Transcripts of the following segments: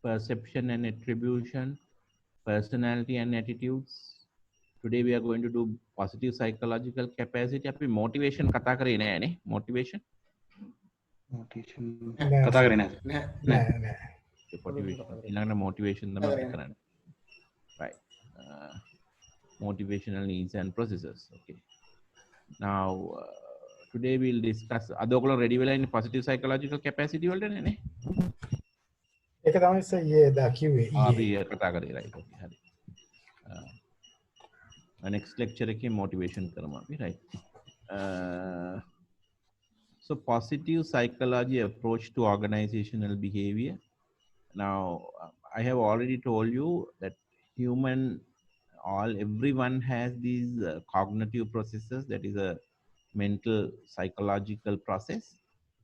perception and attribution, personality and attitudes. Today we are going to do positive psychological capacity. අපි motivation කතා කරේ නෑනේ. Motivation. motivation නෑ කතා කරේ නේද? නෑ නෑ. Motivation. ඊළඟට motivation තමයි අපි කරන්නේ. Right. Motivational needs and processes. Okay. Now today we'll discuss. අද ඔයගොල්ලෝ ready වෙලා ඉන්නේ positive psychological capacity වලට නේ? ඒක තමයි සර් ඊයේ දා කිව්වේ අපි ඊයේ. කතා කරේ right. Okay. හරි. next lecture එකේ motivation කරමු අපි right. So positive psychology approach to organizational behavior. Now I have already told you that everyone has these cognitive processes, that is a mental psychological process.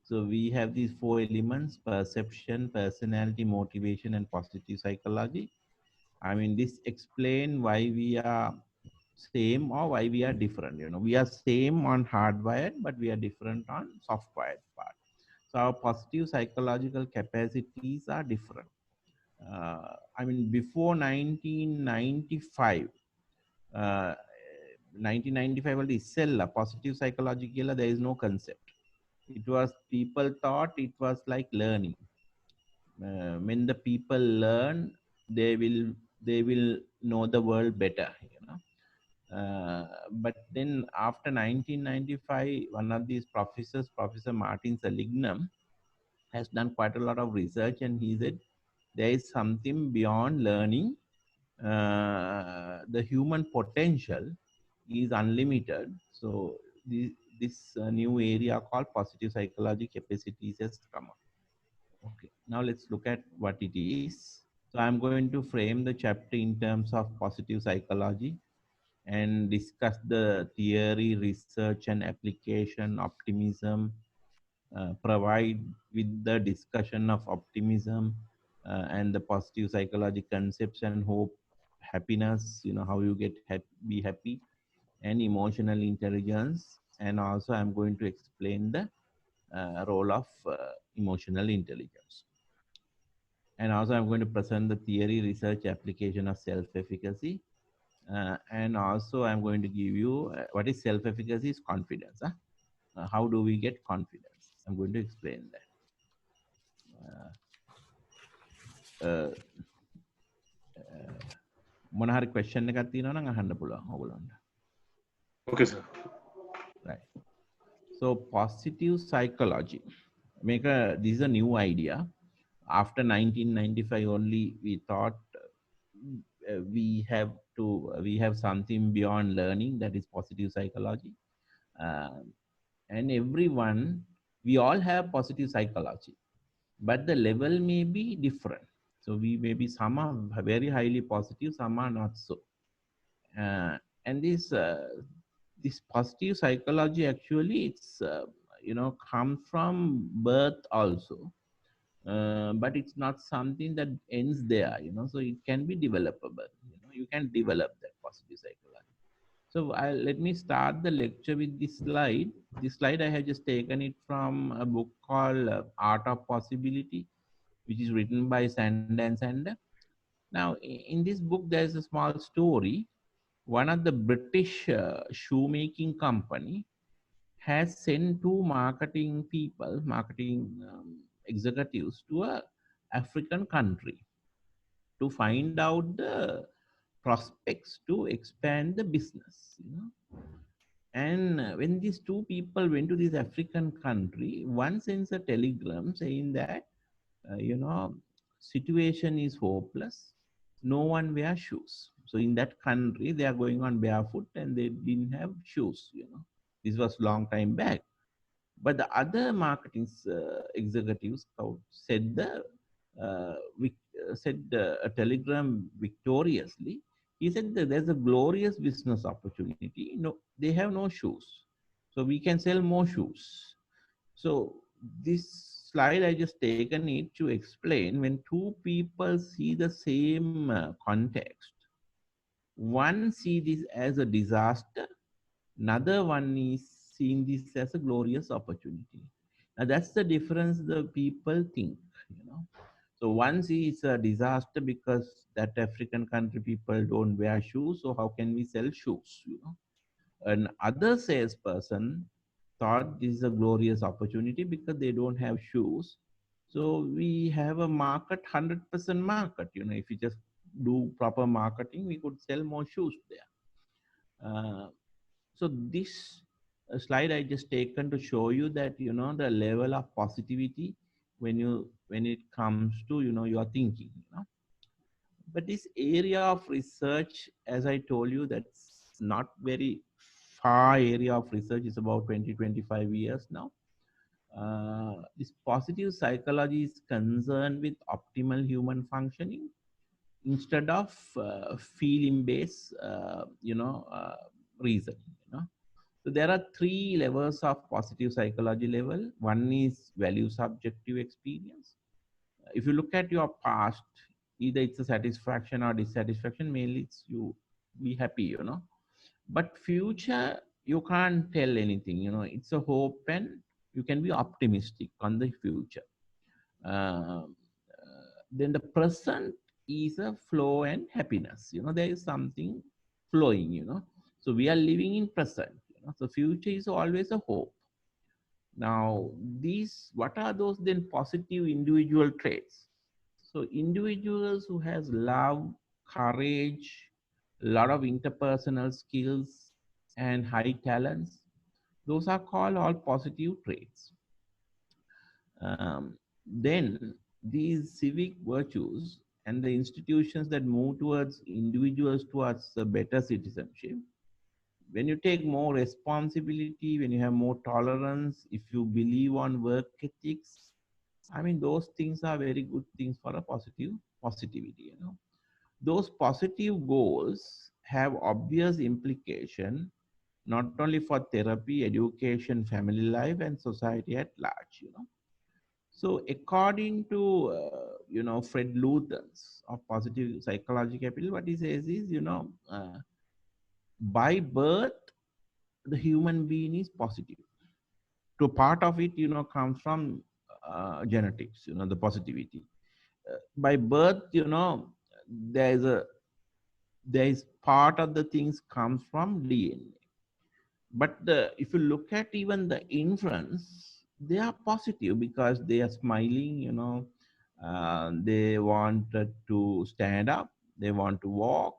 So we have these 4 elements: perception, personality, motivation, and positive psychology. I mean, this explain why we are same or why we are different. You know, we are same on hardwired, but we are different on softwired part. So our positive psychological capacities are different. I mean, before 1995, 1995 වලදී ඉස්සෙල්ලා positive psychology කියලා there is no concept. It was, people thought it was like learning. When the people learn, they will know the world better, you know. But then after 1995, one of these professors, Professor Martin Seligman, has done quite a lot of research, and he said there is something beyond learning. The human potential is unlimited. So this new area called positive psychology capacities has come up. Okay, now let's look at what it is. So I'm going to frame the chapter in terms of positive psychology and discuss the theory, research, and application, optimism, provide with the discussion of optimism and the positive psychology concepts and hope, happiness, you know, how you get be happy, and emotional intelligence. And also I'm going to explain the role of emotional intelligence. And also I'm going to present the theory, research, application of self-efficacy. And also I'm going to give you what is self-efficacy is confidence. How do we get confidence? I'm going to explain that. මොන හරි question එකක් තියෙනවා නම් අහන්න පුළුවන් ඔයගොල්ලන්ට. Okay sir. Right. So positive psychology. This is a new idea. After 1995 only we thought we have something beyond learning, that is positive psychology. And everyone, we all have positive psychology, but the level may be different. So we may be, some are very highly positive, some are not so. And this positive psychology actually, it's you know, come from birth also, but it's not something that ends there, you know. So it can be developable, you know, you can develop that positive psychology. So let me start the lecture with this slide. This slide I have just taken it from a book called Art of Possibility, which is written by Sander and Sander. Now in this book there is a small story. One of the British shoemaking company has sent 2 marketing executives to a African country to find out the prospects to expand the business, you know. And when these 2 people went to this African country, one sends a telegram saying that you know, situation is hopeless, no one wear shoes. So in that country they are going on barefoot and they didn't have shoes, you know. This was long time back. But the other marketing executives said a telegram victoriously. He said that there's a glorious business opportunity. No, they have no shoes, so we can sell more shoes. So this slide I just taken it to explain, when 2 people see the same context, one see this as a disaster, another one is seeing this as a glorious opportunity. Now that's the difference the people think, you know. So one is a disaster because that African country people don't wear shoes. So how can we sell shoes? You know, an other salesperson thought this is a glorious opportunity because they don't have shoes. So we have a market, 100% market. You know, if you just do proper marketing, we could sell more shoes there. So this slide I just taken to show you that, you know, the level of positivity when it comes to, you know, your thinking, you know. But this area of research, as I told you, that's not very far area of research. Is about 20-25 years now. This positive psychology is concerned with optimal human functioning instead of feeling based, reasoning, you know. So there are three levels of positive psychology level. One is value subjective experience. If you look at your past, either it's a satisfaction or dissatisfaction, mainly it's you be happy, you know. But future, you can't tell anything, you know, it's a hope and you can be optimistic on the future. Then the present is a flow and happiness, you know, there is something flowing, you know. So we are living in present, you know, so future is always a hope. Now these, what are those then positive individual traits? So individuals who has love, courage, a lot of interpersonal skills and high talents, those are called all positive traits. Then these civic virtues and the institutions that move towards individuals towards a better citizenship, when you take more responsibility, when you have more tolerance, if you believe on work ethics, I mean, those things are very good things for a positivity, you know. Those positive goals have obvious implication not only for therapy, education, family life, and society at large, you know. So according to, Fred Luther's of positive psychology capital, what he says is, by birth, the human being is positive. To part of it, you know, comes from genetics, you know, the positivity. By birth, you know, there is a there is part of the things comes from DNA. But if you look at even the infants, they are positive because they are smiling, you know, they want to stand up, they want to walk,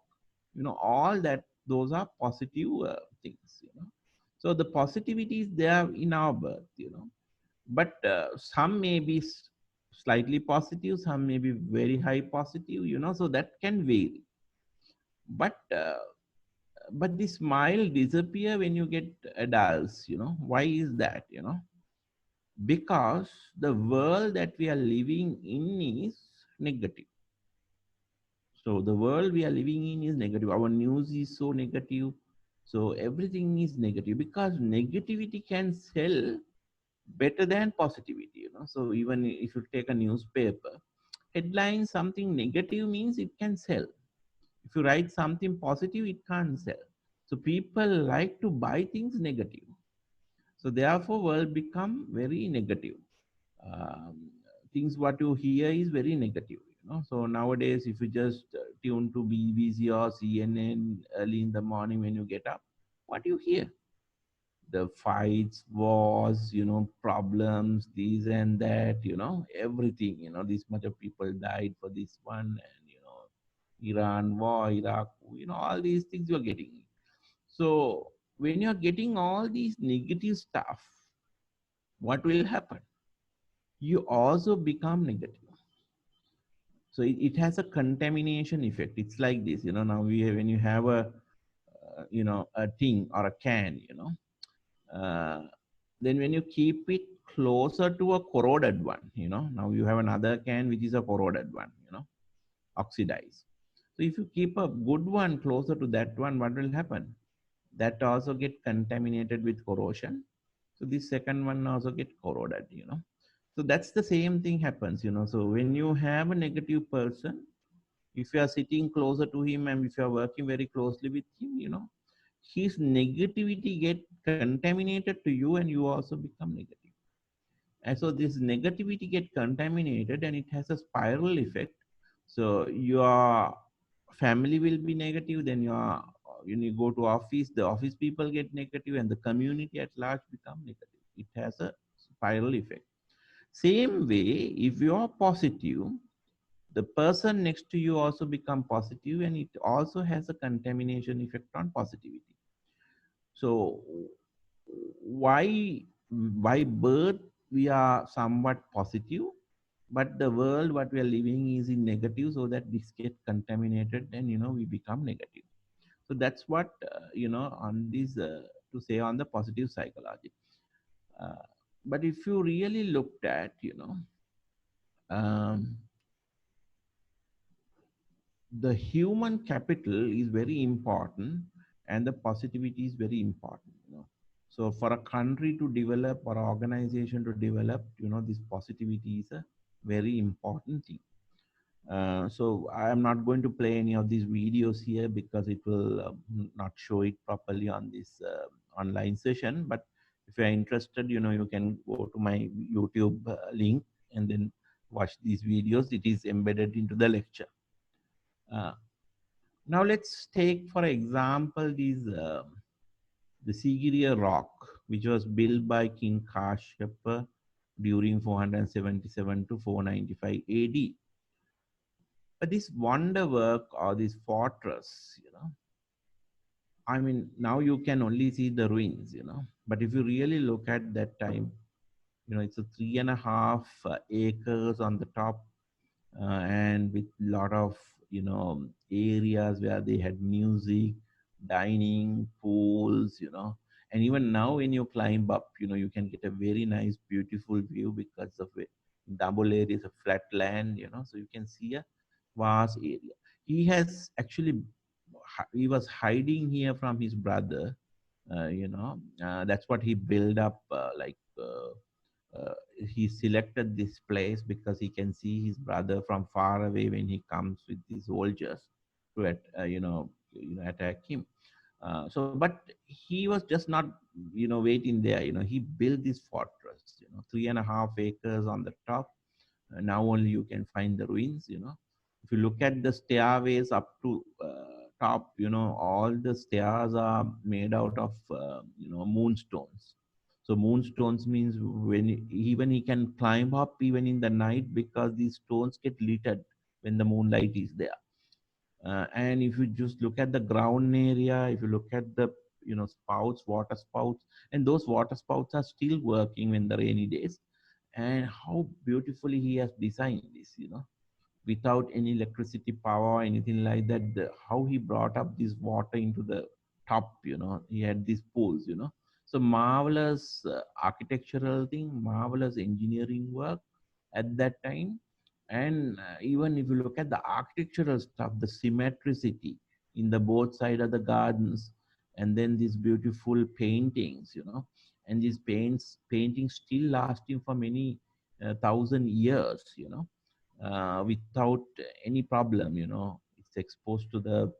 you know, all that, those are positive things, you know. So the positivity is there in our birth, you know, but some may be slightly positive, some may be very high positive, you know, so that can vary. But the smile disappear when you get adults, you know. Why is that, you know? Because the world that we are living in is negative. So the world we are living in is negative. Our news is so negative. So everything is negative because negativity can sell better than positivity, you know. So even if you take a newspaper, headline something negative means it can sell. If you write something positive, it can't sell. So people like to buy things negative. So therefore, world become very negative. Um, Things what you hear is very negative. You know. So nowadays, if you just tune to BBC or CNN early in the morning when you get up, what you hear? The fights, wars, you know, problems, this and that, you know, everything. You know, this much of people died for this one, and you know, Iran war, Iraq, you know, all these things you're getting. So when you're getting all these negative stuff, what will happen? You also become negative. So it has a contamination effect. It's like this, you know. Now when you have a thing or a can, you know, uh, then when you keep it closer to a corroded one, you know, now you have another can which is a corroded one, you know, oxidized. So if you keep a good one closer to that one, what will happen? That also get contaminated with corrosion. So this second one also get corroded, you know. So that's the same thing happens, you know. So when you have a negative person, if you are sitting closer to him and if you are working very closely with him, you know, his negativity get contaminated to you and you also become negative. And so this negativity get contaminated and it has a spiral effect. So your family will be negative, then your when you go to office, the office people get negative, and the community at large become negative. It has a spiral effect. Same way, if you are positive, the person next to you also become positive, and it also has a contamination effect on positivity. So by birth we are somewhat positive, but the world what we are living is in negative, so that this get contaminated and we become negative. So that's what on this to say on the positive psychology. uh, but if you really looked at um, the human capital is very important, and the positivity is very important. So for a country to develop or an organization to develop, this positivity is a very important thing. So I am not going to play any of these videos here because it will not show it properly on this online session. But if you are interested, you can go to my YouTube link and then watch these videos. It is embedded into the lecture. Uh, Now let's take, for example, the Sigiriya rock, which was built by King Kashyapa during 477 to 495 AD. But this wonder work or this fortress, I mean, now you can only see the ruins. But if you really look at that time, it's a 3.5 acres on the top, and with a lot of areas where they had music, dining, pools, and even now when you climb up, you can get a very nice beautiful view because of it. Double area is a flat land, so you can see a vast area. He has actually he was hiding here from his brother. That's what he built up, he selected this place because he can see his brother from far away when he comes with these soldiers to attack him. But he was just not waiting there. He built this fortress. 3.5 acres on the top. Now only you can find the ruins. If you look at the stairways up to top, all the stairs are made out of moonstones. So moonstones means even he can climb up even in the night because these stones get lit when the moonlight is there. And if you just look at the ground area, if you look at the spouts, water spouts, and those water spouts are still working when the rainy days. And how beautifully he has designed this, without any electricity power or anything like that. How he brought up this water into the top, he had these pools. So marvelous architectural thing, marvelous engineering work at that time. And even if you look at the architectural stuff, the symmetricity in the both side of the gardens, and then these beautiful paintings, and these paintings still lasting for many thousand years, without any problem. It's exposed to the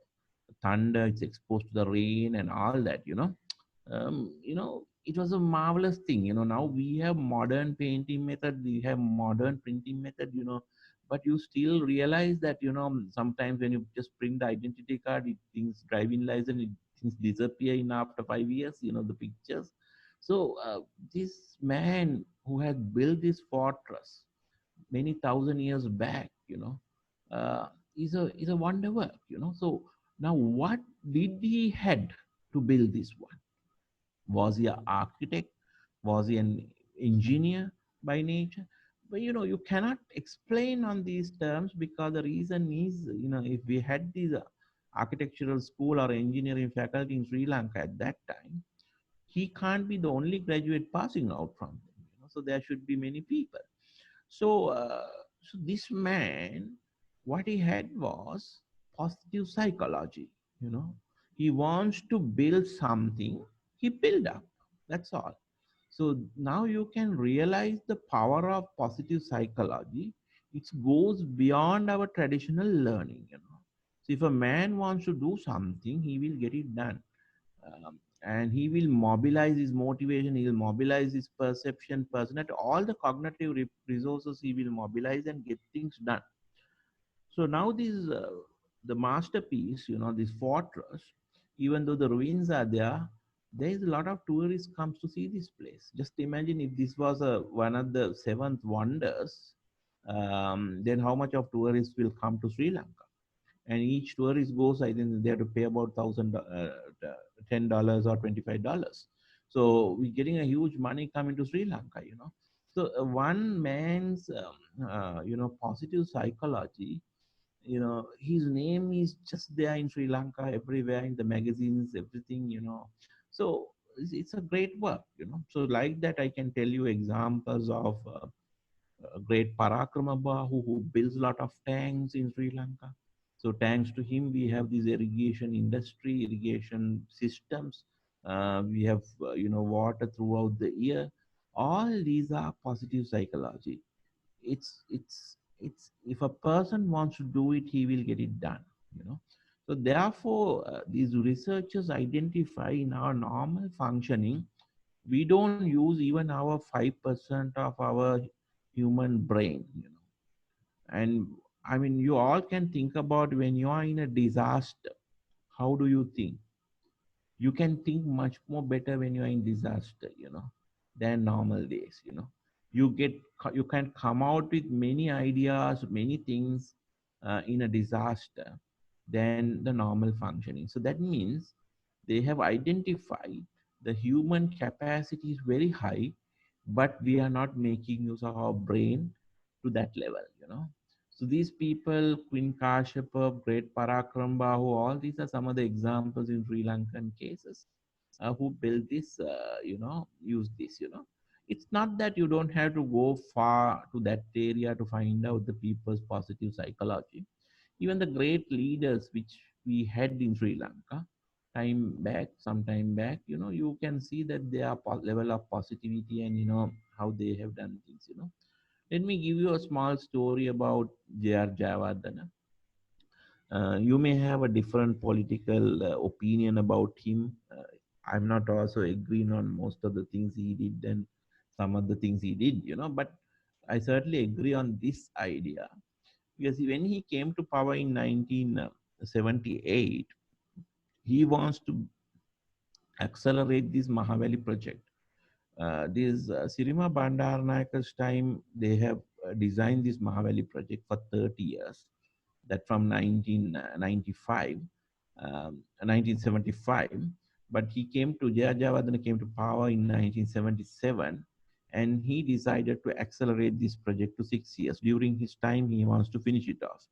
thunder, it's exposed to the rain and all that. It was a marvelous thing. Now we have modern painting method, we have modern printing method, but you still realize that, sometimes when you just print the identity card, it things driving license, it things disappear in after 5 years, the pictures. So this man who had built this fortress many thousand years back, uh, is a wonder work. So now what did he had to build this one? Was he an architect? Was he an engineer by nature? But you cannot explain on these terms, because the reason is, if we had these architectural school or engineering faculty in Sri Lanka at that time, he can't be the only graduate passing out from them. So there should be many people. So, so this man, what he had was positive psychology. You know, he wants to build something. He build up. That's all. So now you can realize the power of positive psychology. It goes beyond our traditional learning. So if a man wants to do something, he will get it done. and he will mobilize his motivation, he will mobilize his perception, personality, all the cognitive resources he will mobilize and get things done. So now this the masterpiece, this fortress, even though the ruins are there, there is a lot of tourists comes to see this place. Just imagine if this was one of the seventh wonders, then how much of tourists will come to Sri Lanka? And each tourist goes, I think they have to pay about $10 or $25. So we're getting a huge money coming to Sri Lanka. So one man's positive psychology, his name is just there in Sri Lanka, everywhere in the magazines, everything. So it's a great work. So like that, I can tell you examples of a great Parakrama Bahu who builds a lot of tanks in Sri Lanka. So thanks to him, we have this irrigation industry, irrigation systems. We have water throughout the year. All these are positive psychology. It's if a person wants to do it, he will get it done. So therefore, these researchers identify in our normal functioning, we don't use even our 5% of our human brain. And I mean, you all can think about when you are in a disaster, how do you think? You can think much more better when you are in disaster, than normal days. You can come out with many ideas, many things in a disaster than the normal functioning. So that means they have identified the human capacity is very high, but we are not making use of our brain to that level. So these people, Queen Kashyapa, Great Parakram Bahu, all these are some of the examples in Sri Lankan cases who built this, use this. It's not that you don't have to go far to that area to find out the people's positive psychology. Even the great leaders which we had in Sri Lanka, some time back, you can see that their level of positivity and how they have done things. Let me give you a small story about J.R. Jayawardena. You may have a different political opinion about him. I'm not also agreeing on most of the things he did and some of the things he did, but I certainly agree on this idea because when he came to power in 1978, he wants to accelerate this Mahavali project. This Sirima Bandaranaike's time, they have designed this Mahavali project for 30 years, that from 1975. But he came to, Jayajavardhana came to power in 1977, and he decided to accelerate this project to 6 years. During his time, he wants to finish it off.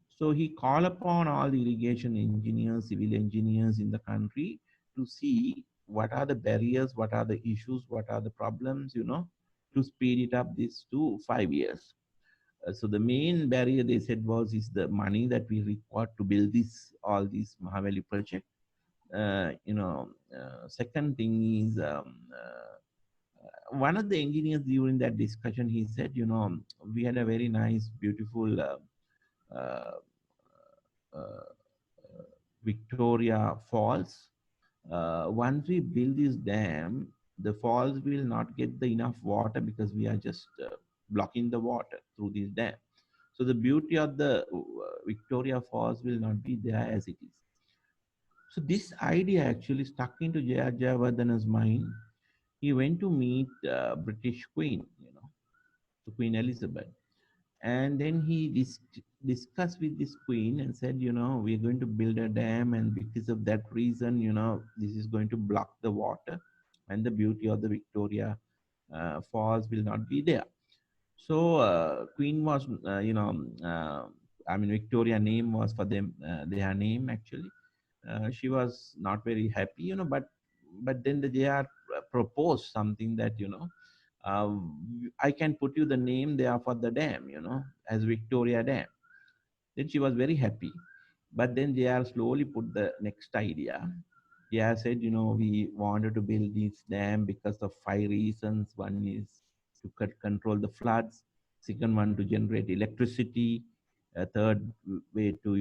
So he called upon all the irrigation engineers, civil engineers in the country to see what are the barriers, what are the issues, what are the problems, to speed it up this to 5 years. So the main barrier they said is the money that we require to build all these Mahavali project. Second thing is one of the engineers during that discussion, he said, we had a very nice, beautiful uh, uh, Victoria Falls. Once we build this dam, the falls will not get the enough water because we are just blocking the water through this dam. So the beauty of the Victoria Falls will not be there as it is. So this idea actually stuck into J.R. Jayawardena's mind. He went to meet British Queen, so Queen Elizabeth. And then he discussed with this queen and said, we're going to build a dam, and because of that reason, this is going to block the water, and the beauty of the Victoria Falls will not be there. So Queen was, Victoria name was for them, their name actually. She was not very happy, but then the JR proposed something that, uh, I can put you the name there for the dam, as Victoria Dam. Then she was very happy. But then JR slowly put the next idea. JR said, we wanted to build this dam because of 5 reasons. One is to control the floods. Second one, to generate electricity. A third way to,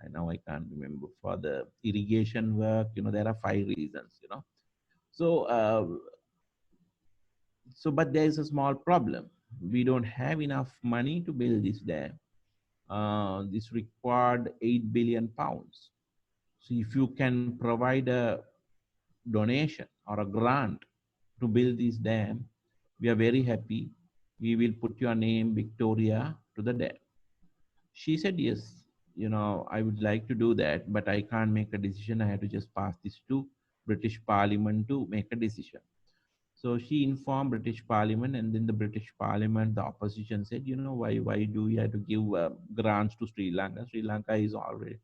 I now I can't remember, for the irrigation work. There are 5 reasons. So but there is a small problem. We don't have enough money to build this dam. This required 8 billion pounds. So if you can provide a donation or a grant to build this dam, we are very happy. We will put your name, Victoria, to the dam. She said, yes, I would like to do that, but I can't make a decision. I have to just pass this to British Parliament to make a decision. So she informed British Parliament, and then the British Parliament, the opposition said, why do we have to give grants to Sri Lanka? Sri Lanka is already,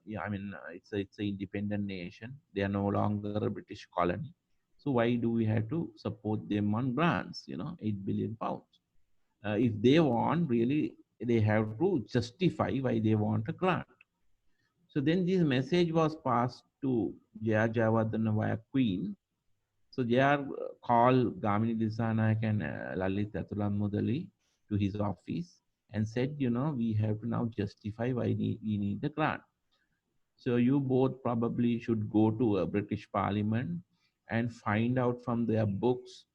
yeah, I mean, it's a independent nation. They are no longer a British colony. So why do we have to support them on grants? 8 billion pounds. If they want, really, they have to justify why they want a grant. So then this message was passed to Jaya Jayawardena via Queen. So they are called Gamini Disanayak and Lalit Atulan Mudali to his office and said, we have to now justify why we need the grant. So you both probably should go to a British Parliament and find out from their books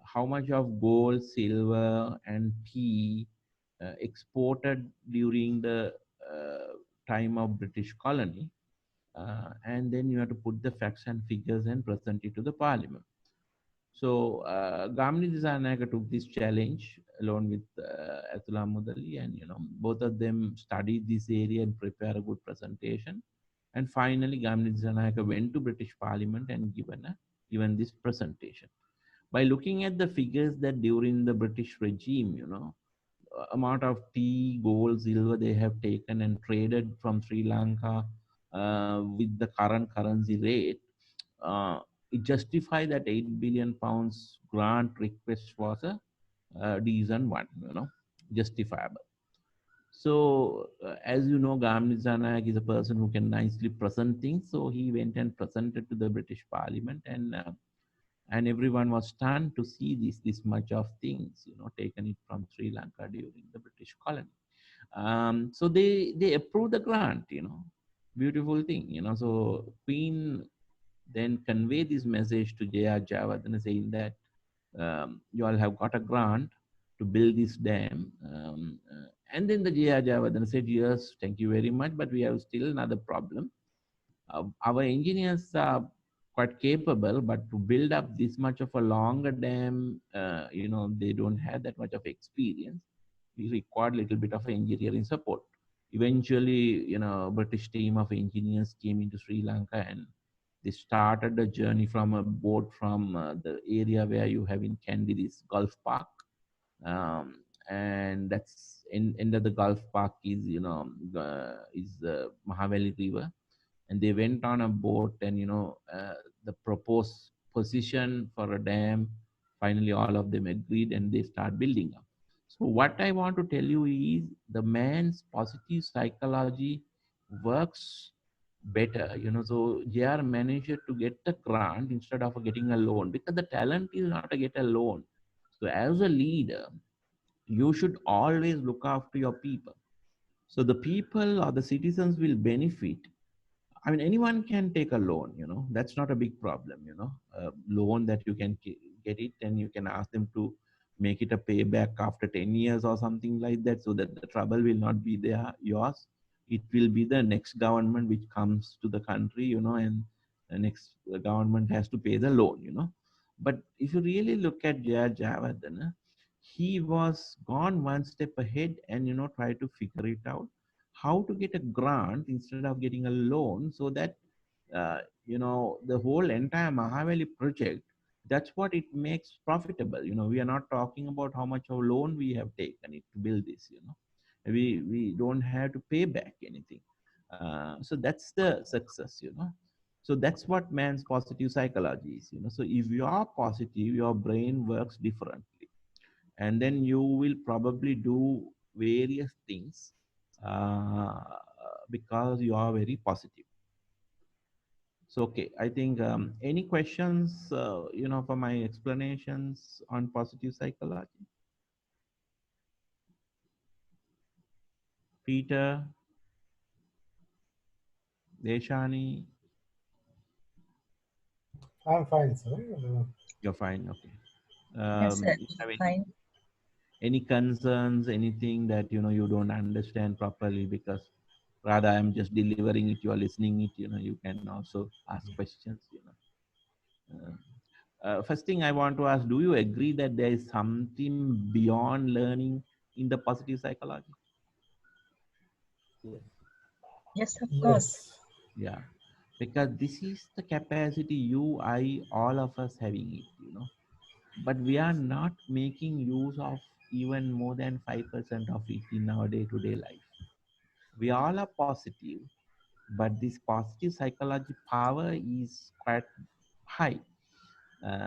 how much of gold, silver, and tea exported during the time of British colony. And then you have to put the facts and figures and present it to the Parliament. So Gamini Disanayaga took this challenge along with Atula Mudali, and both of them studied this area and prepare a good presentation. And finally, Gamini Disanayaga went to British Parliament and given this presentation. By looking at the figures that during the British regime, amount of tea, gold, silver they have taken and traded from Sri Lanka with the current currency rate, uh, it justified that 8 billion pounds grant request was a decent one, justifiable. So, as you know, Gamini Zanayak is a person who can nicely present things. So he went and presented to the British Parliament, and everyone was stunned to see this much of things, taken it from Sri Lanka during the British colony. So they approved the grant, beautiful thing, So Queen then convey this message to Jaya Javadana saying that you all have got a grant to build this dam. And then the Jaya Javadana said, yes, thank you very much, but we have still another problem. Our engineers are quite capable, but to build up this much of a longer dam, they don't have that much of experience. We required a little bit of engineering support. Eventually, British team of engineers came into Sri Lanka, and they started the journey from a boat from the area where you have in Kandy this Gulf Park, and that's end of the Gulf Park is is the Mahaveli River, and they went on a boat, and the proposed position for a dam. Finally, all of them agreed, and they start building up. So what I want to tell you is the man's positive psychology works better. So JR managed to get the grant instead of getting a loan, because the talent is not to get a loan. So as a leader, you should always look after your people. So the people or the citizens will benefit. I mean, anyone can take a loan, that's not a big problem, a loan that you can get it, and you can ask them to make it a payback after 10 years or something like that, so that the trouble will not be there, yours. It will be the next government which comes to the country, and the next government has to pay the loan, But if you really look at Jaya Javardhana, he was gone one step ahead and, try to figure it out how to get a grant instead of getting a loan, so that the whole entire Mahaveli project, that's what it makes profitable. We are not talking about how much of loan we have taken it to build this. We don't have to pay back anything. So that's the success. So that's what man's positive psychology is. So if you are positive, your brain works differently, and then you will probably do various things uh, because you are very positive. So okay, I think any questions for my explanations on positive psychology? Peter? Deshani, I'm fine, sir. you're fine. Okay. Yes, sir. You have Fine. any concerns, anything that you don't understand properly? Because rather I'm just delivering it, you are listening it. You can also ask questions. First thing I want to ask: do you agree that there is something beyond learning in the positive psychology? Yes. Yes, of course. Yes. Yeah, because this is the capacity you, I, all of us having it. But we are not making use of even more than 5% of it in our day-to-day life. We all are positive, but this positive psychology power is quite high.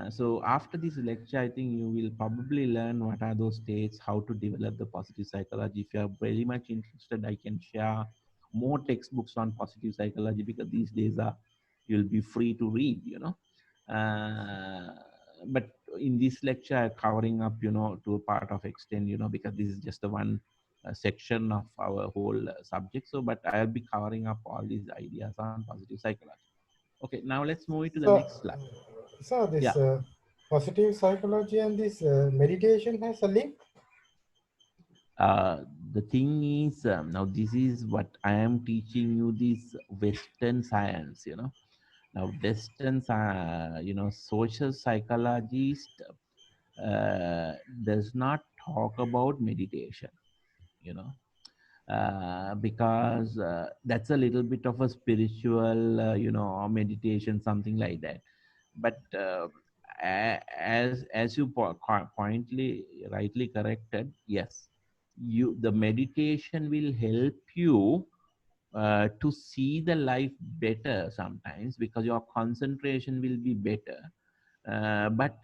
So after this lecture, I think you will probably learn what are those states, how to develop the positive psychology. If you are very much interested, I can share more textbooks on positive psychology, because these days you'll be free to read. Uh, but in this lecture, I'm covering up, to a part of extent, because this is just the one section of our whole subject. So, but I'll be covering up all these ideas on positive psychology. Okay, now let's move it to the So, next slide. so Yeah. this positive psychology and this meditation has a link. The thing is, now this is what I am teaching you, this Western science. Now Western social psychologist does not talk about meditation. you know because that's a little bit of a spiritual, or meditation, something like that. But as you pointly, rightly corrected, yes, the meditation will help you to see the life better sometimes, because your concentration will be better. But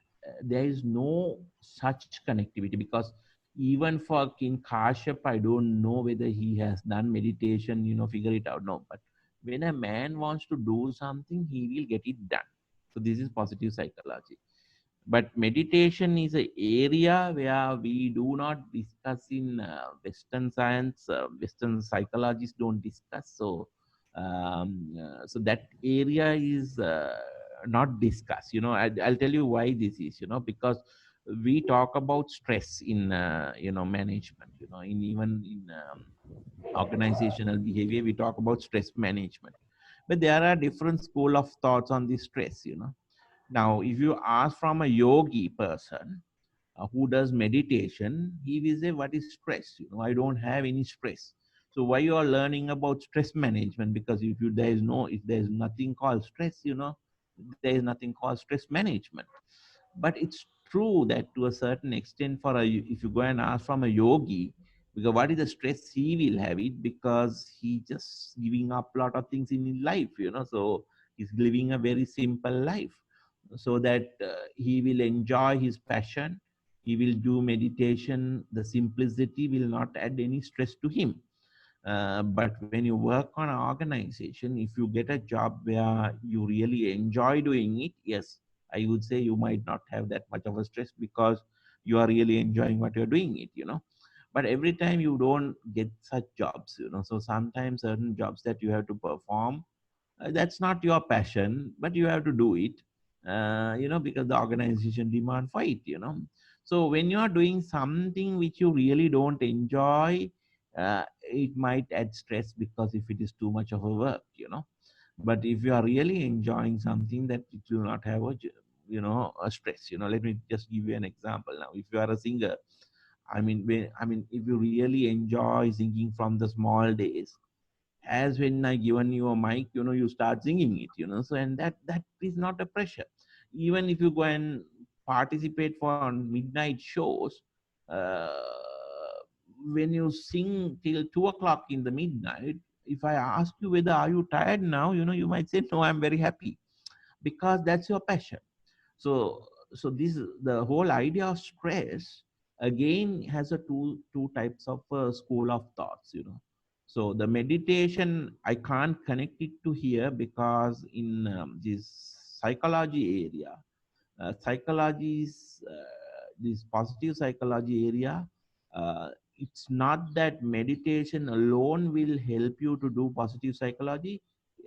there is no such connectivity, because even for King Kashyap, I don't know whether he has done meditation, figure it out. No, but when a man wants to do something, he will get it done. So this is positive psychology. But meditation is an area where we do not discuss in Western science. Western psychologists don't discuss. So that area is not discussed. I'll tell you why this is. Because we talk about stress in management. In even in organizational behavior, we talk about stress management. But there are different school of thoughts on this stress. Now, if you ask from a yogi person who does meditation, he will say, "What is stress? I don't have any stress." So why you are learning about stress management? Because if there is nothing called stress, there is nothing called stress management. But it's true that to a certain extent, if you go and ask from a yogi, because what is the stress he will have it, because he just giving up a lot of things in his life, so he's living a very simple life, so that he will enjoy his passion, he will do meditation, the simplicity will not add any stress to him. But when you work on an organization, if you get a job where you really enjoy doing it, yes, I would say you might not have that much of a stress, because you are really enjoying what you're doing it. But every time you don't get such jobs. So sometimes certain jobs that you have to perform, that's not your passion, but you have to do it, because the organization demand for it. So when you are doing something which you really don't enjoy, it might add stress, because if it is too much of a work. But if you are really enjoying something, that it will not have a stress. Let me just give you an example. Now, if you are a singer, if you really enjoy singing from the small days, as when I given you a mic, you start singing it. So, and that is not a pressure. Even if you go and participate for midnight shows, uh, when you sing till 2 o'clock in the midnight, if I ask you whether are you tired now, you might say no, I'm very happy, because that's your passion. So this, the whole idea of stress, again, has a two types of school of thoughts. So the meditation, I can't connect it to here, because in this psychology area, psychology is this positive psychology area. It's not that meditation alone will help you to do positive psychology.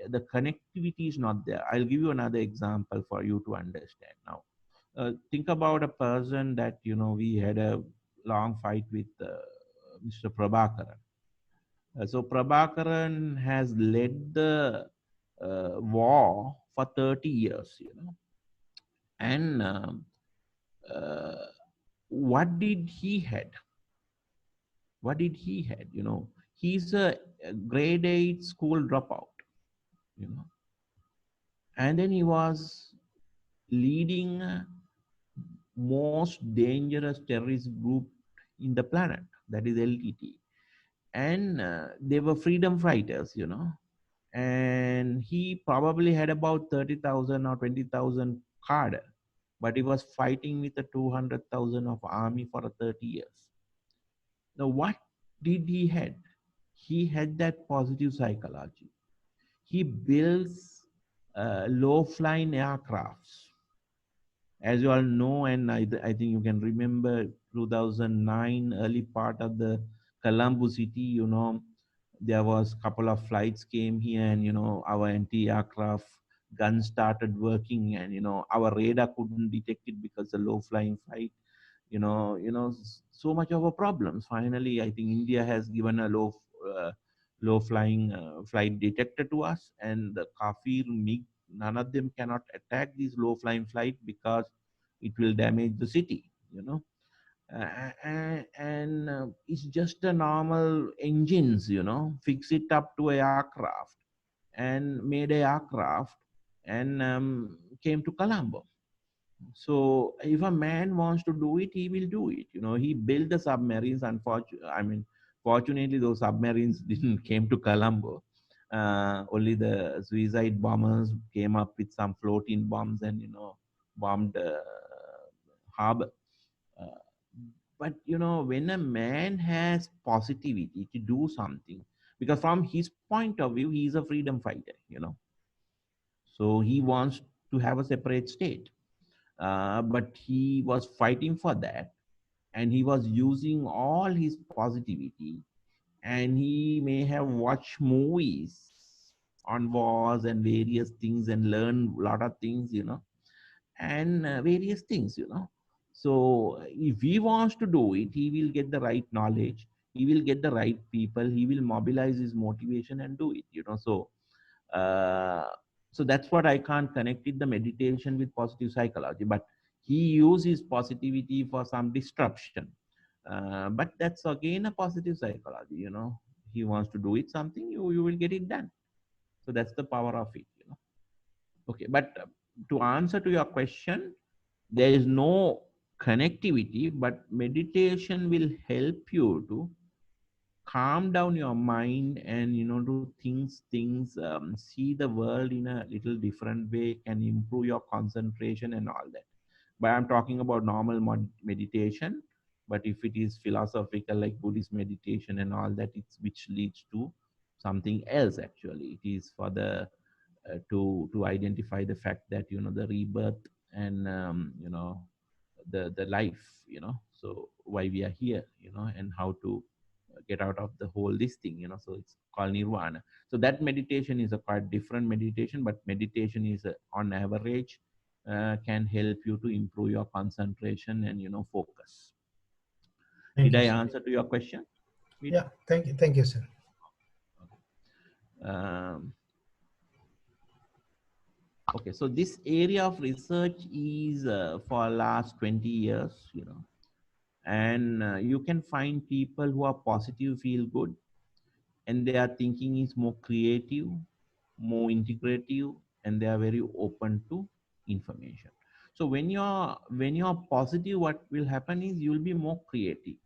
the connectivity is not there. I'll give you another example for you to understand now. Think about a person that, we had a long fight with Mr. Prabhakaran. So Prabhakaran has led the war for 30 years, and uh, what did he had? What did he had? He's a grade 8 school dropout, you know, and then he was leading most dangerous terrorist group in the planet, that is LTT, and they were freedom fighters, and he probably had about 30,000 or 20,000 card, but he was fighting with the 200,000 of army for 30 years. Now, what did he had? He had that positive psychology. He builds low-flying aircrafts. As you all know, and I think you can remember 2009, early part of the Colombo city, there was a couple of flights came here, and, our anti-aircraft guns started working, and, our radar couldn't detect it because the low-flying flight, so much of a problems. Finally, I think India has given a low flying flight detector to us, and the Kafir MiG, none of them cannot attack these low flying flight because it will damage the city, and it's just a normal engines, fix it up to a aircraft and made a aircraft, and came to Colombo. So if a man wants to do it, he will do it. He built the submarines. Fortunately, those submarines didn't came to Colombo. Only the suicide bombers came up with some floating bombs and, bombed harbor. Uh, but when a man has positivity to do something, because from his point of view, he is a freedom fighter. So he wants to have a separate state, but he was fighting for that, and he was using all his positivity, and he may have watched movies on wars and various things and learned a lot of things, and various things, so if he wants to do it, he will get the right knowledge, he will get the right people, he will mobilize his motivation and do it, uh, so that's what I can't connect it, the meditation with positive psychology, but he uses positivity for some disruption, but that's again a positive psychology, he wants to do it something, you will get it done. So that's the power of it, okay, but to answer to your question, there is no connectivity, but meditation will help you to calm down your mind, and to see the world in a little different way, can improve your concentration and all that. But I'm talking about normal meditation. But if it is philosophical, like Buddhist meditation and all that, it's which leads to something else. Actually, it is for the to identify the fact that the rebirth, and the life, so why we are here, and how to get out of the whole this thing, so it's called nirvana. So that meditation is a quite different meditation, but meditation is on average can help you to improve your concentration and focus. Thank Did you, I sir. answer to your question? Yeah, thank you, sir. um, okay, so this area of research is for last 20 years, and you can find people who are positive, feel good, and their thinking is more creative, more integrative, and they are very open to information. So when you're positive, what will happen is you'll be more creative,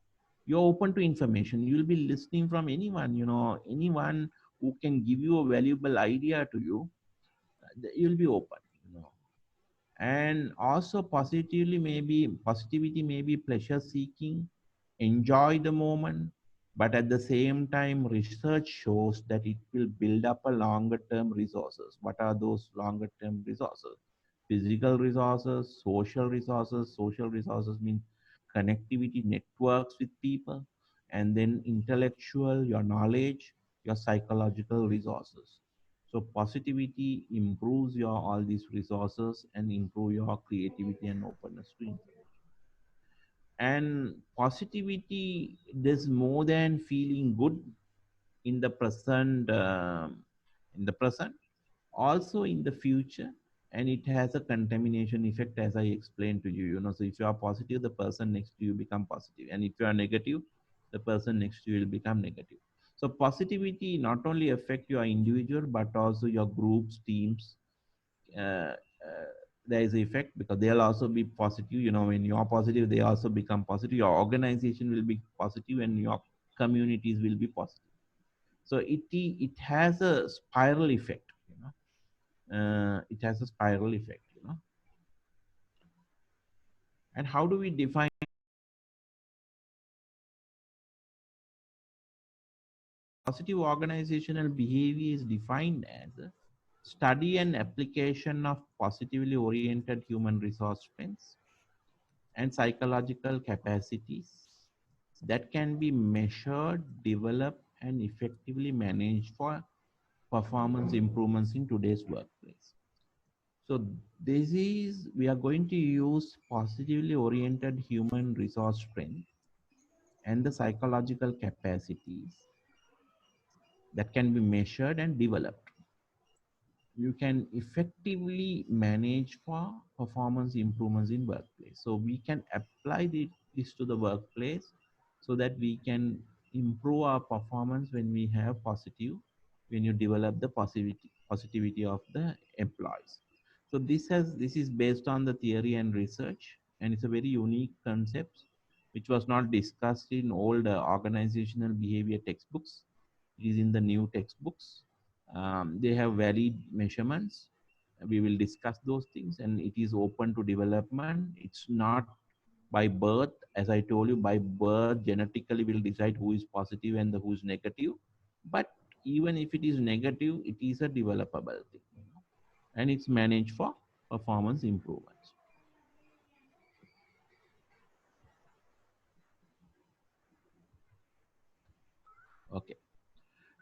you're open to information, you'll be listening from anyone, anyone who can give you a valuable idea to you, you'll be open, and also positivity may be pleasure seeking, enjoy the moment, but at the same time research shows that it will build up a longer term resources. What are those longer term resources? Physical resources, social resources mean connectivity, networks with people, and then intellectual, your knowledge, your psychological resources. So positivity improves your all these resources and improve your creativity and openness to information. And positivity does more than feeling good in the present, in the present, also in the future, and it has a contamination effect, as I explained to you. You know, so if you are positive, the person next to you become positive, and if you are negative, the person next to you will become negative. So positivity not only affect your individual but also your groups, teams. uh, there is effect because they'll also be positive. You know, when you are positive, they also become positive. Your organization will be positive and your communities will be positive. So it has a spiral effect, you know. It has a spiral effect, you know. And how do we define positive organizational behavior? Is defined as a study and application of positively oriented human resource strengths and psychological capacities that can be measured, developed, and effectively managed for performance improvements in today's workplace. So this is, we are going to use positively oriented human resource strength and the psychological capacities that can be measured and developed. You can effectively manage for performance improvements in workplace. So we can apply this to the workplace so that we can improve our performance when we have positive, when you develop the positivity of the employees. So this is based on the theory and research, and it's a very unique concept which was not discussed in old organizational behavior textbooks. It is in the new textbooks. They have valid measurements. We will discuss those things, and it is open to development. It's not by birth, as I told you, by birth genetically will decide who is positive and who is negative. But even if it is negative, it is a developable thing, you know, and it's managed for performance improvements. Okay.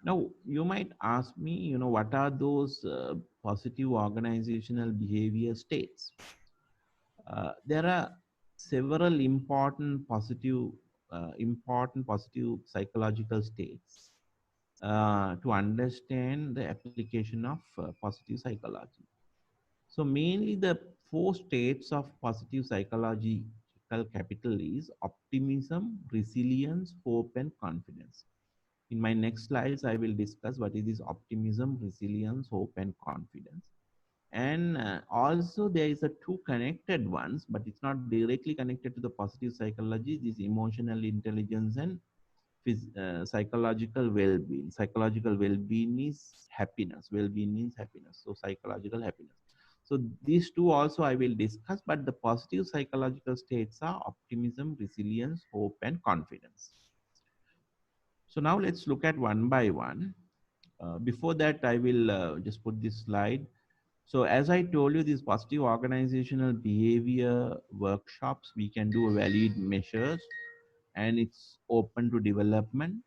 Now, you might ask me, you know, what are those positive organizational behavior states? There are several important positive psychological states to understand the application of positive psychology. So mainly the four states of positive psychological capital is optimism, resilience, hope, and confidence. In my next slides, I will discuss what is this optimism, resilience, hope, and confidence. And also there is a two connected ones, but it's not directly connected to the positive psychology. This emotional intelligence and psychological well-being. Psychological well-being is happiness. Well-being means happiness. So psychological happiness. So these two also I will discuss, but the positive psychological states are optimism, resilience, hope, and confidence. So now let's look at one by one. Before that, I will just put this slide. So as I told you, these positive organizational behavior workshops, we can do valid measures, and it's open to development,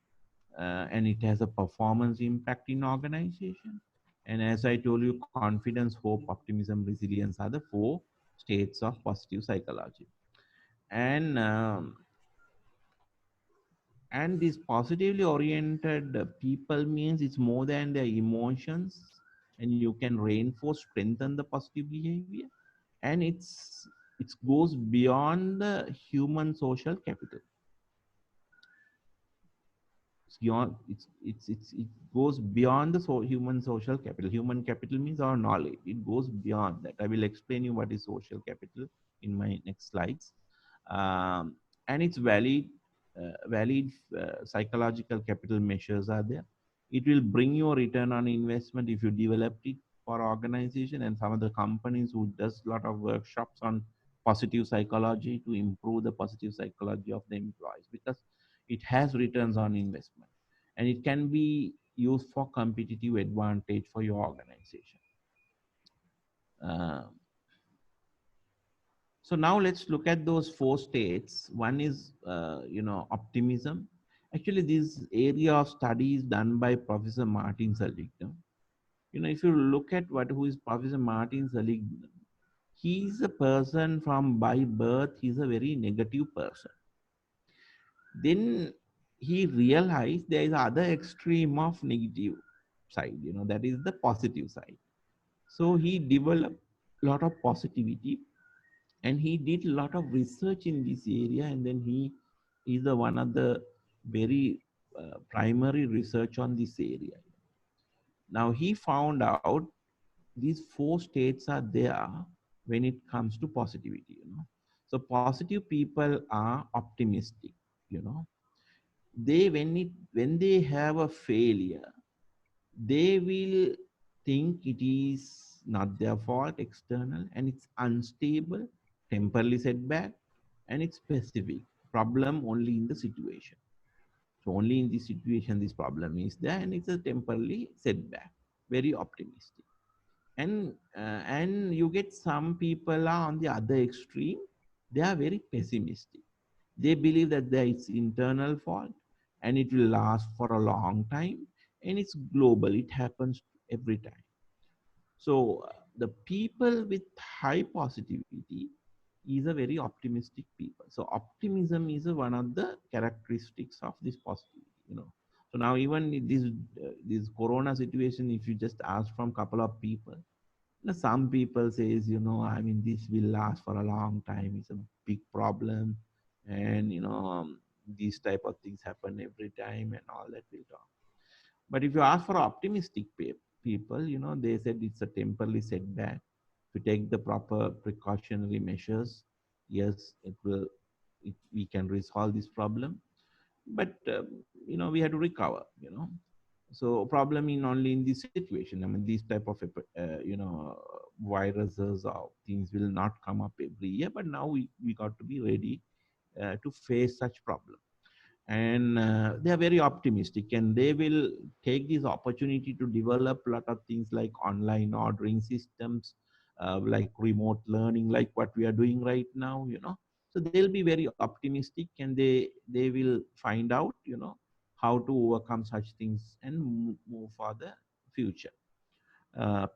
and it has a performance impact in organization. And as I told you, confidence, hope, optimism, resilience are the four states of positive psychology. And these positively oriented people means it's more than their emotions, and you can reinforce, strengthen the positive behavior, and it goes beyond the human social capital. It goes beyond the human social capital. Human capital means our knowledge. It goes beyond that. I will explain you what is social capital in my next slides. And it's valid psychological capital measures are there. It will bring you a return on investment if you develop it for organization. And some of the companies who does a lot of workshops on positive psychology to improve the positive psychology of the employees, because it has returns on investment and it can be used for competitive advantage for your organization. Uh, so now let's look at those four states. One is, optimism. Actually, this area of study is done by Professor Martin Seligman. If you look at who is Professor Martin Seligman, he's a person from by birth, he's a very negative person. Then he realized there is other extreme of negative side, that is the positive side. So he developed a lot of positivity, and he did a lot of research in this area, and then he is the one of the very primary research on this area. Now he found out these four states are there when it comes to positivity. So positive people are optimistic. you know they when they have a failure, they will think it is not their fault, external, and it's unstable, temporarily setback, and it's specific problem only in the situation. So only in this situation this problem is there, and it's a temporarily setback. Very optimistic. And you get some people are on the other extreme. They are very pessimistic. They believe that there is internal fault, and it will last for a long time, and it's global. It happens every time. So the people with high positivity is a very optimistic people. So optimism is one of the characteristics of this positivity. So now even in this corona situation, if you just ask from couple of people, some people says, I mean, this will last for a long time. It's a big problem, and these type of things happen every time, and all that will talk. But if you ask for optimistic people, they said it's a temporary setback. If you take the proper precautionary measures, yes, we can resolve this problem. But we had to recover. So problem in only in this situation. I mean, these type of viruses or things will not come up every year. But now we got to be ready to face such problem. And they are very optimistic, and they will take this opportunity to develop a lot of things like online ordering systems, like remote learning, like what we are doing right now. So they'll be very optimistic, and they will find out how to overcome such things and move for the future.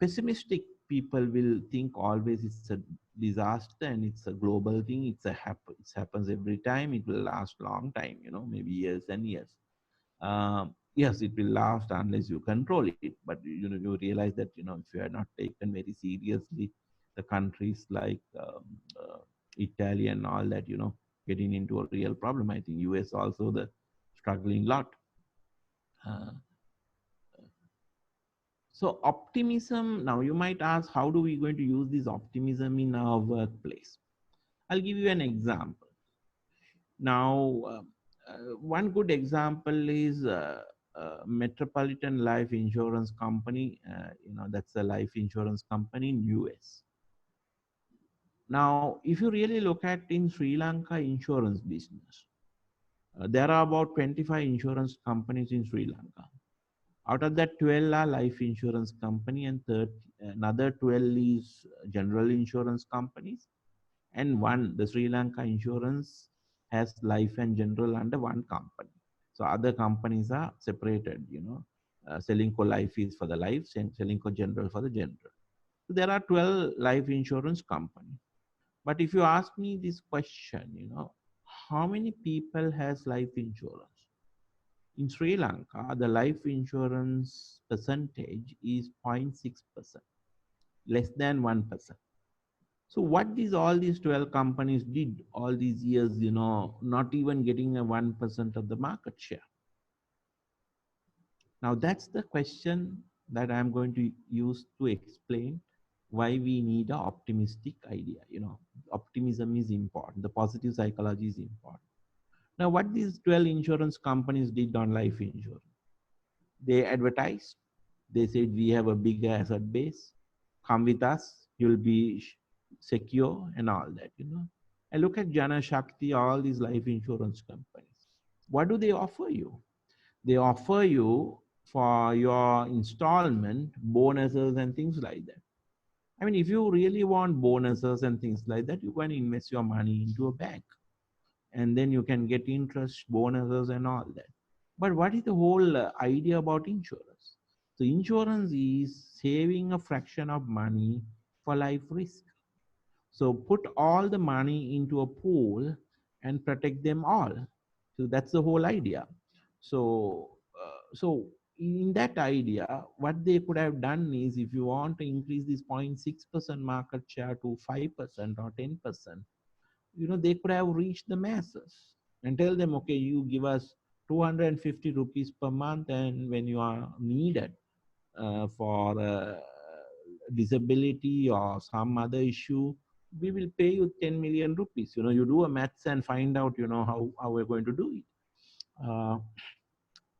Pessimistic people will think always it's a disaster, and it's a global thing. It happens every time. It will last long time, maybe years and years. Yes, it will last unless you control it. But you realize that if you are not taken very seriously, the countries like Italy and all that, getting into a real problem. I think US also the struggling lot. Uh, So optimism, now you might ask, how do we going to use this optimism in our workplace? I'll give you an example. Now, one good example is Metropolitan Life Insurance Company. That's a life insurance company in US. Now, if you really look at in Sri Lanka insurance business, there are about 25 insurance companies in Sri Lanka. Out of that, 12 are life insurance company, and another 12 is general insurance companies, and one, the Sri Lanka insurance, has life and general under one company. So other companies are separated. Selinco Life is for the life, and Selinco General for the general. So there are 12 life insurance companies. But if you ask me this question, how many people has life insurance? In Sri Lanka, the life insurance percentage is 0.6%, less than 1%. So what all these 12 companies did all these years, not even getting a 1% of the market share. Now that's the question that I'm going to use to explain why we need an optimistic idea. Optimism is important. The positive psychology is important. Now what these 12 insurance companies did on life insurance? They advertised. They said, we have a big asset base. Come with us. You'll be secure and all that. I look at Jana Shakti, all these life insurance companies. What do they offer you? They offer you for your installment bonuses and things like that. I mean, if you really want bonuses and things like that, you can invest your money into a bank, and then you can get interest, bonuses and all that. But what is the whole idea about insurance? So insurance is saving a fraction of money for life risk. So put all the money into a pool and protect them all. So that's the whole idea. So in that idea, what they could have done is, if you want to increase this 0.6% market share to 5% or 10%, they could have reached the masses and tell them, okay, you give us 250 rupees per month, and when you are needed for disability or some other issue, we will pay you 10 million rupees. You do a maths and find out, how we're going to do it.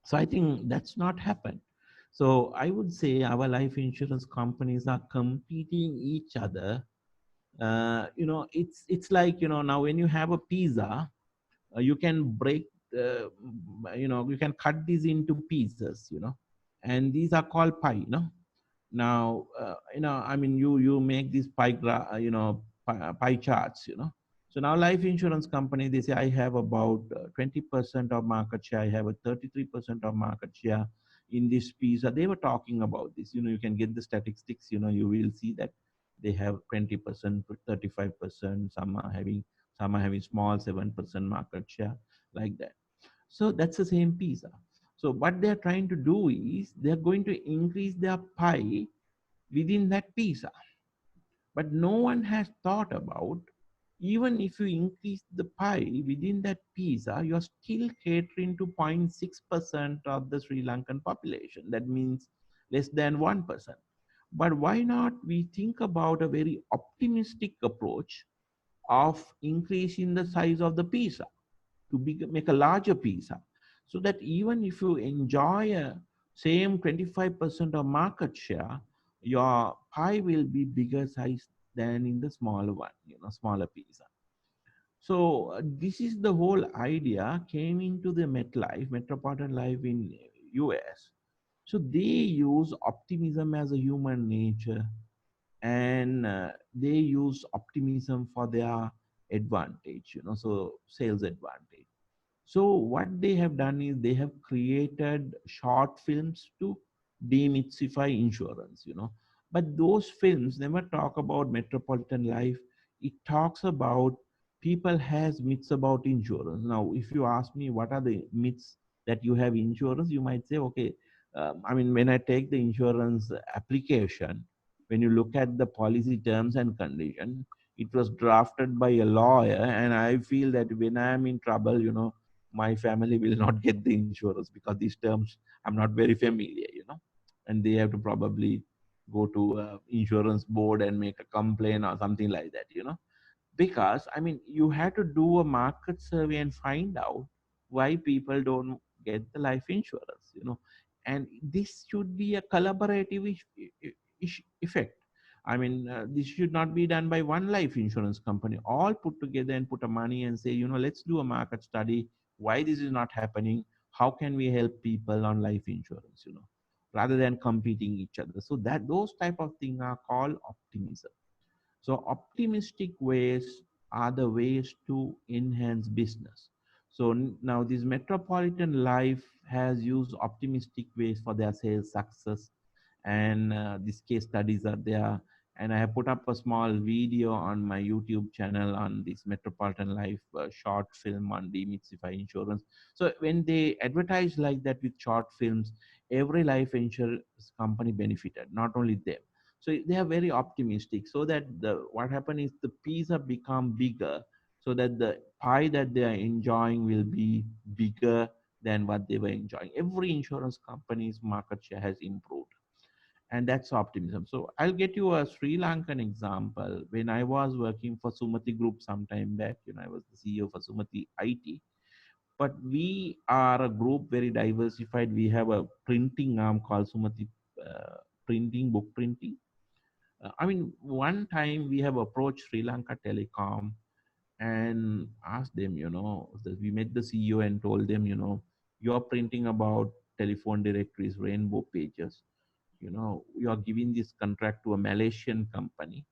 So I think that's not happened. So I would say our life insurance companies are competing each other. It's like, now when you have a pizza, you can break, you can cut these into pieces, and these are called pie, now I mean, you make these pie charts, so now life insurance company, they say, I have about 20% of market share, I have a 33% of market share in this piece. They were talking about this, you can get the statistics, you will see that they have 20%, 35%, some are having small 7% market share, like that. So that's the same pizza. So what they're trying to do is, they're going to increase their pie within that pizza. But no one has thought about, even if you increase the pie within that pizza, you're still catering to 0.6% of the Sri Lankan population. That means less than 1%. But why not we think about a very optimistic approach of increasing the size of the pizza to make a larger pizza, so that even if you enjoy a same 25% of market share, your pie will be bigger size than in the smaller one, smaller pizza. So this is the whole idea came into the MetLife, Metropolitan Life in US. So they use optimism as a human nature, and they use optimism for their advantage, so sales advantage. So what they have done is, they have created short films to demystify insurance, But those films never talk about metropolitan life. It talks about people has myths about insurance. Now, if you ask me what are the myths that you have insurance, you might say, okay, I mean, when I take the insurance application, when you look at the policy terms and condition, it was drafted by a lawyer, and I feel that when I am in trouble, my family will not get the insurance, because these terms I'm not very familiar, and they have to probably go to insurance board and make a complaint or something like that, because I mean, you have to do a market survey and find out why people don't get the life insurance, and this should be a collaborative effect. I mean, this should not be done by one life insurance company, all put together and put a money and say, let's do a market study, why this is not happening, how can we help people on life insurance, rather than competing each other. So that those type of things are called optimism. So optimistic ways are the ways to enhance business. So now this Metropolitan Life has used optimistic ways for their sales success, and these case studies are there. And I have put up a small video on my YouTube channel on this Metropolitan Life short film on demystify insurance. So when they advertise like that with short films, every life insurance company benefited, not only them. So they are very optimistic, so that the what happened is, the pizza become bigger, so that the pie that they are enjoying will be bigger than what they were enjoying. Every insurance company's market share has improved, and that's optimism. So I'll get you a Sri Lankan example. When I was working for Sumati Group some time back, I was the CEO for Sumati IT, but we are a group very diversified. We have a printing arm called Sumati Printing, book printing. I mean, one time we have approached Sri Lanka Telecom and asked them, that we met the CEO and told them, you're printing about telephone directories, rainbow pages, you are giving this contract to a Malaysian company,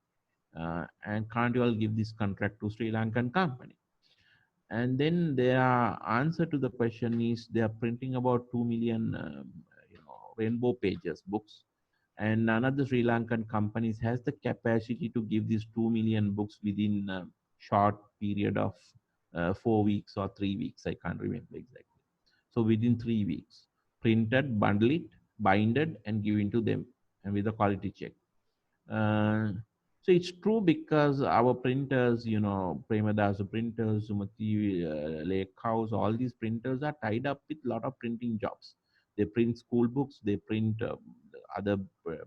and can't you all give this contract to Sri Lankan company? And then their answer to the question is, they are printing about 2 million, rainbow pages books. And none of the Sri Lankan companies has the capacity to give these 2 million books within a short period of 4 weeks or 3 weeks. I can't remember exactly. So within 3 weeks, printed, bundle it, binded, and given to them, and with a quality check. Uh, so it's true because our printers, Premadas printers, Sumati Lake House, all these printers are tied up with a lot of printing jobs. They print school books, they print other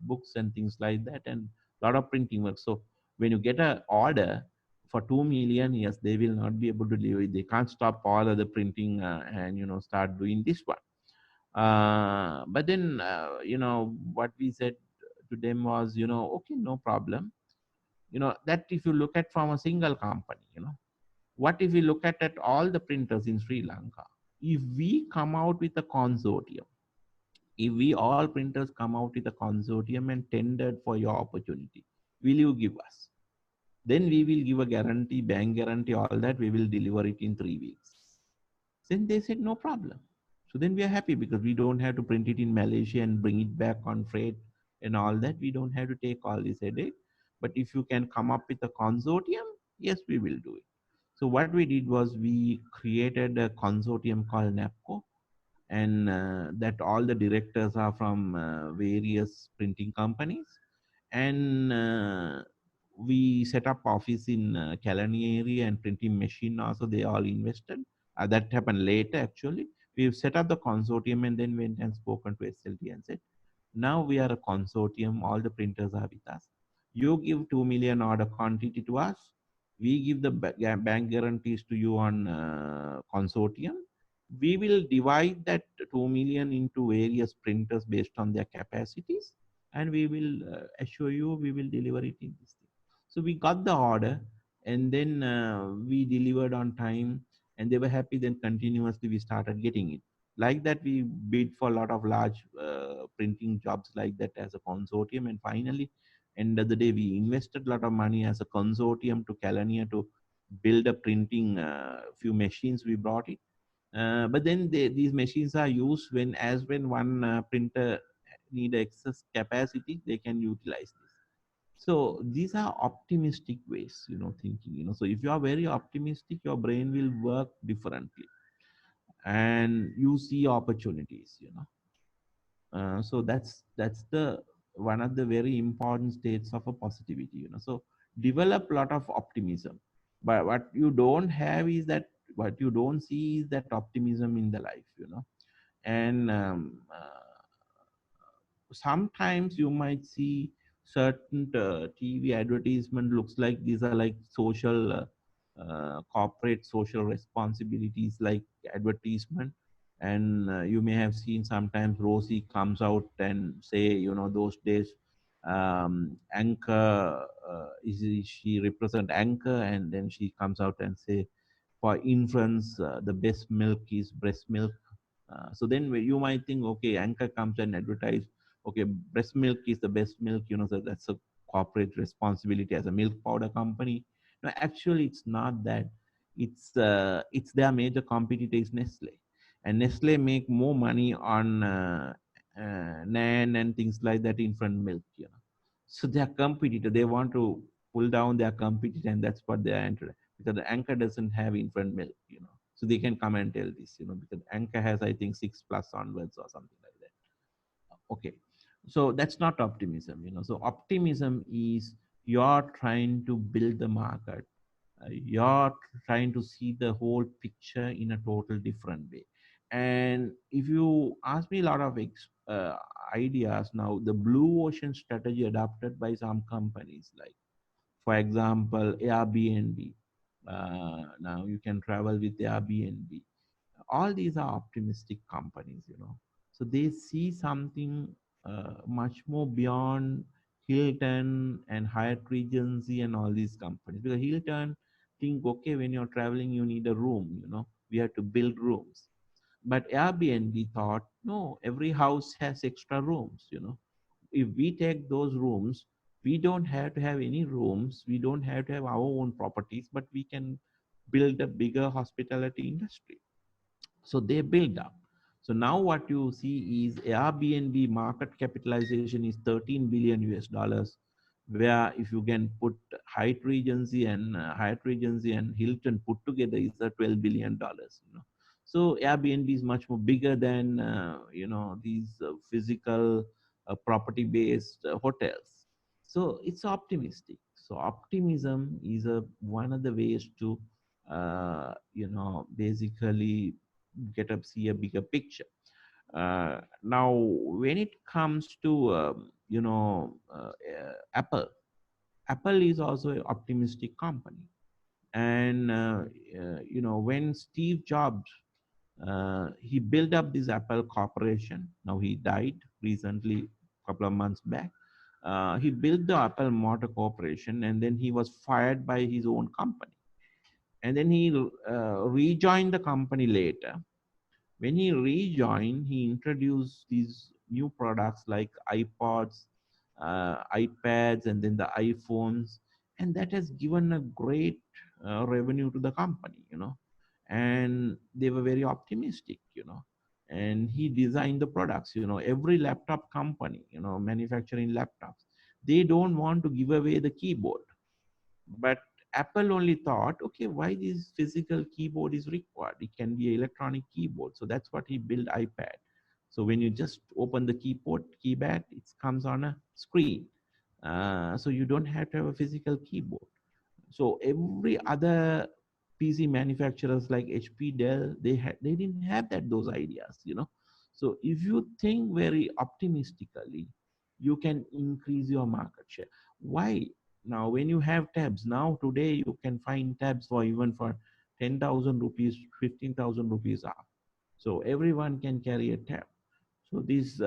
books and things like that, and a lot of printing work. So when you get an order for 2 million, yes, they will not be able to deliver it. They can't stop all of the printing and start doing this one. But then what we said to them was, okay, no problem. That if you look at from a single company, what if we look at all the printers in Sri Lanka? If we come out with a consortium, if we all printers come out with a consortium and tendered for your opportunity, will you give us? Then we will give a guarantee, bank guarantee, all that. We will deliver it in 3 weeks. Then they said, no problem. So then we are happy because we don't have to print it in Malaysia and bring it back on freight and all that. We don't have to take all this headache. But if you can come up with a consortium, yes, we will do it. So what we did was we created a consortium called NAPCO, and that all the directors are from various printing companies. And we set up office in Kalani area and printing machine also. They all invested. That happened later actually. We've set up the consortium and then went and spoken to SLT and said, now we are a consortium. All the printers are with us. You give 2 million order quantity to us. We give the bank guarantees to you on consortium. We will divide that 2 million into various printers based on their capacities, and we will assure you we will deliver it in this thing. So we got the order, and then we delivered on time, and they were happy. Then continuously we started getting it. Like that, we bid for a lot of large printing jobs like that as a consortium, and finally, end of the day, we invested a lot of money as a consortium to Calania to build a printing few machines. We brought it, but then these machines are used when one printer need excess capacity, they can utilize this. So these are optimistic ways, thinking. So if you are very optimistic, your brain will work differently, and you see opportunities. So that's the one of the very important states of a positivity. So develop a lot of optimism, but what you don't have is that, what you don't see is that optimism in the life. And sometimes you might see certain TV advertisement looks like these are like social corporate social responsibilities like advertisement. And you may have seen sometimes Rosie comes out and say, those days, anchor she represent anchor, and then she comes out and say, for infants, the best milk is breast milk. So then you might think, okay, anchor comes and advertise, okay, breast milk is the best milk, so that's a corporate responsibility as a milk powder company. No, actually, it's not that. It's their major competitor is Nestle, and Nestle make more money on NAN and things like that, infant milk. So their competitor, they want to pull down their competitor, and that's what they are entered, because the anchor doesn't have infant milk. So they can come and tell this, because anchor has, I think, 6 plus onwards or something like that. Okay, so that's not optimism. So optimism is you're trying to build the market. You're trying to see the whole picture in a total different way. And if you ask me a lot of ideas now, the blue ocean strategy adopted by some companies, like for example Airbnb. Now you can travel with Airbnb. All these are optimistic companies. So they see something much more beyond Hilton and Hyatt Regency and all these companies, because Hilton think, okay, when you're traveling you need a room. We have to build rooms. But Airbnb thought, no, every house has extra rooms. If we take those rooms, we don't have to have any rooms, we don't have to have our own properties, but we can build a bigger hospitality industry. So they build up. So now what you see is Airbnb market capitalization is 13 billion US dollars, where if you can put Hyatt Regency and Hilton put together is a 12 billion dollars. So Airbnb is much more bigger than these physical property based hotels. So it's optimistic. So optimism is one of the ways to basically get up see a bigger picture. Now when it comes to Apple is also an optimistic company. And when Steve Jobs he built up this Apple corporation. Now he died recently, a couple of months back. He built the Apple Motor Corporation, and then he was fired by his own company. And then he rejoined the company later. When he rejoined, he introduced these new products like iPods, iPads, and then the iPhones, and that has given a great revenue to the company. And they were very optimistic. And he designed the products. Every laptop company, manufacturing laptops, they don't want to give away the keyboard, but Apple only thought, okay, why this physical keyboard is required? It can be an electronic keyboard. So that's what he built iPad. So when you just open the keypad, it comes on a screen. So you don't have to have a physical keyboard. So every other PC manufacturers like HP, Dell, they didn't have those ideas. So if you think very optimistically, you can increase your market share. Why? Now, when you have tabs, now today you can find tabs for even for 10,000 rupees, 15,000 rupees off. So everyone can carry a tab. So these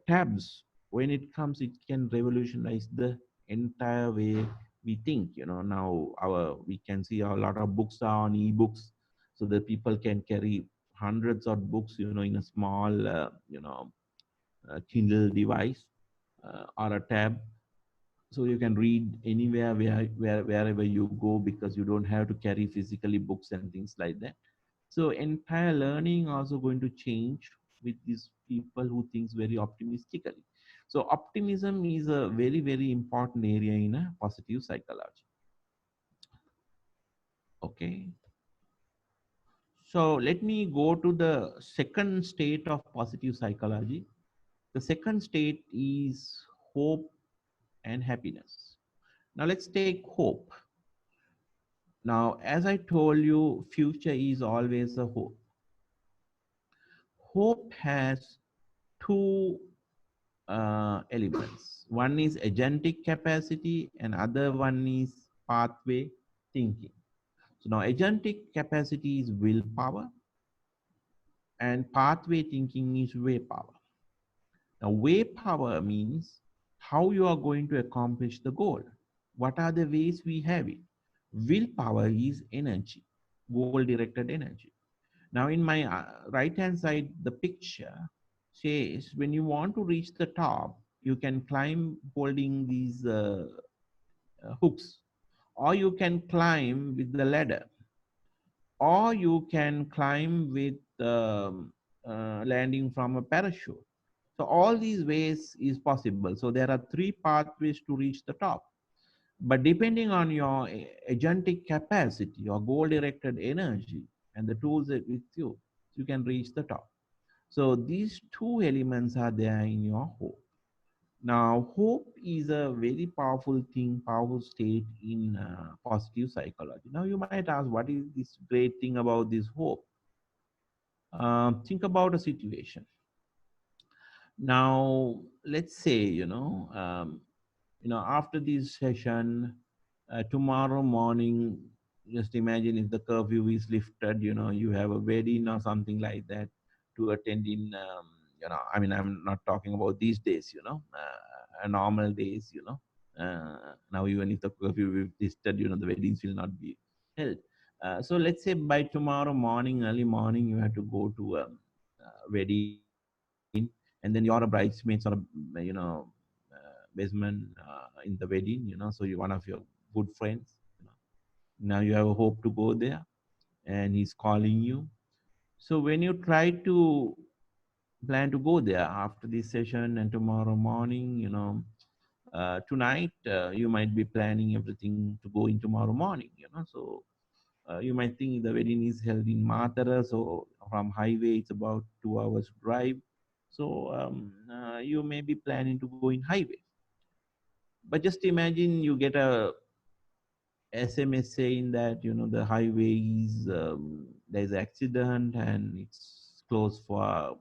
tabs, when it comes, it can revolutionize the entire way we think. Now we can see a lot of books are on e-books, so that people can carry hundreds of books, in a small, Kindle device or a tab, so you can read anywhere wherever you go, because you don't have to carry physically books and things like that. So entire learning also going to change with these people who thinks very optimistically. So optimism is a very, very important area in a positive psychology. Okay. So let me go to the second state of positive psychology. The second state is hope and happiness. Now let's take hope. Now, as I told you, future is always a hope. Hope has two elements. One is agentic capacity, and other one is pathway thinking. So now agentic capacity is willpower, and pathway thinking is way power. Now way power means how you are going to accomplish the goal. What are the ways we have it? Willpower is energy, goal directed energy. Now in my right hand side, the picture says when you want to reach the top, you can climb holding these hooks, or you can climb with the ladder, or you can climb with landing from a parachute. So all these ways is possible. So there are three pathways to reach the top. But depending on your agentic capacity, your goal directed energy, and the tools that with you, you can reach the top. So these two elements are there in your hope. Now, hope is a very powerful thing, powerful state in positive psychology. Now, you might ask, what is this great thing about this hope? Think about a situation. Now, let's say, after this session, tomorrow morning, just imagine if the curfew is lifted, you have a wedding or something like that to attend in, I mean, I'm not talking about these days, normal days, now even if the curfew is lifted, the weddings will not be held. So let's say by tomorrow morning, early morning, you have to go to a wedding, and then you're a bridesmaids or basement in the wedding. So you're one of your good friends. Now you have a hope to go there, and he's calling you. So when you try to plan to go there after this session and tomorrow morning, tonight you might be planning everything to go in tomorrow morning, so you might think the wedding is held in Matara, so from highway it's about 2 hours drive. So you may be planning to go in highway. But just imagine you get a SMS saying that the highway is there's accident and it's closed for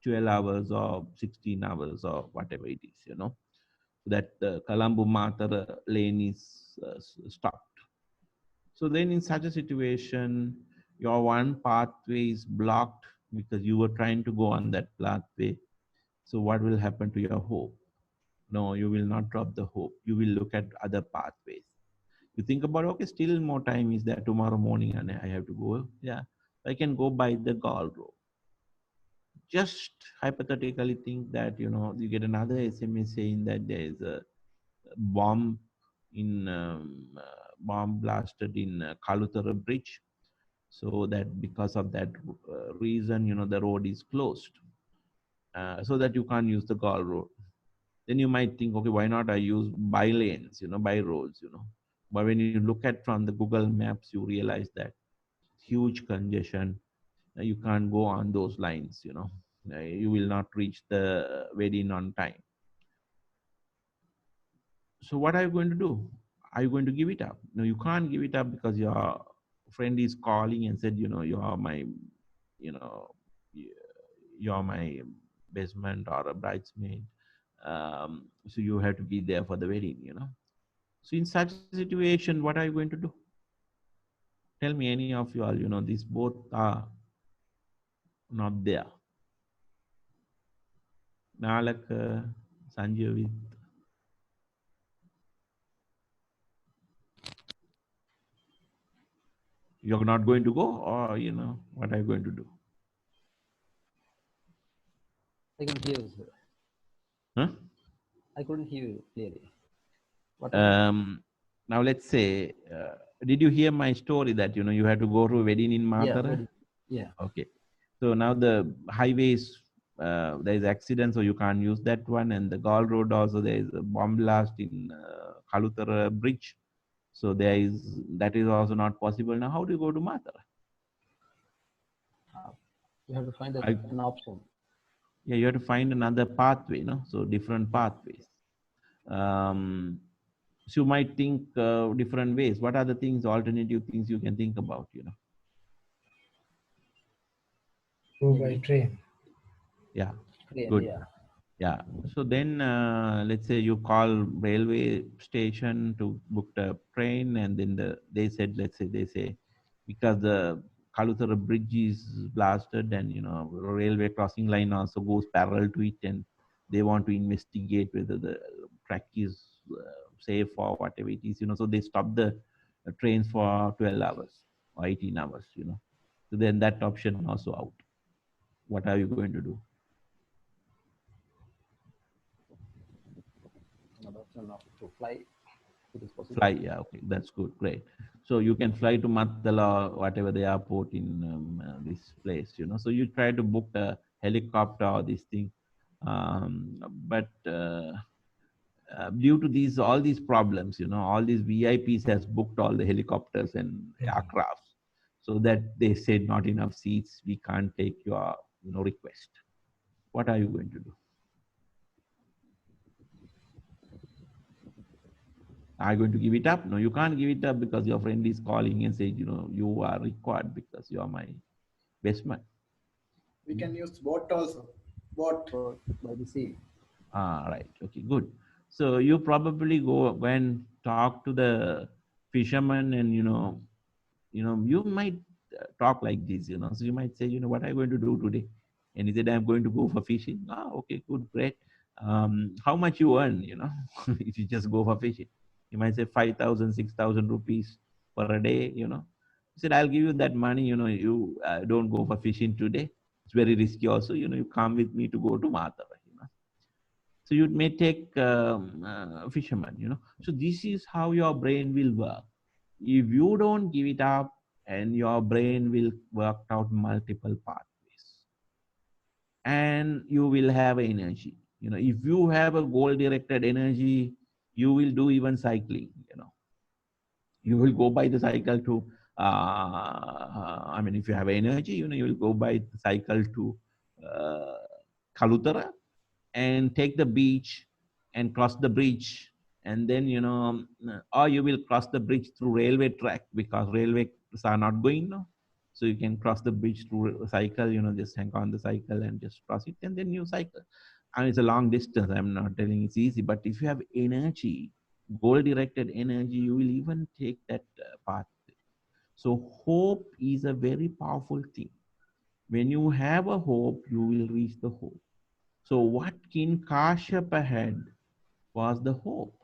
12 hours or 16 hours or whatever it is, that the Colombo Matara lane is stopped. So then in such a situation, your one pathway is blocked because you were trying to go on that pathway. So what will happen to your hope? No, you will not drop the hope. You will look at other pathways. You think about, okay, still more time is there tomorrow morning and I have to go. Yeah, I can go by the Gall Road. Just hypothetically think that, you get another SMS saying that there is a bomb bomb blasted in Kalutara Bridge. So that because of that reason, the road is closed, so that you can't use the Gall Road. Then you might think, okay, why not I use by lanes, by roads, But when you look at from the Google Maps, you realize that huge congestion. You can't go on those lines, You will not reach the wedding on time. So what are you going to do? Are you going to give it up? No, you can't give it up because your friend is calling and said, you are my, you know, you're my basement or a bridesmaid. So you have to be there for the wedding, So in such a situation, what are you going to do? Tell me, any of you all, these both are not there. Nalak, Sanjay with. You're not going to go, or what are you going to do? I couldn't hear you, sir. Huh? I couldn't hear you clearly. What Now let's say, did you hear my story that you had to go to a wedding in Matara? Yeah. Okay. So now the highways, there is accident, so you can't use that one, and the Gall Road also there is a bomb blast in Kalutara Bridge, so that is also not possible. Now how do you go to Matara? You have to find an option. Yeah, you have to find another pathway, so different pathways. So you might think different ways. What are the things, alternative things you can think about, Go by train. Yeah, Train, good. yeah. Yeah. So then, let's say you call railway station to book the train, and then they said, let's say they say, because the Kalutara bridge is blasted, and railway crossing line also goes parallel to it, and they want to investigate whether the track is safe or whatever it is, So they stop the trains for 12 hours or 18 hours, So then that option also out. What are you going to do? Another option of to fly. It is possible. Fly, yeah, okay, that's good, great. So you can fly to Mattala, whatever the airport in this place, So you try to book a helicopter or this thing, but due to all these problems, all these VIPs has booked all the helicopters and aircrafts, so that they said not enough seats, we can't take your request. What are you going to do? Are you going to give it up? No, you can't give it up because your friend is calling and says, you are required because you are my best man. We can use boat also. Boat. By the sea. Right. Okay, good. So you probably go and talk to the fisherman, and you might talk like this, So you might say, what are you going to do today? And he said, I'm going to go for fishing. Okay, good, great. How much you earn, if you just go for fishing? You might say 5,000, 6,000 rupees per a day, He said, I'll give you that money, you don't go for fishing today. It's very risky also, you come with me to go to Matara, So you may take fisherman, So this is how your brain will work. If you don't give it up, and your brain will work out multiple pathways. and you will have energy. If you have a goal directed energy, you will do even cycling. You will go by the cycle to if you have energy, you will go by the cycle to uh, Kalutara and take the beach and cross the bridge, and then or you will cross the bridge through railway track because railways are not going now. So you can cross the bridge through a cycle, just hang on the cycle and just cross it, and then you cycle. And it's a long distance. I'm not telling it's easy, but if you have energy, goal directed energy, you will even take that path. So hope is a very powerful thing. When you have a hope, you will reach the hope. So what King Kashyapa had was the hope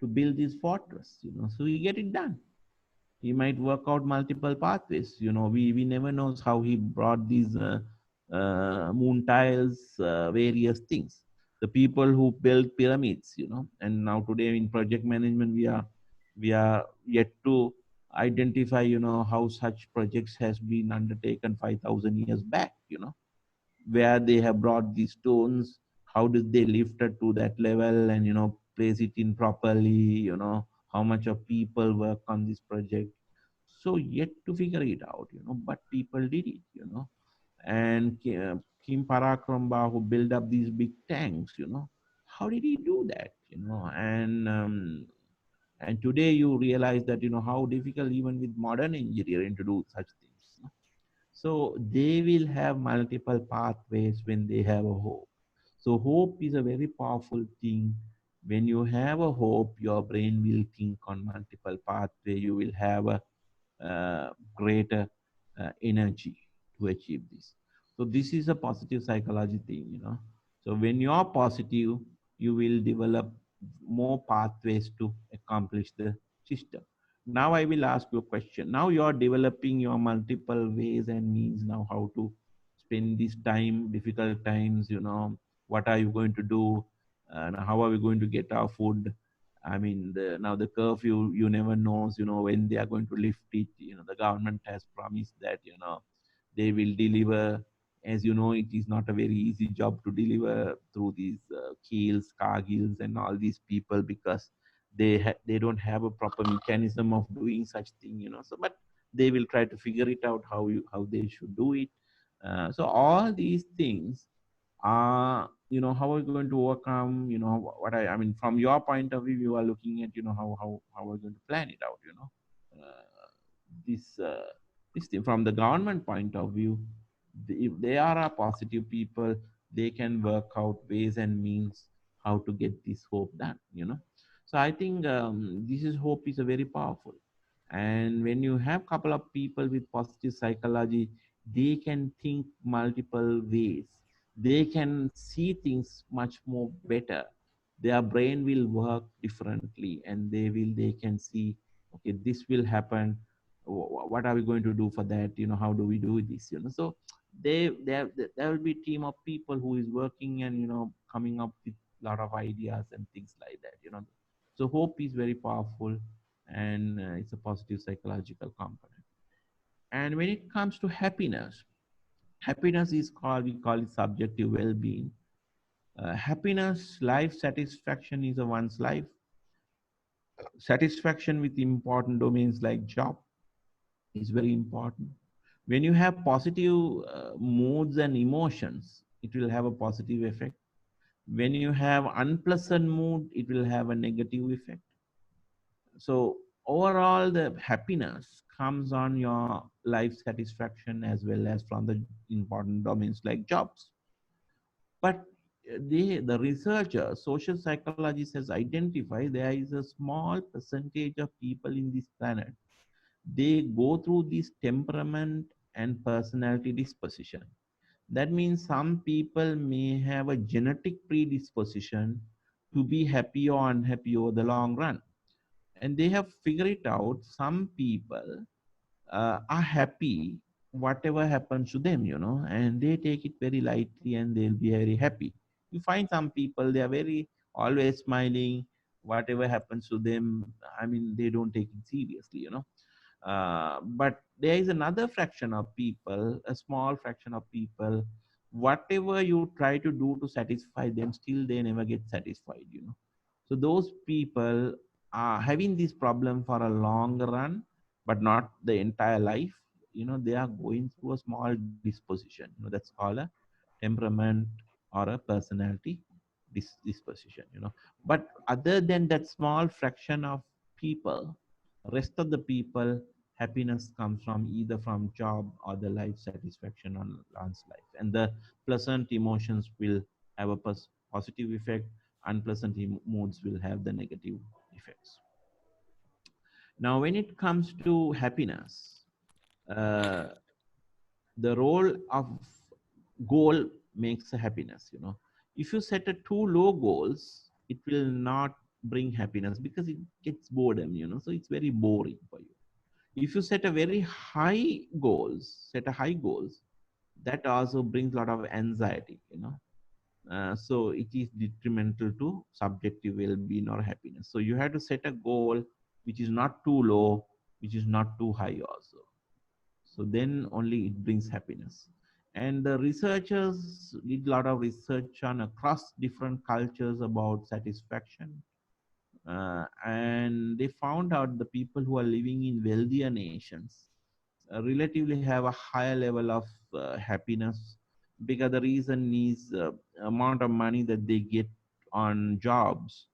to build this fortress, so he get it done. He might work out multiple pathways. We never knows how he brought these moon tiles, various things. The people who built pyramids, and now today in project management, we are yet to identify, how such projects has been undertaken 5,000 years back, where they have brought these stones, how did they lift it to that level and place it in properly, how much of people work on this project. So yet to figure it out, but people did it, and Kim Parakramba, who built up these big tanks, how did he do that, and today you realize that how difficult even with modern engineering to do such things. So they will have multiple pathways when they have a hope. So hope is a very powerful thing. When you have a hope, your brain will think on multiple pathways. You will have a greater energy to achieve this. So this is a positive psychology thing, So when you are positive, you will develop more pathways to accomplish the system. Now I will ask you a question. Now you are developing your multiple ways and means now how to spend this time, difficult times, what are you going to do? And how are we going to get our food? Now the curfew, you never knows, when they are going to lift it. The government has promised that, they will deliver. As you know, it is not a very easy job to deliver through these keels, cargills, and all these people because they don't have a proper mechanism of doing such thing, So, but they will try to figure it out how they should do it. So all these things how are we going to overcome, from your point of view, you are looking at, how we're going to plan it out, this, this thing from the government point of view, if they are a positive people, they can work out ways and means how to get this hope done, So I think this is hope is a very powerful. And when you have couple of people with positive psychology, they can think multiple ways, they can see things much more better, their brain will work differently, and they can see, okay, this will happen, what are we going to do for that, how do we do this, so there will be a team of people who is working and coming up with a lot of ideas and things like that, so hope is very powerful, and it's a positive psychological component. And when it comes to happiness, happiness is called, we call it subjective well-being. Happiness, life satisfaction is a one's life. Satisfaction with important domains like job is very important. When you have positive moods and emotions, it will have a positive effect. When you have unpleasant mood, it will have a negative effect. So overall, the happiness comes on your life satisfaction as well as from the important domains like jobs. But the researcher, social psychologists has identified there is a small percentage of people in this planet. They go through this temperament and personality disposition. That means some people may have a genetic predisposition to be happy or unhappy over the long run. And they have figured it out. Some people are happy whatever happens to them, and they take it very lightly and they'll be very happy. You find some people, they are very always smiling, whatever happens to them, they don't take it seriously, but there is another fraction of people, a small fraction of people whatever you try to do to satisfy them, still they never get satisfied, you know. So those people are having this problem for a long run, but not the entire life. You know, they are going through a small disposition. You know, that's called a temperament or a personality disposition. You know, but other than that small fraction of people, rest of the people, happiness comes from either from job or the life satisfaction on one's life, and the pleasant emotions will have a positive effect, unpleasant moods will have the negative effects. Now, when it comes to happiness, uh, the role of goal makes a happiness. You know, if you set a too low goals, it will not bring happiness because it gets boredom. You know, so it's very boring for you. If you set a very high goals, set a high goals, that also brings a lot of anxiety. You know, so it is detrimental to subjective well-being or happiness. So you have to set a goal which is not too low, which is not too high also. So then only it brings happiness. And the researchers did a lot of research on across different cultures about satisfaction. And they found out the people who are living in wealthier nations relatively have a higher level of happiness, because the reason is amount of money that they get on jobs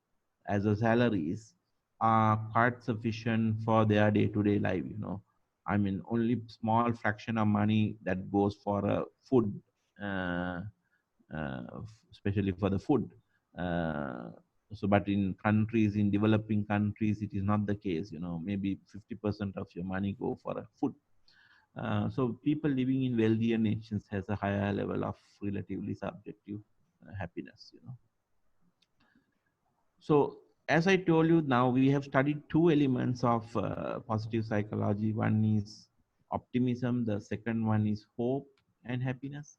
as a salaries are quite sufficient for their day-to-day life. You know, I mean, only small fraction of money that goes for food, uh, especially for the food. uh, but in countries, in developing countries, it is not the case. You know, maybe 50% of your money go for food. So people living in wealthier nations has a higher level of relatively subjective happiness, you know. So as I told you, now we have studied two elements of positive psychology. One is optimism. The second one is hope and happiness.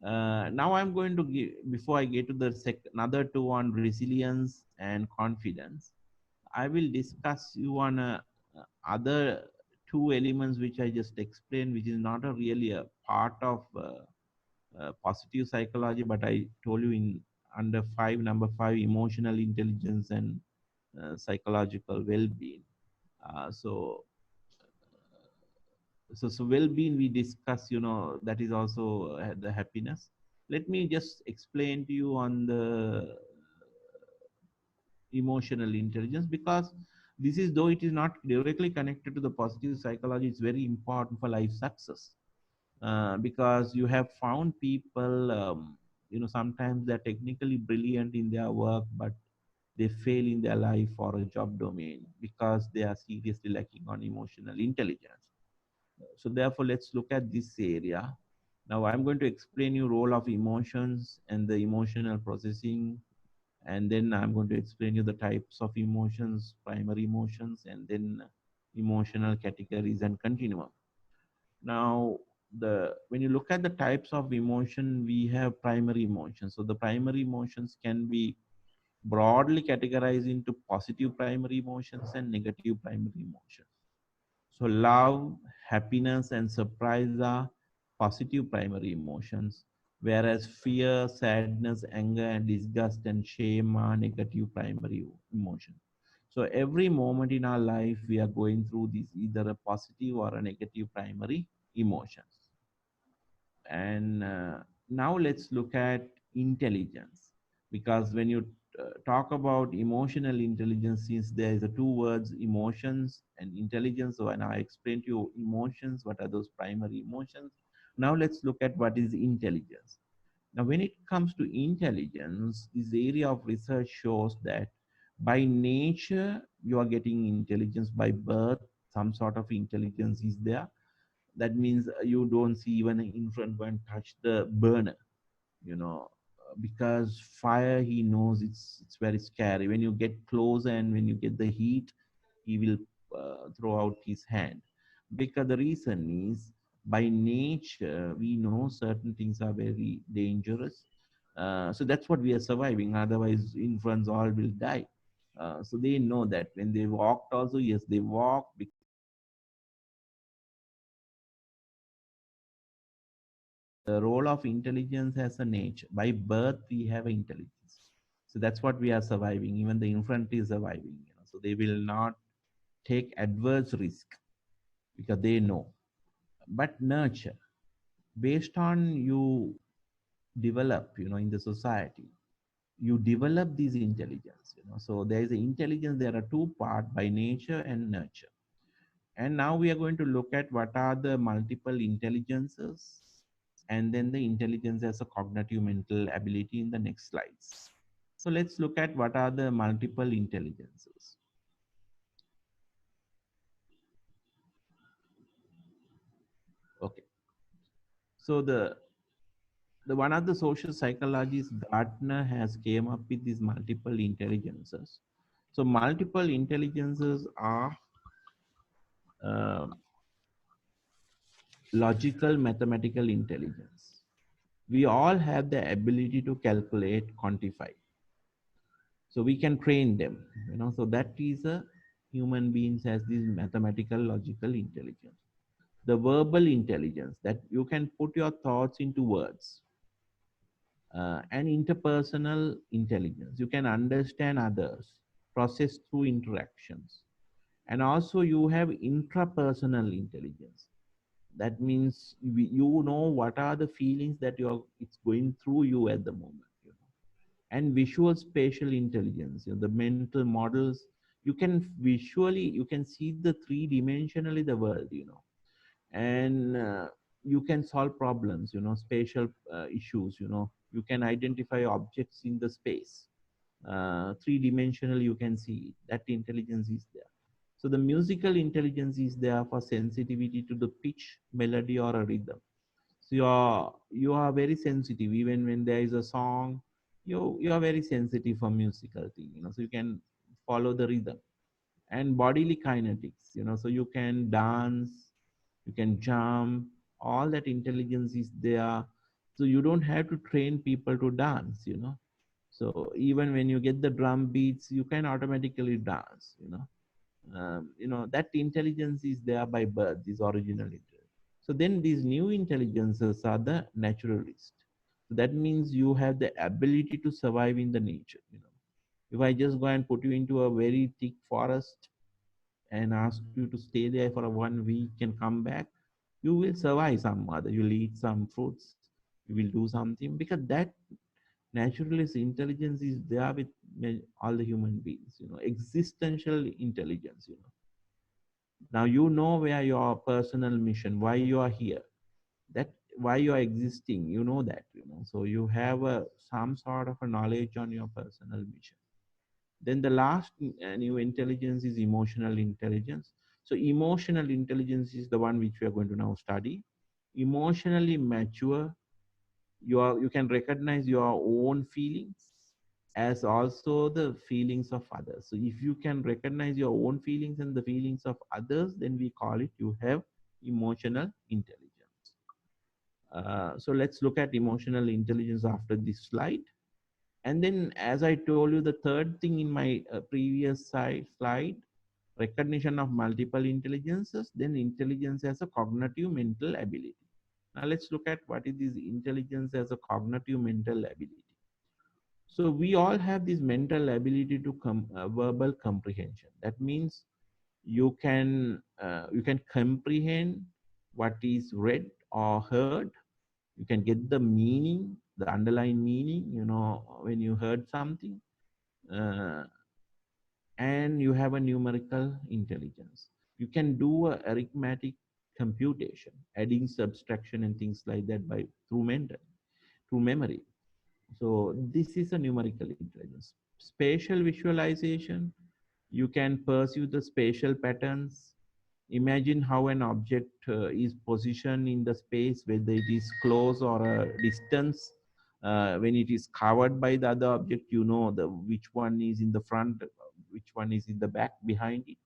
Now I'm going to give, before I get to the another two on resilience and confidence, I will discuss you on other two elements which I just explained, which is not a really a part of positive psychology, but I told you in under number five, emotional intelligence and psychological well-being. So well-being we discuss, you know, that is also the happiness. Let me just explain to you on the emotional intelligence, because this is, though it is not directly connected to the positive psychology, it's very important for life success. Because you have found people, you know, sometimes they're technically brilliant in their work, but they fail in their life or a job domain because they are seriously lacking on emotional intelligence. So therefore, let's look at this area. Now I'm going to explain you role of emotions and the emotional processing, and then I'm going to explain you the types of emotions, primary emotions, and then emotional categories and continuum. Now, when you look at the types of emotion, we have primary emotions. So the primary emotions can be broadly categorized into positive primary emotions and negative primary emotions. So love, happiness, and surprise are positive primary emotions, whereas fear, sadness, anger, and disgust and shame are negative primary emotions. So every moment in our life, we are going through this either a positive or a negative primary emotions. And now let's look at intelligence, because when you talk about emotional intelligence, since there is a two words, emotions and intelligence, so when I explain to you emotions, what are those primary emotions, now let's look at what is intelligence. Now when it comes to intelligence, this area of research shows that by nature you are getting intelligence by birth. Some sort of intelligence is there. That means you don't see even an infant going touch the burner, you know, because fire, he knows it's very scary. When you get close and when you get the heat, he will throw out his hand, because the reason is by nature we know certain things are very dangerous. So that's what we are surviving, otherwise infants all will die. So they know that when they walked also, yes, they walk because the role of intelligence as a nature. By birth, we have intelligence. So that's what we are surviving. Even the infant is surviving. So they will not take adverse risk because they know. But nurture, based on you develop, in the society, you develop this intelligence. So there is an intelligence. There are two parts, by nature and nurture. And now we are going to look at what are the multiple intelligences and then the intelligence as a cognitive mental ability in the next slides. So let's look at what are the multiple intelligences. Okay. So the one of the social psychologists, Gartner, has came up with these multiple intelligences. So multiple intelligences are logical mathematical intelligence. We all have the ability to calculate, quantify. So we can train them, so that is a human beings has this mathematical logical intelligence. The verbal intelligence, that you can put your thoughts into words. And interpersonal intelligence, you can understand others, process through interactions. And also you have intrapersonal intelligence. That means you know what are the feelings that it's going through you at the moment. And visual spatial intelligence, the mental models, you can visually, you can see the three-dimensionally the world, and you can solve problems, spatial issues, you can identify objects in the space, three-dimensional, you can see that intelligence is there. So the musical intelligence is there for sensitivity to the pitch, melody, or a rhythm. So you are very sensitive. Even when there is a song, you are very sensitive for musical thing. So you can follow the rhythm. And bodily kinetics. So you can dance, you can jump. All that intelligence is there. So you don't have to train people to dance. So even when you get the drum beats, you can automatically dance. That intelligence is there by birth. This original intelligence. So then these new intelligences are the naturalist. So that means you have the ability to survive in the nature. If I just go and put you into a very thick forest and ask you to stay there for 1 week and come back, you will survive some other. You'll eat some fruits. You will do something because that naturalist intelligence is there with all the human beings. Existential intelligence. Now you know where your personal mission, why you are here, that why you are existing, that, so you have some sort of a knowledge on your personal mission. Then the last new intelligence is emotional intelligence. So emotional intelligence is the one which we are going to now study. Emotionally mature, you can recognize your own feelings as also the feelings of others. So if you can recognize your own feelings and the feelings of others, then we call it you have emotional intelligence. So let's look at emotional intelligence after this slide. And then, as I told you, the third thing in my previous slide, recognition of multiple intelligences, then intelligence as a cognitive mental ability. Now let's look at what is this intelligence as a cognitive mental ability. So we all have this mental ability to verbal comprehension. That means you can comprehend what is read or heard. You can get the meaning, the underlying meaning, when you heard something. Uh, and you have a numerical intelligence. You can do a arithmetic computation, adding, subtraction, and things like that through memory. So this is a numerical intelligence. Spatial visualization, you can perceive the spatial patterns. Imagine how an object is positioned in the space, whether it is close or a distance. When it is covered by the other object, which one is in the front, which one is in the back behind it.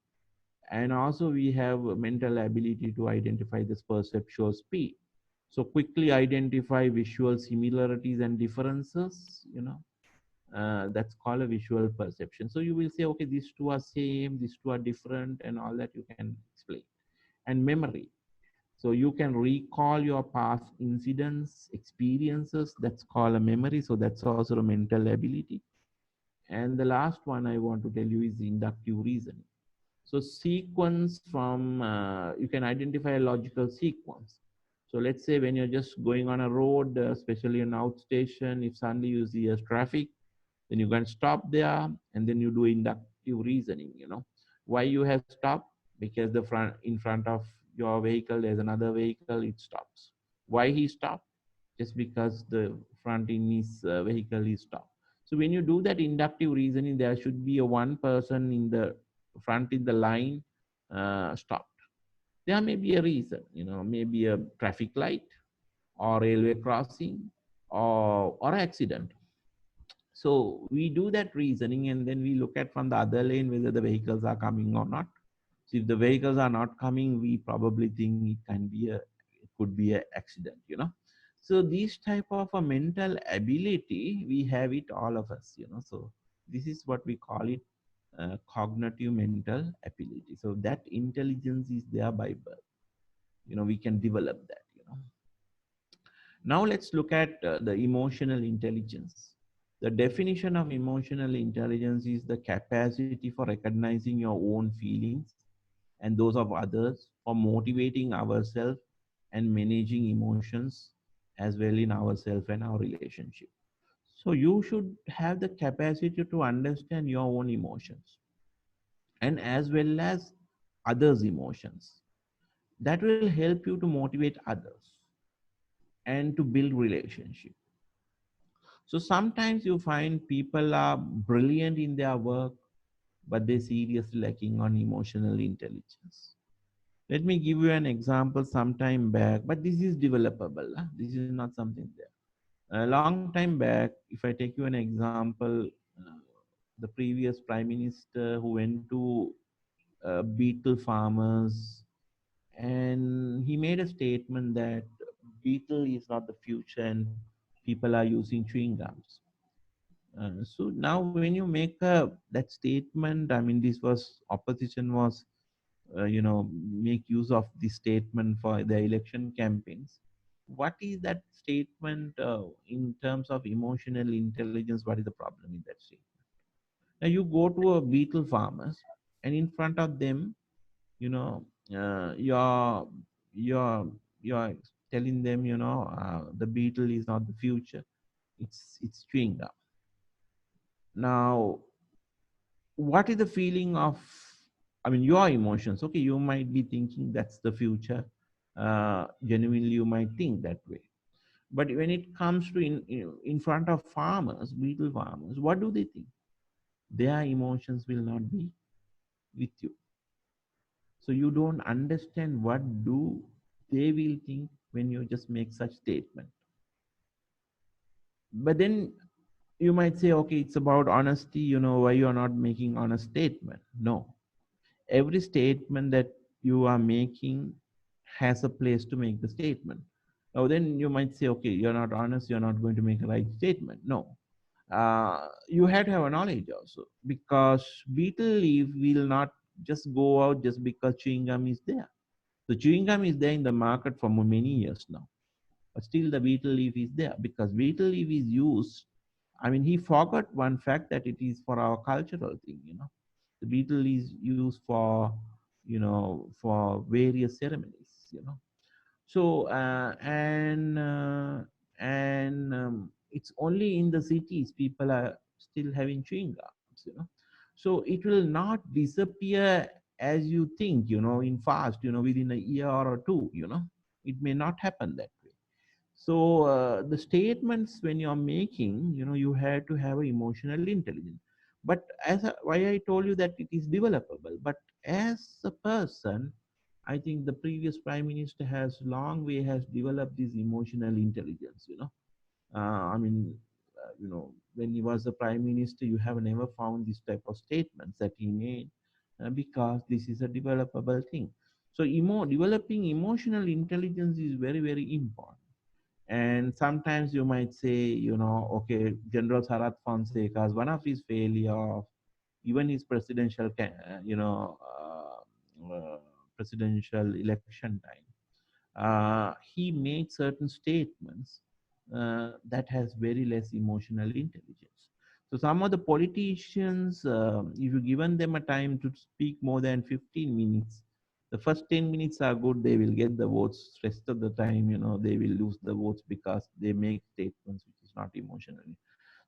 And also we have mental ability to identify this perceptual speed. So quickly identify visual similarities and differences, that's called a visual perception. So you will say, okay, these two are same, these two are different, and all that you can explain. And memory. So you can recall your past incidents, experiences. That's called a memory. So that's also a mental ability. And the last one I want to tell you is inductive reasoning. So sequence from, you can identify a logical sequence. So let's say when you're just going on a road, especially an outstation, if suddenly you see a traffic, then you can stop there and then you do inductive reasoning, why you have stopped, because the front in front of your vehicle there's another vehicle, it stops. Why he stopped? Just because the front in his vehicle is stopped. So when you do that inductive reasoning, there should be a one person in the front in the line stopped. There may be a reason, maybe a traffic light or railway crossing or accident. So we do that reasoning and then we look at from the other lane whether the vehicles are coming or not. So if the vehicles are not coming, we probably think it could be an accident. So these type of a mental ability, we have it all of us. So this is what we call it cognitive mental ability. So that intelligence is there by birth. We can develop that. Now let's look at the emotional intelligence. The definition of emotional intelligence is the capacity for recognizing your own feelings and those of others, for motivating ourselves and managing emotions as well in ourselves and our relationship. So you should have the capacity to understand your own emotions and as well as others' emotions. That will help you to motivate others and to build relationship. So sometimes you find people are brilliant in their work, but they seriously lacking on emotional intelligence. Let me give you an example sometime back, but this is developable. This is not something there. A long time back, if I take you an example, the previous prime minister who went to beetle farmers and he made a statement that beetle is not the future and people are using chewing gums. So now when you make that statement, I mean, this was opposition was, make use of this statement for the election campaigns. What is that statement in terms of emotional intelligence? What is the problem in that statement? Now you go to a beetle farmers and in front of them, you know, you're you're telling them, the beetle is not the future. It's chewing gum. Now what is the feeling of, I mean, your emotions? Okay, you might be thinking that's the future. Genuinely you might think that way, but when it comes to in front of farmers, beetle farmers, what do they think? Their emotions will not be with you, so you don't understand what do they will think when you just make such statement. But then you might say, okay, it's about honesty, why you are not making honest statement? No, every statement that you are making has a place to make the statement. Now then you might say, okay, you're not honest, you're not going to make a right statement. No, you have to have a knowledge also, because beetle leaf will not just go out just because chewing gum is there. The chewing gum is there in the market for many years now, but still the beetle leaf is there because beetle leaf is used. I mean, he forgot one fact that it is for our cultural thing. The beetle is used for various ceremonies. So it's only in the cities people are still having chewing gums. So it will not disappear as you think, in fast, within a year or two. It may not happen that way. So the statements when you're making, you have to have emotional intelligence. But why I told you that it is developable, but as a person, I think the previous prime minister has long way has developed this emotional intelligence. I mean, when he was the prime minister, you have never found this type of statements that he made because this is a developable thing. So developing emotional intelligence is very, very important. And sometimes you might say, okay, General Sarath Fonseca's one of his failure of even his presidential, presidential election time he made certain statements that has very less emotional intelligence. So some of the politicians, if you given them a time to speak more than 15 minutes, the first 10 minutes are good, they will get the votes. Rest of the time, they will lose the votes because they make statements which is not emotionally.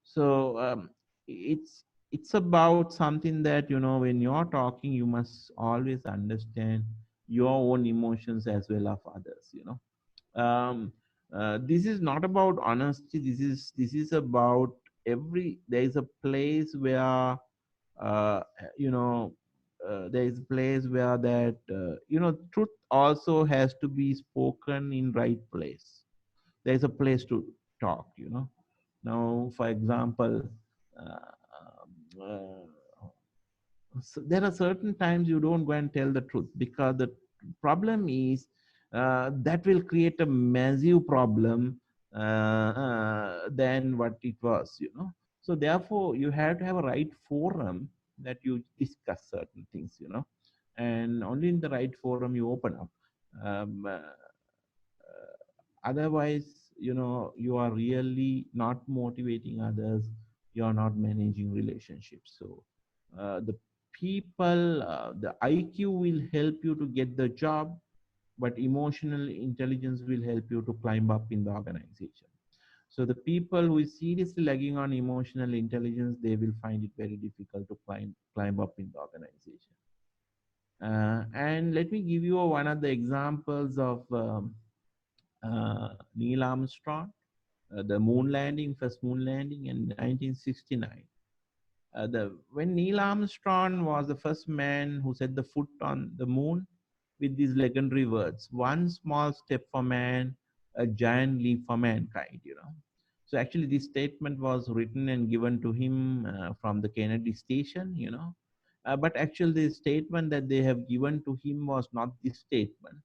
So it's about something that, when you're talking, you must always understand your own emotions as well of others. This is not about honesty. This is about there is a place where uh, you know there is a place where that truth also has to be spoken in right place. There is a place to talk. Now, for example, so there are certain times you don't go and tell the truth, because the problem is that will create a massive problem than what it was. So therefore you have to have a right forum that you discuss certain things, and only in the right forum you open up. Otherwise, you are really not motivating others, you are not managing relationships. So the people, the IQ will help you to get the job, but emotional intelligence will help you to climb up in the organization. So the people who is seriously lagging on emotional intelligence, they will find it very difficult to climb up in the organization. And let me give you one of the examples of Neil Armstrong, the moon landing, first moon landing in 1969. When Neil Armstrong was the first man who set the foot on the moon with these legendary words, "One small step for man, a giant leap for mankind." So actually, this statement was written and given to him from the Kennedy station. But actually, the statement that they have given to him was not this statement.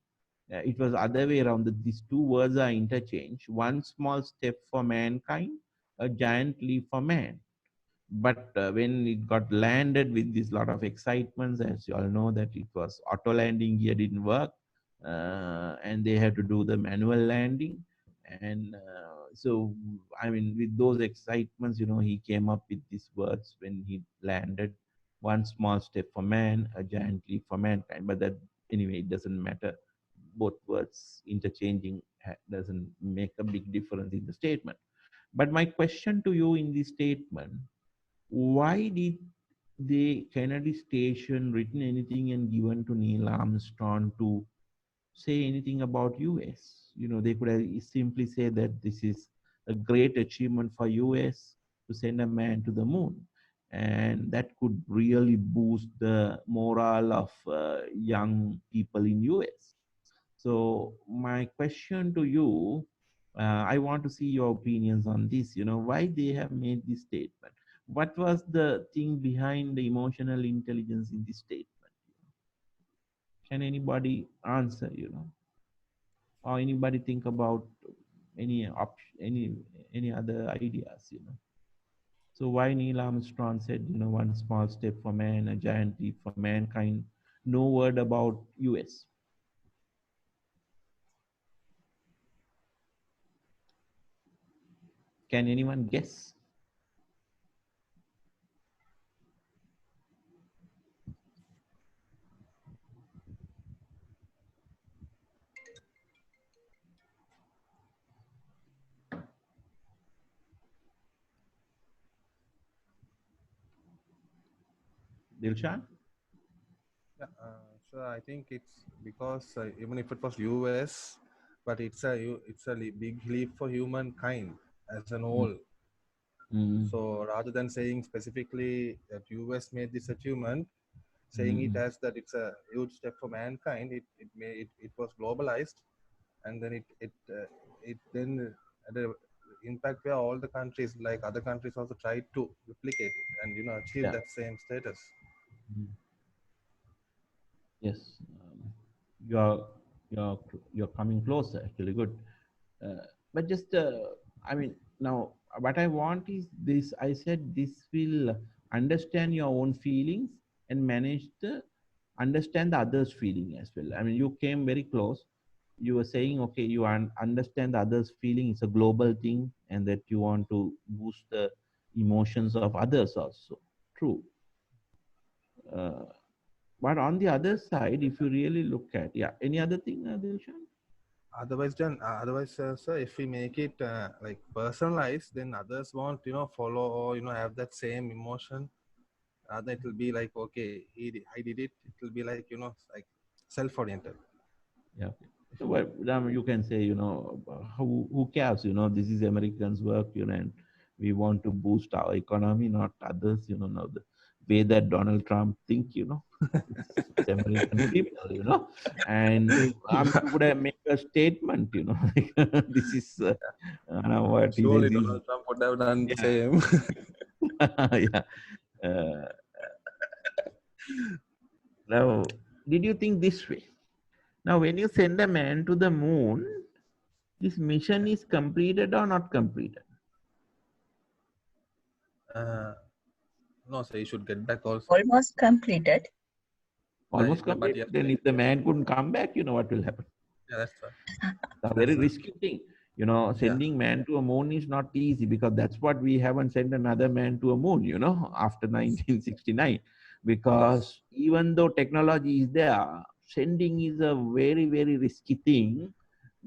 It was other way around. These two words are interchanged. One small step for mankind, a giant leap for man. But when it got landed with this lot of excitements, as you all know, that it was auto landing gear didn't work, and they had to do the manual landing. And so, I mean, with those excitements, he came up with these words when he landed: one small step for man, a giant leap for mankind. But that, anyway, it doesn't matter. Both words interchanging doesn't make a big difference in the statement. But my question to you in this statement: why did the Kennedy station written anything and given to Neil Armstrong to say anything about US? They could have simply say that this is a great achievement for US to send a man to the moon. And that could really boost the morale of young people in US. So my question to you, I want to see your opinions on this. Why they have made this statement? What was the thing behind the emotional intelligence in this statement? Can anybody answer? Or anybody think about any other ideas? So why Neil Armstrong said, one small step for man, a giant leap for mankind? No word about US. Can anyone guess? Dilshan? Yeah, so I think it's because even if it was US, but it's a big leap for humankind as an whole. Mm. So rather than saying specifically that US made this achievement, saying it Mm. as that it's a huge step for mankind, it was globalized, and then it then had an impact where all the countries, like other countries, also tried to replicate it and achieve Yeah. that same status. Mm. Yes, you're you're you're coming closer. Actually, good. But just, I mean, now what I want is this. I said this will understand your own feelings and manage the understand the others' feeling as well. I mean, you came very close. you were saying, okay, you understand the others' feeling. It's a global thing, and that you want to boost the emotions of others also. True. Uh, but on the other side, if you really look at, yeah, any other thing, Dilshan? Otherwise, sir, if we make it like personalized, then others won't, follow or have that same emotion. Rather, it will be like, okay, I did it. It will be like like self-oriented. Yeah. So well, you can say, who cares? This is Americans' work, and we want to boost our economy, not others. Now the way that Donald Trump think, it's American people, and you would have make a statement, this is what he Surely says is, Donald Trump would have done the yeah, same. yeah. Uh, Now, did you think this way? Now, when you send a man to the moon, this mission is completed or not completed? No, so you should get back also. Almost completed. Almost But completed. yes, Then if the man couldn't come back, what will happen? yeah, that's right. It's a very That's risky thing. Sending man to a moon is not easy, because that's what we haven't sent another man to a moon, after 1969. Because even though technology is there, sending is a very, very risky thing,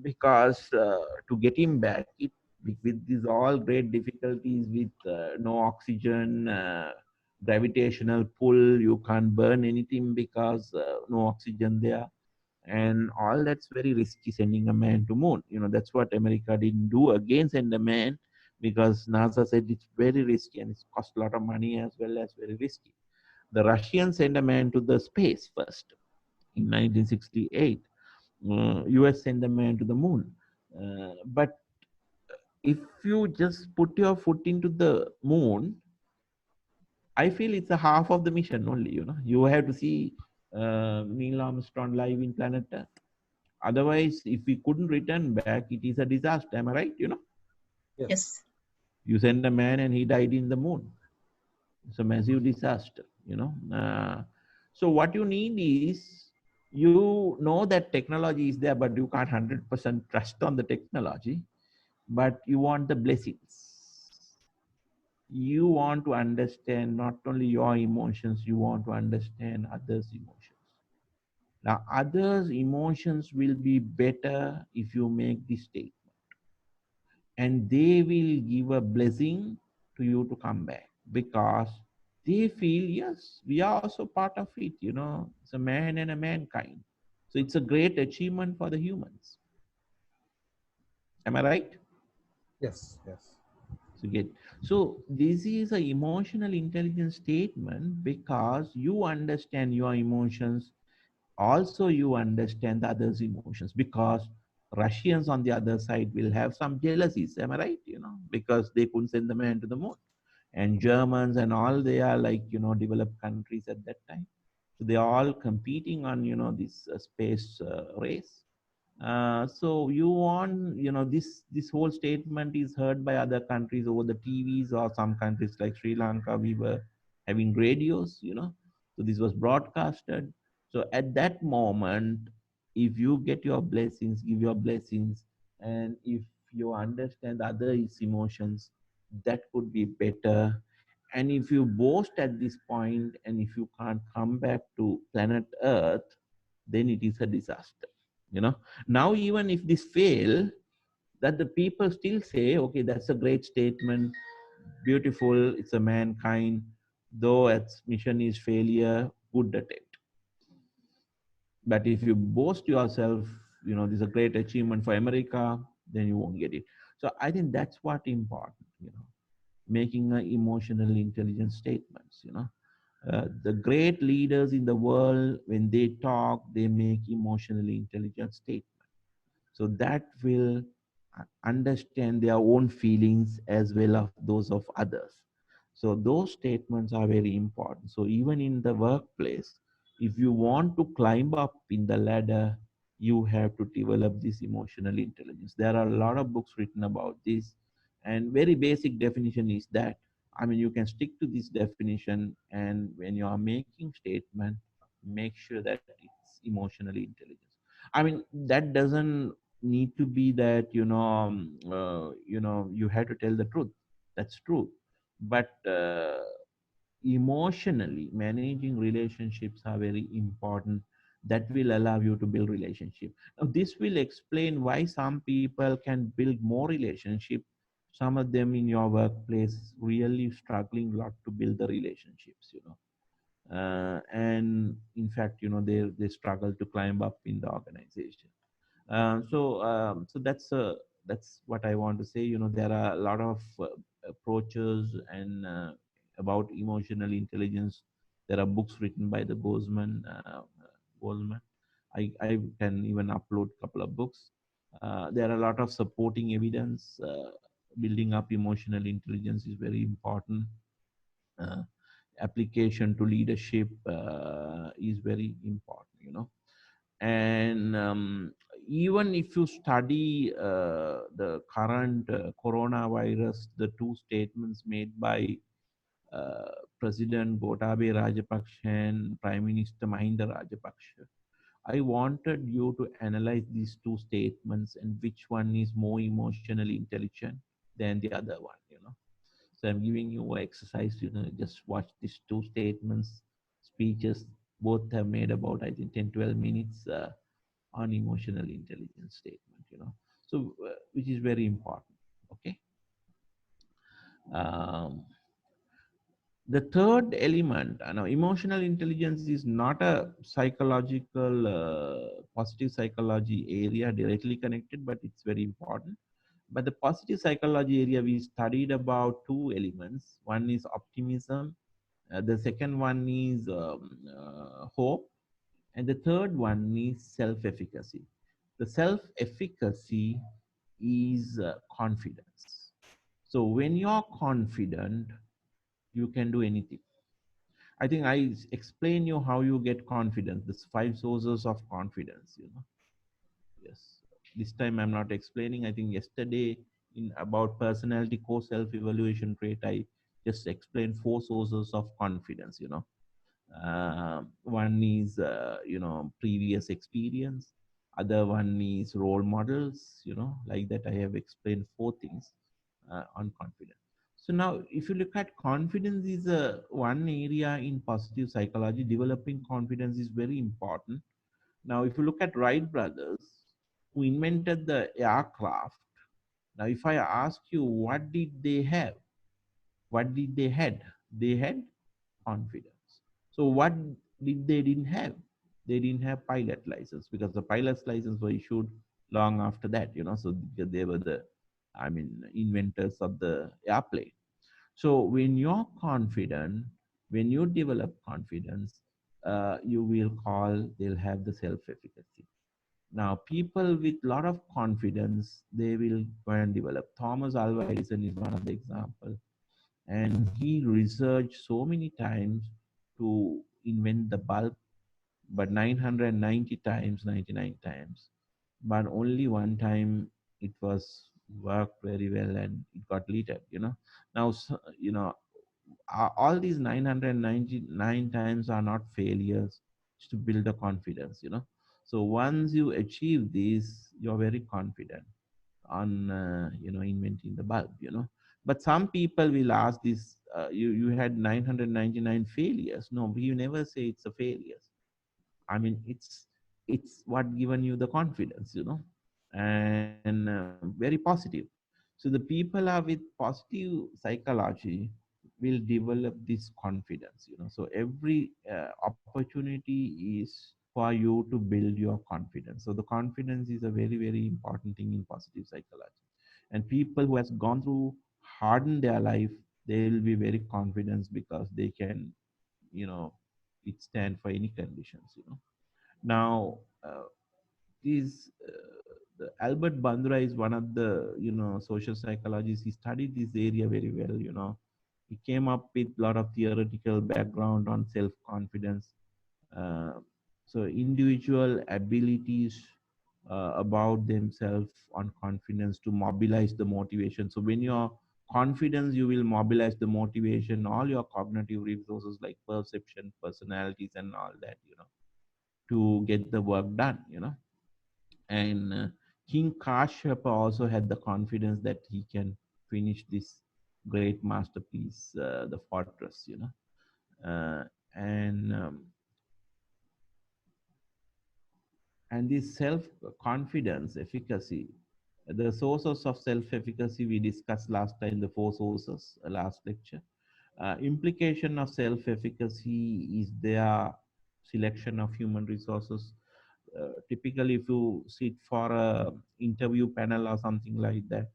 because to get him back, with these all great difficulties, with no oxygen, gravitational pull, you can't burn anything because no oxygen there, and all that's very risky, sending a man to moon. That's what America didn't do again, send a man, because NASA said it's very risky and it's cost a lot of money as well as very risky. The Russians sent a man to the space first in 1968. US sent a man to the moon. But if you just put your foot into the moon, I feel it's a half of the mission only. You have to see Neil Armstrong live in planet Earth. Otherwise, if we couldn't return back, it is a disaster. Am I right? Yes. You send a man and he died in the moon. It's a massive disaster. So what you need is, you know that technology is there, but you can't 100% trust on the technology. But you want the blessings. You want to understand not only your emotions, you want to understand others' emotions. Now, others' emotions will be better if you make this statement, and they will give a blessing to you to come back, because they feel, yes, we are also part of it. It's a man and a mankind. So it's a great achievement for the humans. Am I right? Yes, yes. So this is an emotional intelligence statement, because you understand your emotions. Also, you understand the others' emotions, because Russians on the other side will have some jealousies. Am I right? Because they couldn't send the man to the moon, and Germans and all, they are like, developed countries at that time. So they are all competing on, this space race. So you want, this whole statement is heard by other countries over the TVs, or some countries like Sri Lanka, we were having radios, so this was broadcasted. So at that moment, if you get your blessings, give your blessings, and if you understand others' emotions, that could be better. And if you boast at this point, and if you can't come back to planet Earth, then it is a disaster. Now, even if this fail, that the people still say, okay, that's a great statement, beautiful, it's a mankind, though its mission is failure, good attempt. But if you boast yourself, this is a great achievement for America, then you won't get it. So I think that's what important, making an emotional intelligence statements. The great leaders in the world, when they talk, they make emotionally intelligent statements. So that will understand their own feelings as well as those of others. So those statements are very important. So even in the workplace, if you want to climb up in the ladder, you have to develop this emotional intelligence. There are a lot of books written about this, and very basic definition is that, you can stick to this definition, and when you are making statement, make sure that it's emotionally intelligent. I mean, that doesn't need to be that, you have to tell the truth. That's true. But emotionally, managing relationships are very important. That will allow you to build relationship. Now, this will explain why some people can build more relationship. Some of them in your workplace really struggling a lot to build the relationships, and in fact, they struggle to climb up in the organization. So that's what I want to say. There are a lot of approaches and about emotional intelligence. There are books written by the Goldman. I can even upload a couple of books. There are a lot of supporting evidence. Building up emotional intelligence is very important. Uh, Application to leadership is very important. And even if you study the current coronavirus, the two statements made by President Gotabaya Rajapaksa and Prime Minister Mahinda Rajapaksa, I wanted you to analyze these two statements and which one is more emotionally intelligent than the other one. So I'm giving you an exercise, just watch these two statements, speeches, both have made about, I think, 10, 12 minutes on emotional intelligence statement. So, which is very important, okay? Um, the third element, now emotional intelligence is not a psychological, positive psychology area directly connected, but it's very important. But the positive psychology area, we studied about two elements. One is optimism. The second one is hope. And the third one is self-efficacy. The self-efficacy is confidence. So when you're confident, you can do anything. I think I explain you how you get confidence. There's 5 sources of confidence. Yes. This time I'm not explaining. I think yesterday in about personality core self-evaluation trait, I just explained 4 sources of confidence. One is, previous experience. Other one is role models, like that. I have explained 4 things on confidence. So now, if you look at confidence is one area in positive psychology. Developing confidence is very important. Now, if you look at Wright brothers, who invented the aircraft, now if I ask you, what did they have? What did they had? They had confidence. So what did they didn't have? They didn't have pilot license, because the pilot's license was issued long after that. So they were the, I mean, inventors of the airplane. So when you're confident, when you develop confidence, you will call, they'll have the self-efficacy. Now, people with a lot of confidence, they will go and develop. Thomas Alva Edison is one of the examples. And he researched so many times to invent the bulb, but 990 times, 99 times. But only one time it was worked very well and it got lit. Now, all these 999 times are not failures to build a confidence. So once you achieve this, you're very confident on inventing the bulb. But some people will ask this, you had 999 failures. No, we never say it's a failure. I mean, it's what given you the confidence. And very positive. So the people are with positive psychology will develop this confidence. So every opportunity is for you to build your confidence. So the confidence is a very, very important thing in positive psychology. And people who has gone through harden their life, they will be very confident because they can, you know, it stand for any conditions. Now, is the Albert Bandura is one of the social psychologists. He studied this area very well. He came up with a lot of theoretical background on self confidence. Uh, so individual abilities about themselves on confidence to mobilize the motivation. So when you're confidence, you will mobilize the motivation, all your cognitive resources like perception, personalities, and all that. To get the work done. And King Kashyapa also had the confidence that he can finish this great masterpiece, the fortress, and and this self confidence efficacy, the sources of self efficacy we discussed last time, the four sources, last lecture. Implication of self efficacy is their selection of human resources. Typically, if you sit for a interview panel or something like that,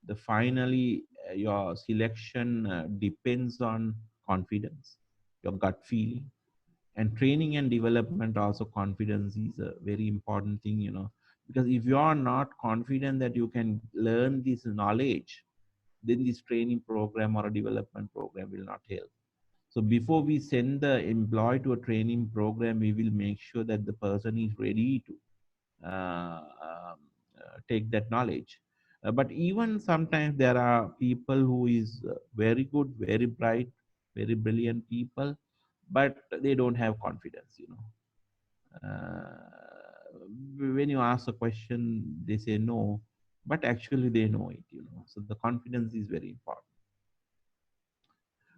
the finally your selection depends on confidence, your gut feeling, and training and development. Also, confidence is a very important thing, because if you are not confident that you can learn this knowledge, then this training program or a development program will not help. So before we send the employee to a training program, we will make sure that the person is ready to take that knowledge. But even sometimes there are people who is very good, very bright, very brilliant people, but they don't have confidence. When you ask a question, they say no, but actually they know it. So the confidence is very important.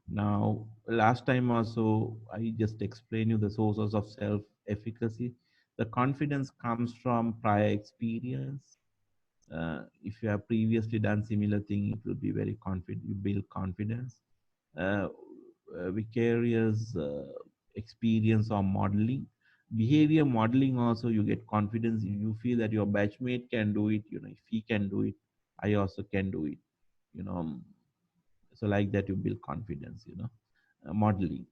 Now, last time also, I just explained you the sources of self-efficacy. The confidence comes from prior experience. If you have previously done similar thing, it will be very confident. You build confidence. Uh, Vicarious experience or modeling. Behavior modeling also, you get confidence. You feel that your batchmate can do it. If he can do it, I also can do it. You know, so like that you build confidence. Modeling,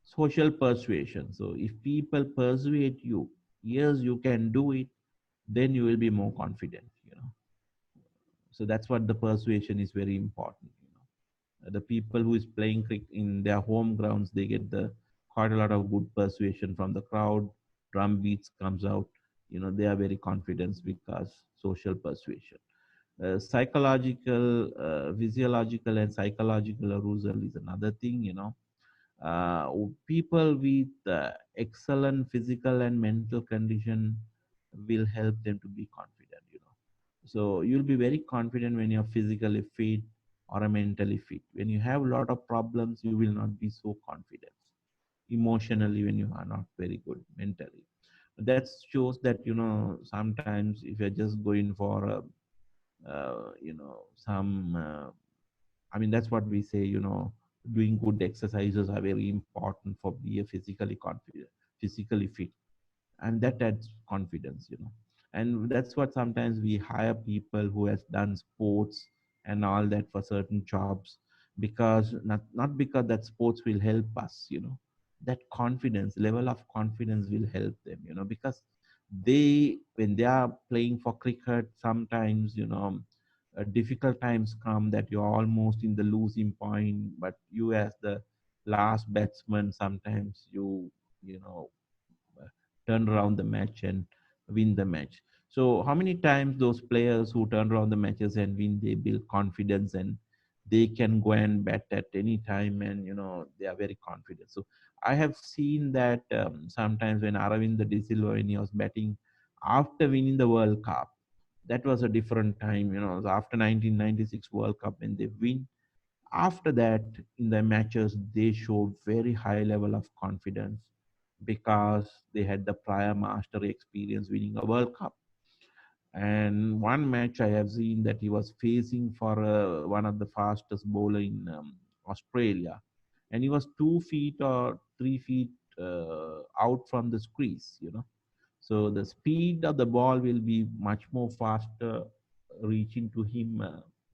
social persuasion. So if people persuade you, yes, you can do it, then you will be more confident. So that's what the persuasion is very important. The people who is playing cricket in their home grounds, they get the quite a lot of good persuasion from the crowd. Drum beats comes out. They are very confident because social persuasion. Psychological, physiological, and psychological arousal is another thing. Uh, People with excellent physical and mental condition will help them to be confident. So you'll be very confident when you're physically fit or mentally fit. When you have a lot of problems, you will not be so confident. Emotionally, when you are not very good mentally, that shows that sometimes if you're just going for some that's what we say, doing good exercises are very important for be a physically confident, physically fit, and that adds confidence. And that's what sometimes we hire people who has done sports and all that for certain jobs, because not because that sports will help us, that confidence, level of confidence will help them, because they, when they are playing for cricket, sometimes difficult times come that you're almost in the losing point, but you as the last batsman, sometimes you know turn around the match and win the match. So how many times those players who turn around the matches and win, they build confidence and they can go and bat at any time, and they are very confident. So I have seen that sometimes when Aravind De Silva, when he was batting after winning the World Cup, that was a different time. After 1996 World Cup, when they win, after that in the matches they showed very high level of confidence because they had the prior mastery experience winning a World Cup. And one match I have seen that he was facing for one of the fastest bowler in Australia, and he was 2 feet or 3 feet out from the crease. So the speed of the ball will be much more faster reaching to him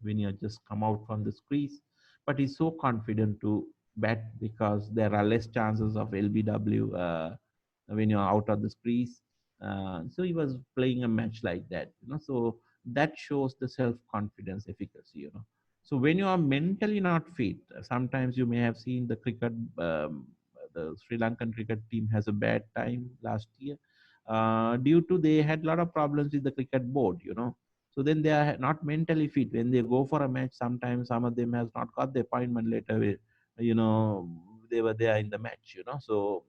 when you just come out from the crease. But he's so confident to bat because there are less chances of LBW when you're out of the crease. So he was playing a match like that. So that shows the self-confidence efficacy. So when you are mentally not fit, sometimes you may have seen the cricket. The Sri Lankan cricket team has a bad time last year due to they had a lot of problems with the cricket board. So then they are not mentally fit. When they go for a match, sometimes some of them has not got the appointment later. You know, they were there in the match. So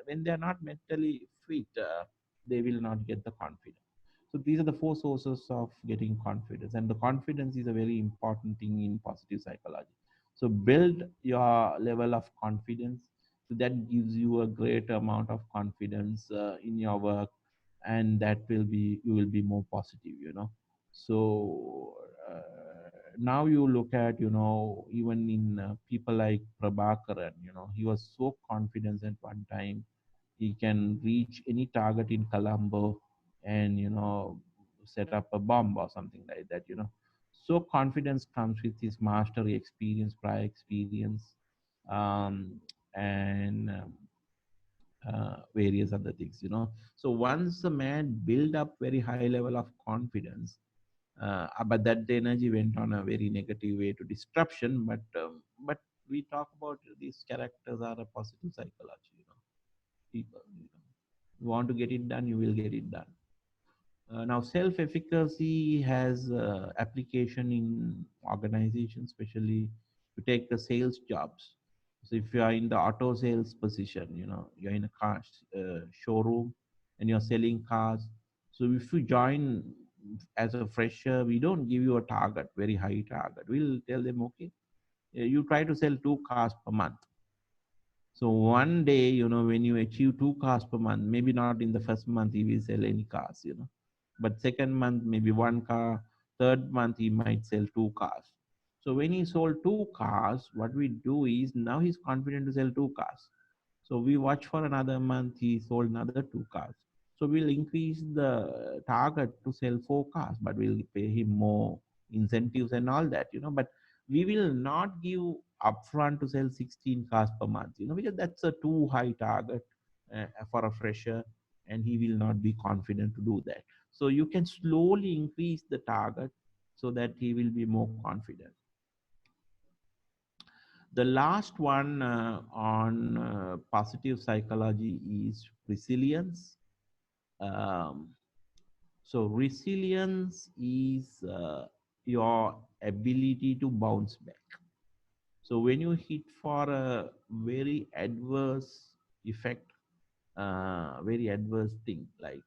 when they are not mentally fit, they will not get the confidence. So these are the four sources of getting confidence, and the confidence is a very important thing in positive psychology. So build your level of confidence. So that gives you a great amount of confidence in your work, and that will be, you will be more positive. So now you look at, even in people like Prabhakaran, he was so confident at one time he can reach any target in Colombo and set up a bomb or something like that. So confidence comes with his mastery experience, prior experience, um, and various other things. So once a man build up very high level of confidence, but that the energy went on a very negative way to disruption. But we talk about these characters are a positive psychology. People. You want to get it done, you will get it done. Now, self-efficacy has application in organizations, especially to take the sales jobs. So if you are in the auto sales position, you're in a car showroom and you're selling cars. So if you join as a fresher, we don't give you a target, very high target. We'll tell them, okay, you try to sell 2 cars per month. So one day, when you achieve 2 cars per month, maybe not in the first month he will sell any cars. But second month, maybe 1 car. Third month, he might sell 2 cars. So when he sold 2 cars, what we do is now he's confident to sell 2 cars. So we watch for another month, he sold another 2 cars. So we'll increase the target to sell 4 cars, but we'll pay him more incentives and all that. But we will not give upfront to sell 16 cars per month, because that's a too high target for a fresher, and he will not be confident to do that. So you can slowly increase the target so that he will be more confident. The last one on positive psychology is resilience. Um, so resilience is your ability to bounce back. So when you hit for a very adverse effect, very adverse thing like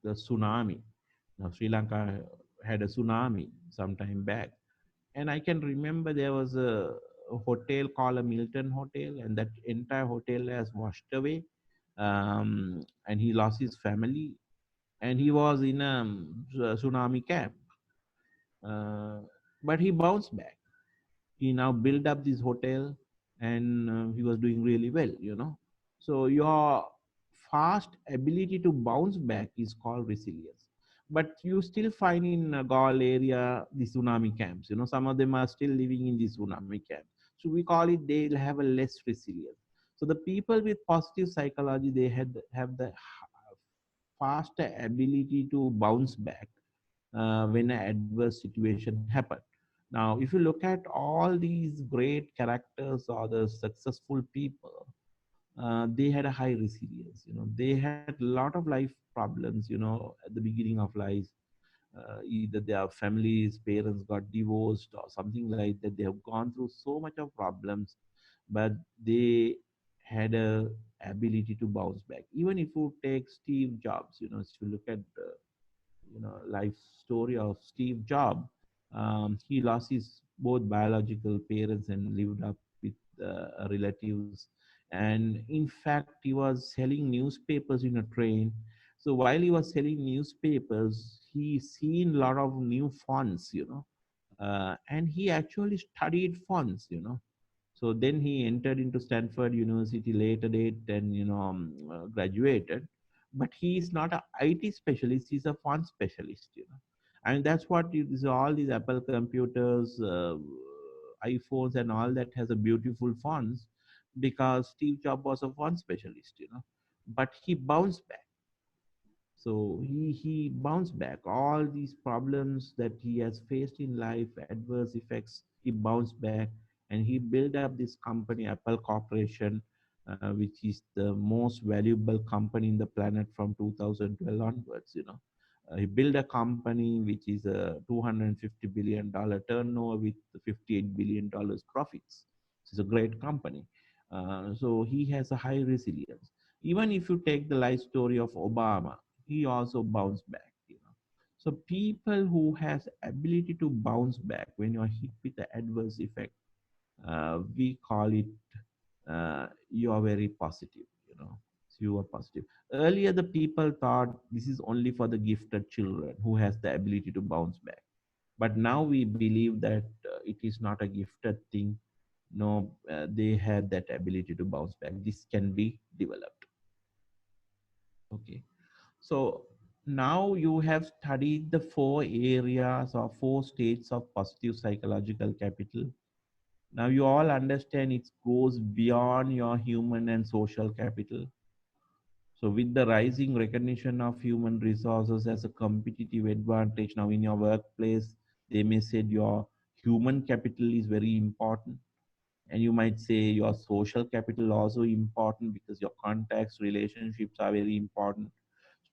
the tsunami. Now Sri Lanka had a tsunami some time back, and I can remember there was a hotel called a Milton Hotel, and that entire hotel has washed away, and he lost his family, and he was in a tsunami camp, uh, but he bounced back. He now built up this hotel, and he was doing really well. So your fast ability to bounce back is called resilience. But you still find in Gaul area the tsunami camps. Some of them are still living in the tsunami camps. So we call it, they'll have a less resilience. So the people with positive psychology, they have the faster ability to bounce back when an adverse situation happens. Now, if you look at all these great characters or the successful people, they had a high resilience. They had a lot of life problems. At the beginning of life, either their families, parents got divorced or something like that. They have gone through so much of problems, but they had a ability to bounce back. Even if you take Steve Jobs, if you look at life story of Steve Jobs. He lost his both biological parents and lived up with relatives. And in fact, he was selling newspapers in a train. So while he was selling newspapers, he seen a lot of new fonts, and he actually studied fonts. So then he entered into Stanford University later date and graduated. But he is not a IT specialist; he's a font specialist. And that's what all these Apple computers, iPhones, and all that has a beautiful fonts because Steve Jobs was a font specialist. But he bounced back. So he bounced back. All these problems that he has faced in life, adverse effects, he bounced back, and he built up this company, Apple Corporation, which is the most valuable company in the planet from 2012 onwards. He built a company which is a $250 billion turnover with $58 billion profits. It's a great company. So he has a high resilience. Even if you take the life story of Obama, he also bounced back. So people who has ability to bounce back when you are hit with the adverse effect, we call it you are very positive. So you are positive. Earlier, the people thought this is only for the gifted children who has the ability to bounce back. But now we believe that it is not a gifted thing. No, they have that ability to bounce back. This can be developed. Okay. So now you have studied the 4 areas or 4 states of positive psychological capital. Now you all understand it goes beyond your human and social capital. So with the rising recognition of human resources as a competitive advantage now in your workplace, they may say your human capital is very important. And you might say your social capital also important because your contacts, relationships are very important,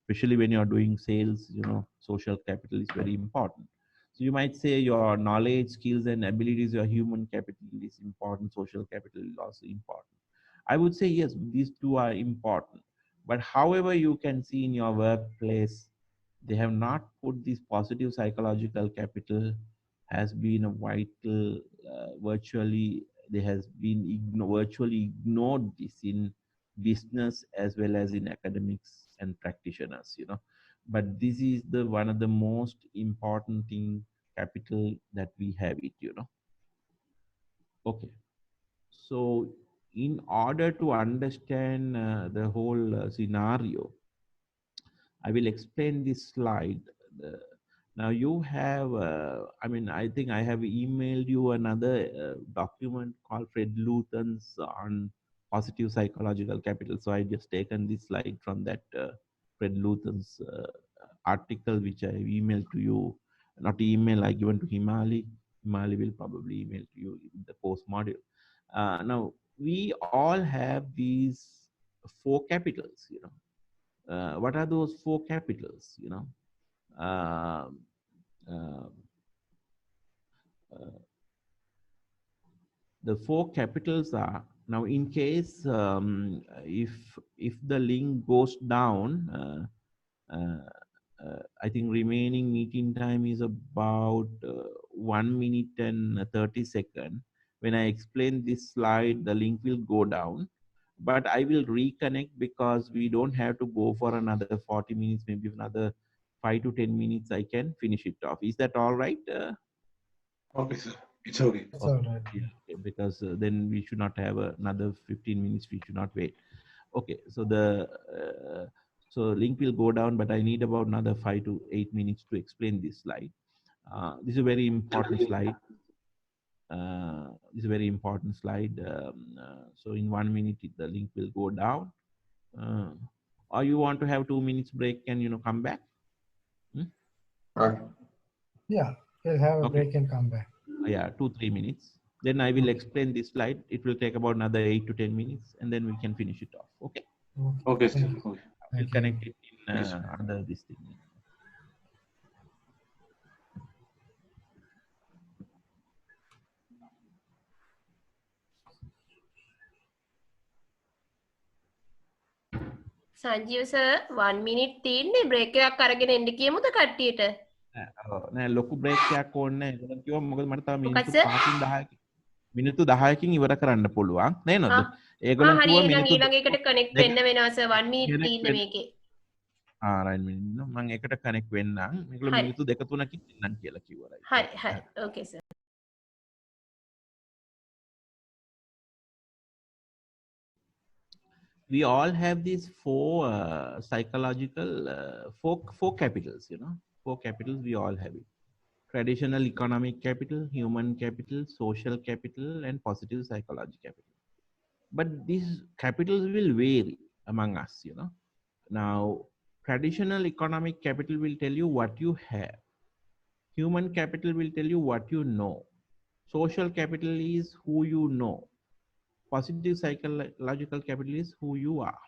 especially when you're doing sales. Social capital is very important. So you might say your knowledge, skills, and abilities, your human capital is important, social capital is also important. I would say yes, these two are important. But however, you can see in your workplace, they have not put this positive psychological capital has been a vital, virtually, they has been virtually ignored this in business as well as in academics and practitioners. But this is the one of the most important thing capital that we have it. Okay. So in order to understand the whole scenario, I will explain this slide. Uh, Now you have, I think I have emailed you another document called Fred Lutton's on positive psychological capital. So I just taken this slide from that Fred Lutton's article, which I emailed to you. Not email, I given to Himali. Himali will probably email to you in the post module. Now we all have these 4 capitals. What are those 4 capitals? Um, uh, uh, the 4 capitals are, now in case if the link goes down, I think remaining meeting time is about 1 minute and 30 seconds. When I explain this slide, the link will go down, but I will reconnect because we don't have to go for another 40 minutes, maybe another 5 to 10 minutes. I can finish it off. Is that all right? Okay, sir. It's okay. It's all right. Yeah, okay, because then we should not have another 15 minutes. We should not wait. Okay, so the so link will go down, but I need about another 5 to 8 minutes to explain this slide. This is a very important slide. This is a very important slide. So in 1 minute, the link will go down. Or you want to have 2 minutes break and come back? Yeah, we'll have a Okay. break and come back. Yeah, 2-3 minutes. Then I will explain this slide. It will take about another 8 to 10 minutes, and then we can finish it off. Okay. Okay, sir. Thank you. Okay. We'll Thank you. connect it in Yes. under this thing. Sanjeewa sir 1 minute තියෙන්නේ break එකක් අරගෙන එන්න කියමුද කට්ටියට? නෑ ලොකු break එකක් ඕනේ නැහැ. ඒකට කිව්වම මොකද මට තව මිනිත්තු මොකක්ද? 5කින් 10කින් මිනිත්තු 10කින් ඉවර කරන්න පුළුවන්. නේද? ඒගොල්ලෝ හරි කිව්වා එහෙනම් මිනිත්තු ඊළඟ එකට කනෙක්ට් වෙන්න වෙනවා සර් 1 මිනිට් කෙනෙක් තියෙන්නේ වෙන්න- මේකේ. රයිට් මිනිත්තු මම ඒකට කනෙක්ට් වෙන්නම්. මේගොල්ලෝ හරි. මිනිත්තු 2-3කින් ඉන්නම් කියලා කිව්වා. right? හරි හරි ඕකේ sir. We all have these 4 psychological four capitals. 4 capitals, we all have it: traditional economic capital, human capital, social capital, and positive psychology capital. But these capitals will vary among us. Now traditional economic capital will tell you what you have. Human capital will tell you what you know. Social capital is who you know. Positive psychological capital is who you are.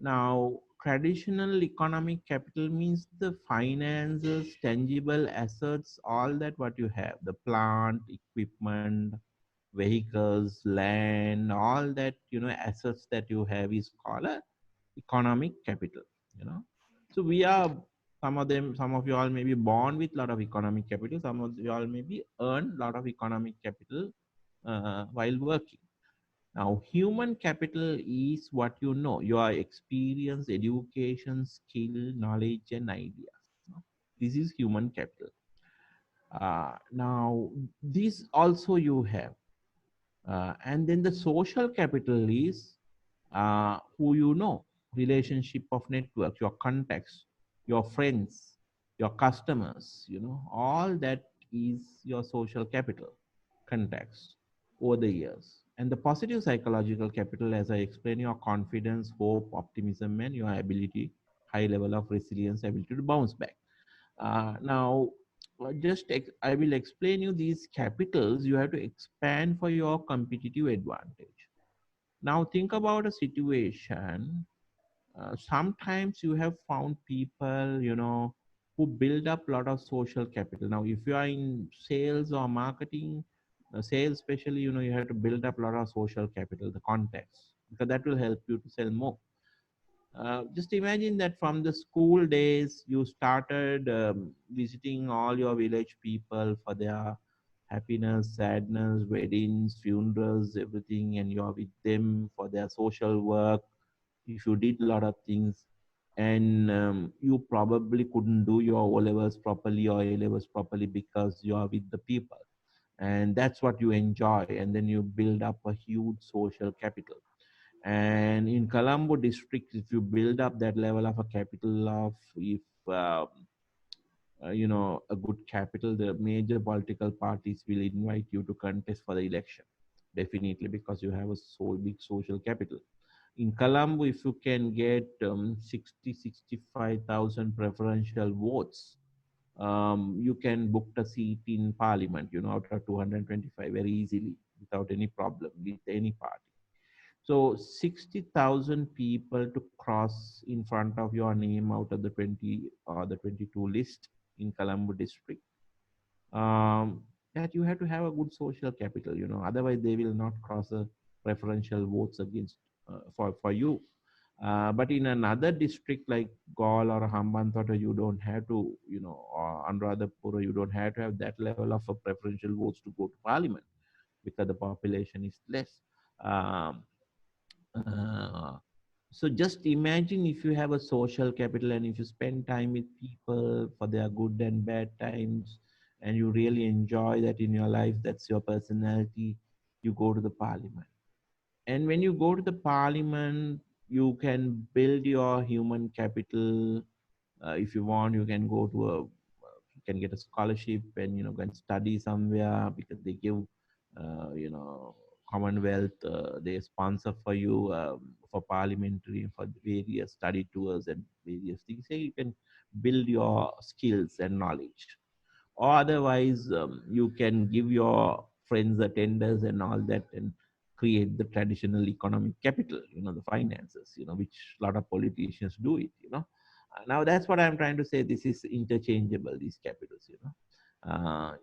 Now, traditional economic capital means the finances, tangible assets, all that what you have, the plant, equipment, vehicles, land, all that, assets that you have is called a economic capital, you know. So we are, some of you all may be born with a lot of economic capital, some of you all may be earn a lot of economic capital while working. Now, human capital is what you know, your experience, education, skill, knowledge, and ideas. This is human capital. Now, this also you have. And then the social capital is who you know, relationship of networks, your contacts, your friends, your customers, all that is your social capital, contacts over the years. And the positive psychological capital, as I explained, your confidence, hope, optimism, and your ability, high level of resilience, ability to bounce back. Now, I will explain you these capitals you have to expand for your competitive advantage. Now, think about a situation. Sometimes you have found people, who build up a lot of social capital. Now, if you are in sales or marketing, sales especially, you have to build up a lot of social capital, the contacts, because that will help you to sell more. Just imagine that from the school days, you started visiting all your village people for their happiness, sadness, weddings, funerals, everything, and you're with them for their social work. If you did a lot of things, and you probably couldn't do your O levels properly or A levels properly because you are with the people, and that's what you enjoy, and then you build up a huge social capital. And in Colombo district, if you build up that level of a capital of, if a good capital, the major political parties will invite you to contest for the election, definitely, because you have a so big social capital. In Colombo, if you can get 65,000 preferential votes, you can book a seat in parliament, out of 225 very easily without any problem with any party. So 60,000 people to cross in front of your name out of the 20 or the 22 list in Colombo district. That you have to have a good social capital, otherwise they will not cross a preferential votes against for you. But in another district like Gaul or Hambantota, you don't have to, or Anuradhapura, you don't have to have that level of a preferential votes to go to parliament because the population is less. Um, uh, so just imagine if you have a social capital and if you spend time with people for their good and bad times, and you really enjoy that in your life, that's your personality, you go to the parliament. And when you go to the parliament, you can build your human capital. If you want, you can go to you can get a scholarship and go and study somewhere, because they give Commonwealth, they sponsor for you for parliamentary, for various study tours and various things. So you can build your skills and knowledge. Or otherwise, you can give your friends attenders and all that, and create the traditional economic capital, the finances, which a lot of politicians do it. Now that's what I'm trying to say. This is interchangeable, these capitals. I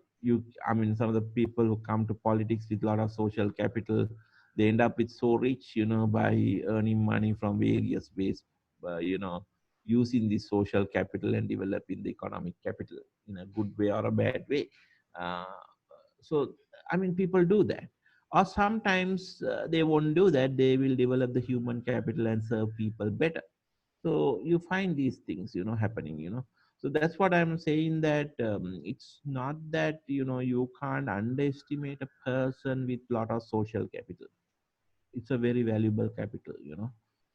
mean, some of the people who come to politics with a lot of social capital, they end up with so rich, by earning money from various ways, using the social capital and developing the economic capital in a good way or a bad way. Uh, so, I mean, people do that. Or sometimes they won't do that. They will develop the human capital and serve people better. So you find these things, happening, So that's what I'm saying, that it's not that, you can't underestimate a person with a lot of social capital. It's a very valuable capital.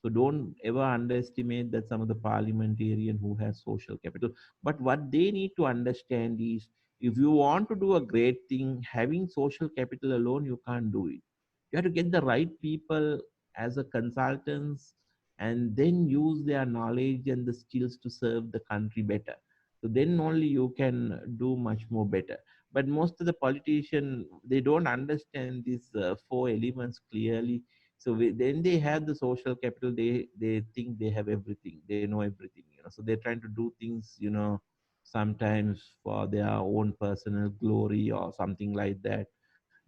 So don't ever underestimate that some of the parliamentarian who has social capital. But what they need to understand is, if you want to do a great thing, having social capital alone, you can't do it. You have to get the right people as a consultants, and then use their knowledge and the skills to serve the country better. So then only you can do much more better. But most of the politicians, they don't understand these four elements clearly. So then they have the social capital, they think they have everything, they know everything. So they're trying to do things, sometimes for their own personal glory or something like that.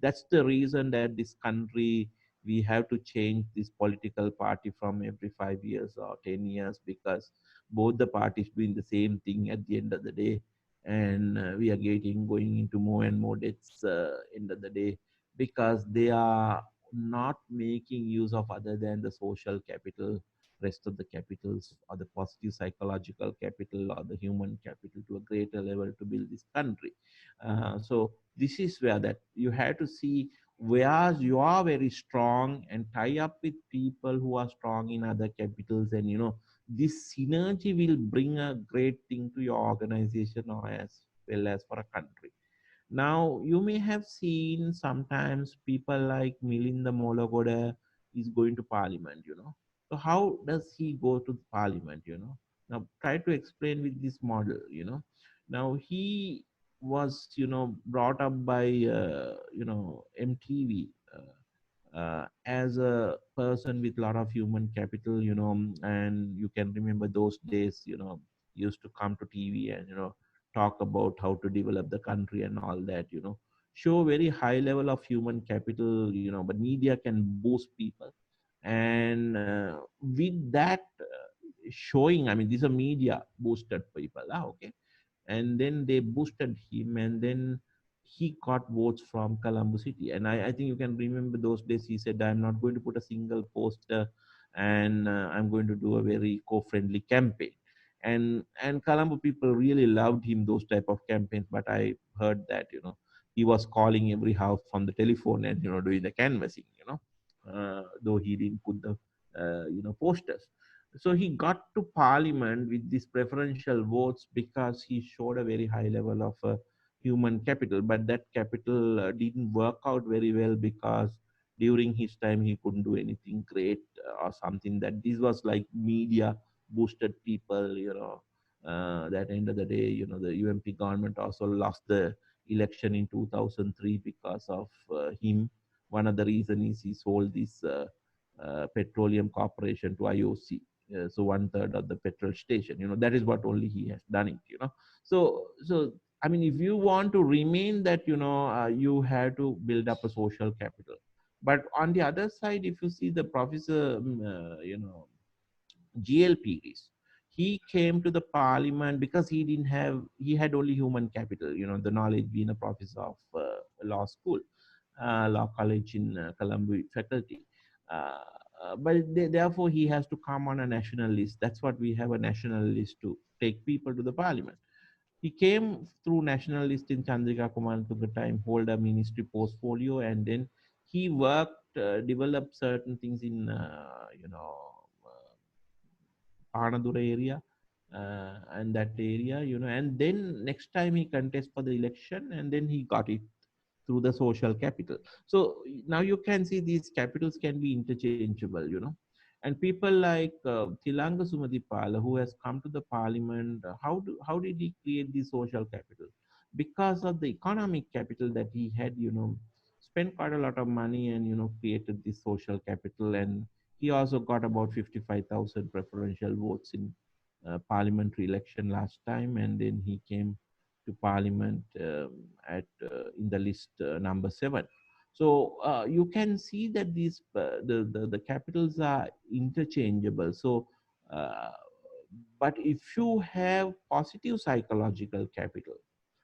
That's the reason that this country, we have to change this political party from every 5 years or 10 years, because both the parties doing the same thing at the end of the day. And we are getting going into more and more deaths end of the day, because they are not making use of other than the social capital, rest of the capitals, or the positive psychological capital, or the human capital to a greater level to build this country. So this is where that you have to see where you are very strong and tie up with people who are strong in other capitals, and this synergy will bring a great thing to your organization or as well as for a country. Now, you may have seen sometimes people like Milinda Molagoda is going to parliament. So how does he go to parliament? Now, try to explain with this model. Now, he was, brought up by, MTV. As a person with a lot of human capital, and you can remember those days, used to come to TV and, talk about how to develop the country and all that, show very high level of human capital, but media can boost people. And with that showing, I mean, these are media boosted people, okay, and then they boosted him, and then he got votes from Colombo City. And I think you can remember those days. He said, I'm not going to put a single poster, and I'm going to do a very co-friendly campaign. And Colombo people really loved him, those type of campaigns. But I heard that, he was calling every house from the telephone and, doing the canvassing, though he didn't put the, posters. So he got to parliament with these preferential votes because he showed a very high level of human capital. But that capital didn't work out very well, because during his time he couldn't do anything great or something. That this was like media boosted people. That end of the day, the UMP government also lost the election in 2003 because of him. One of the reasons is he sold this petroleum corporation to IOC. So one third of the petrol station, that is what only he has done it. So I mean, if you want to remain that, you have to build up a social capital. But on the other side, if you see the professor, GLPs, he came to the parliament because he had only human capital, the knowledge, being a professor of law school, law college in Colombo faculty. Uh, but therefore, he has to come on a national list. That's what we have, a national list to take people to the parliament. He came through national list in Chandrika Kumar Tunga time, hold a ministry portfolio, and then he worked, developed certain things in, Anadura area, and that area, and then next time he contests for the election, and then he got it through the social capital. So now you can see these capitals can be interchangeable. And people like Tilanga Sumadipala, who has come to the parliament, how did he create the social capital? Because of the economic capital that he had, spent quite a lot of money and, created this social capital. And he also got about 55,000 preferential votes in parliamentary election last time. And then he came to parliament at in the list number 7. So you can see that these the capitals are interchangeable. So uh, but if you have positive psychological capital,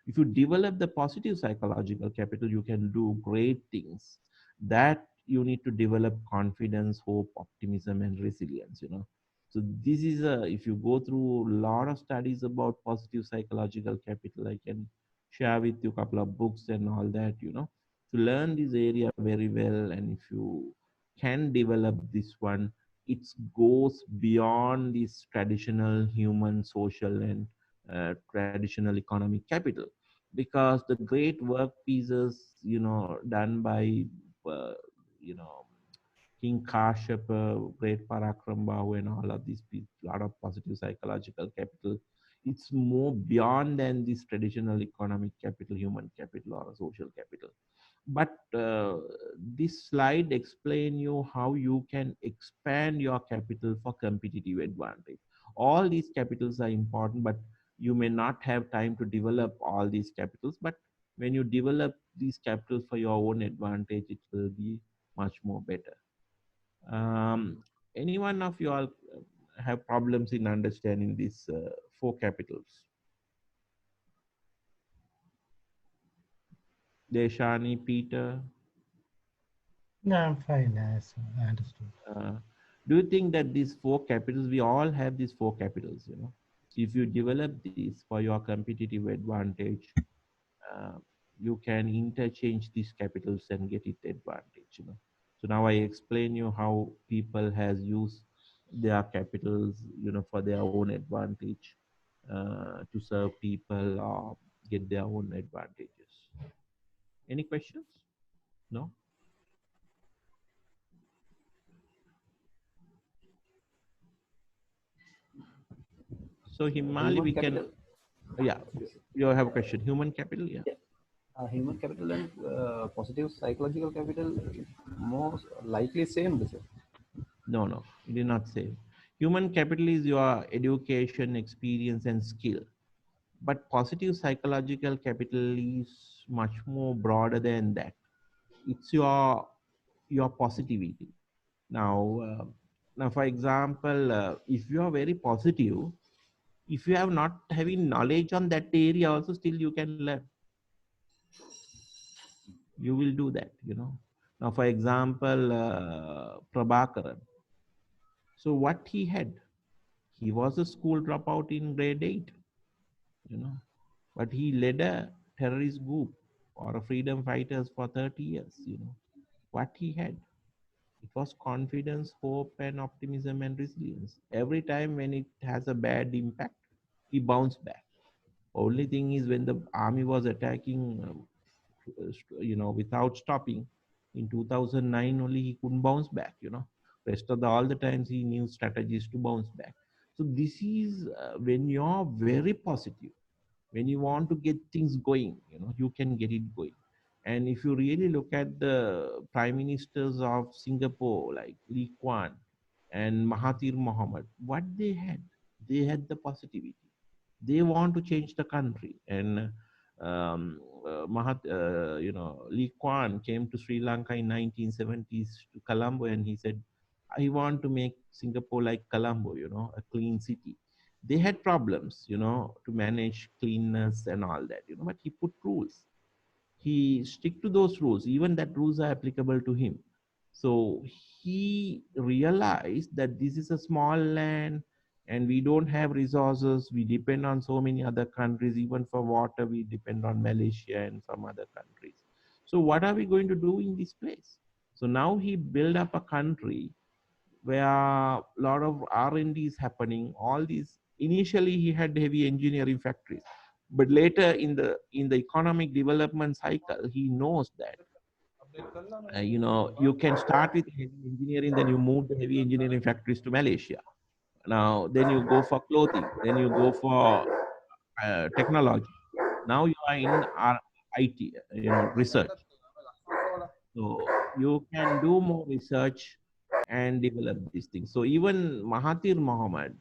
if you develop the positive psychological capital, you can do great things. That you need to develop confidence, hope, optimism, and resilience. So this is a, if you go through a lot of studies about positive psychological capital, I can share with you a couple of books and all that, to learn this area very well. And if you can develop this one, it goes beyond this traditional human, social, and traditional economic capital. Because the great work pieces, done by, uh, you know, King Kashyap, great Parakram Bahu, and all of these people, a lot of positive psychological capital. It's more beyond than this traditional economic capital, human capital, or social capital. But this slide explain you how you can expand your capital for competitive advantage. All these capitals are important, but you may not have time to develop all these capitals. But when you develop these capitals for your own advantage, it will be much more better. Any one of you all have problems in understanding these four capitals? Deshani, Peter, No, I'm fine. I understood. do you think that these four capitals, we all have these four capitals, So if you develop these for your competitive advantage, uh, you can interchange these capitals and get it advantage. So now I explain you how people has used their capitals, for their own advantage, to serve people or get their own advantages. Any questions? No? So Himali, Human we can, capital. yeah, you have a question. Human capital, yeah. Human capital and positive psychological capital most likely same. No, it did not say. Human capital is your education, experience, and skill. But positive psychological capital is much more broader than that. It's your positivity. Now, for example, if you are very positive, if you have not having knowledge on that area, also still you can learn. You will do that. Now, for example, Prabhakaran. So what he had, he was a school dropout in grade 8, but he led a terrorist group or a freedom fighters for 30 years. What he had, it was confidence, hope, and optimism and resilience. Every time when it has a bad impact, he bounced back. Only thing is when the army was attacking, without stopping, in 2009 only he couldn't bounce back. Rest of all the times he knew strategies to bounce back. So this is when you're very positive, when you want to get things going, you can get it going. And if you really look at the prime ministers of Singapore, like Lee Kuan and Mahathir Mohamad, what they had the positivity. They want to change the country. And Lee Kuan came to Sri Lanka in 1970s to Colombo, and he said, I want to make Singapore like Colombo, a clean city. They had problems, to manage cleanness and all that, but he put rules. He stick to those rules, even that rules are applicable to him. So he realized that this is a small land and we don't have resources. We depend on so many other countries. Even for water, we depend on Malaysia and some other countries. So what are we going to do in this place? So now he built up a country where a lot of R&D is happening. All these, initially he had heavy engineering factories, but later in the economic development cycle, he knows that you can start with heavy engineering, then you move the heavy engineering factories to Malaysia. Now then you go for clothing, then you go for technology. Now you are in our IT, research. So you can do more research and develop these things. So even Mahathir Mohamad,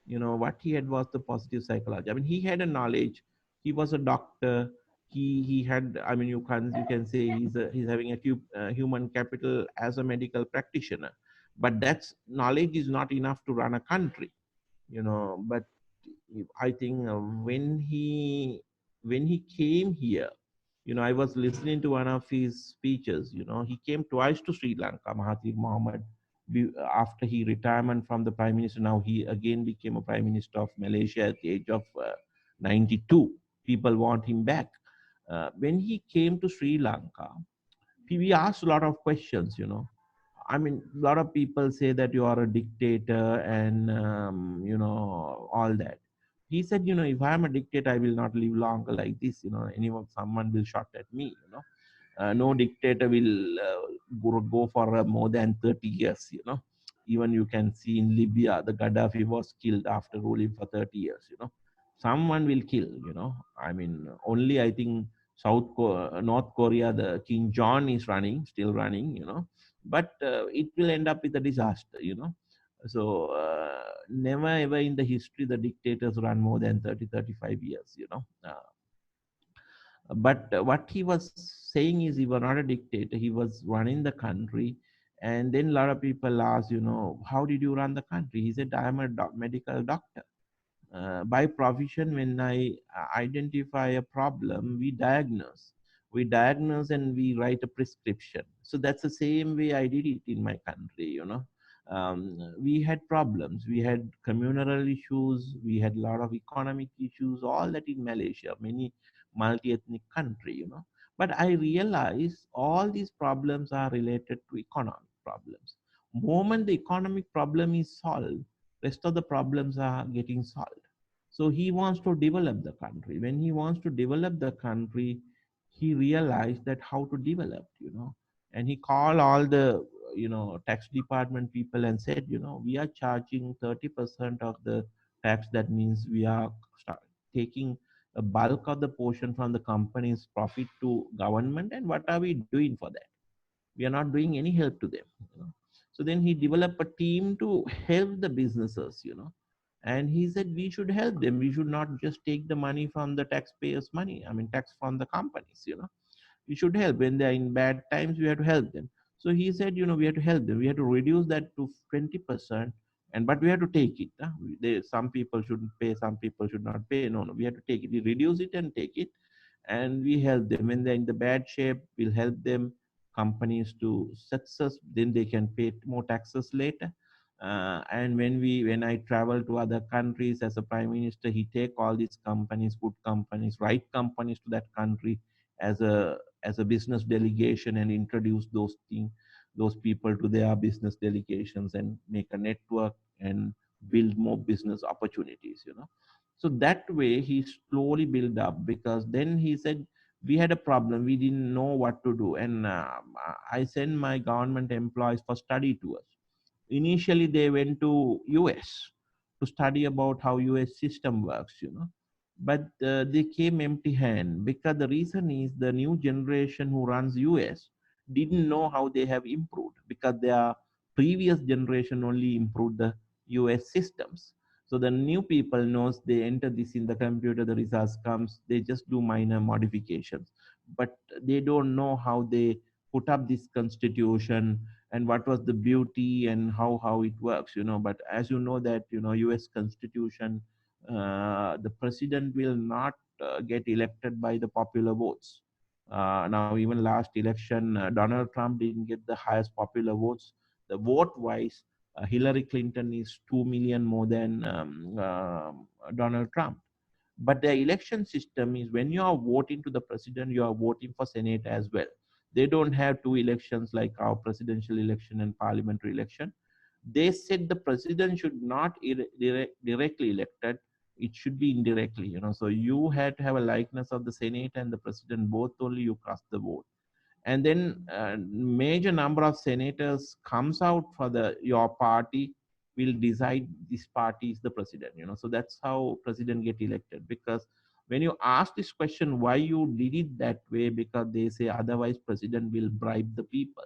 what he had was the positive psychology. I mean, he had a knowledge. He was a doctor. He had. I mean, you can say he's having a human capital as a medical practitioner, but that's knowledge is not enough to run a country. But I think when he came here, I was listening to one of his speeches. He came twice to Sri Lanka, Mahathir Mohamad, after he retirement from the prime minister. Now he again became a prime minister of Malaysia at the age of 92. People want him back. When he came to Sri Lanka, we asked a lot of questions. I mean, a lot of people say that you are a dictator and, all that. He said, if I'm a dictator, I will not live longer like this. Someone will shot at me. No dictator will go for more than 30 years. Even you can see in Libya, the Gaddafi was killed after ruling for 30 years. Someone will kill. I mean, only I think North Korea, the King John is still running. But it will end up with a disaster. So never ever in the history the dictators run more than 30, 35 years. But what he was saying is he was not a dictator. He was running the country. And then a lot of people asked, how did you run the country? He said, I am a medical doctor. By profession, when I identify a problem, we diagnose and we write a prescription. So that's the same way I did it in my country. We had problems, we had communal issues, we had a lot of economic issues, all that in Malaysia, many multi-ethnic country. But I realize all these problems are related to economic problems. Moment the economic problem is solved, rest of the problems are getting solved. So he wants to develop the country. When he wants to develop the country, he realized that how to develop, and he called all the, tax department people and said, we are charging 30% of the tax. That means we are taking a bulk of the portion from the company's profit to government. And what are we doing for that? We are not doing any help to them. So then he developed a team to help the businesses. And he said we should help them. We should not just take the money from the taxpayers money, I mean tax from the companies. We should help. When they're in bad times, we have to help them. So he said, we have to help them. We have to reduce that to 20%. And but we have to take it. Some people shouldn't pay, some people should not pay. No, we have to take it. We reduce it and take it, and we help them. When they're in the bad shape, we'll help them companies to success. Then they can pay more taxes later. And when I travel to other countries as a prime minister, he take all these companies, good companies, right companies to that country as a business delegation, and introduce those people to their business delegations and make a network and build more business opportunities. So that way he slowly built up, because then he said we had a problem, we didn't know what to do. And I sent my government employees for study tours. Initially they went to US to study about how US system works. But they came empty hand, because the reason is the new generation who runs US didn't know how they have improved, because their previous generation only improved the US systems. So the new people knows, they enter this in the computer, the results comes, they just do minor modifications, but they don't know how they put up this constitution and what was the beauty and how it works. But as you know that US constitution, the president will not get elected by the popular votes. Now, even last election, Donald Trump didn't get the highest popular votes. The vote-wise, Hillary Clinton is 2 million more than Donald Trump. But the election system is, when you are voting to the president, you are voting for Senate as well. They don't have two elections like our presidential election and parliamentary election. They said the president should not directly elected, it should be indirectly. So you had to have a likeness of the Senate and the president, both only you cast the vote. And then major number of senators comes out for your party will decide this party is the president. So that's how president get elected. Because when you ask this question why you did it that way, because they say otherwise president will bribe the people.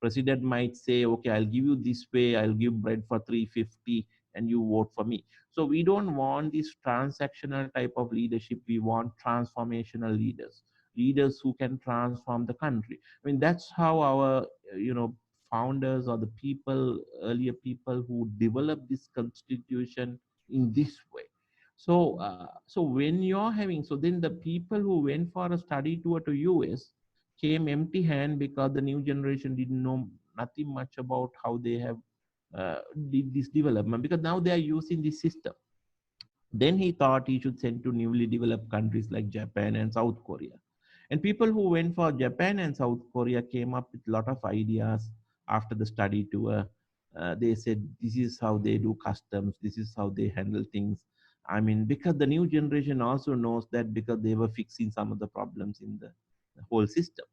President might say, okay, I'll give you this way, I'll give bread for 350 and you vote for me. So we don't want this transactional type of leadership. We want transformational leaders who can transform the country. I mean, that's how our founders, or the earlier people who developed this constitution in this way. So when you're having, so then the people who went for a study tour to US came empty hand, because the new generation didn't know nothing much about how they have did this development, because now they are using this system. Then he thought he should send to newly developed countries like Japan and South Korea. And people who went for Japan and South Korea came up with a lot of ideas after the study tour. They said, this is how they do customs, this is how they handle things. I mean, because the new generation also knows that, because they were fixing some of the problems in the whole system.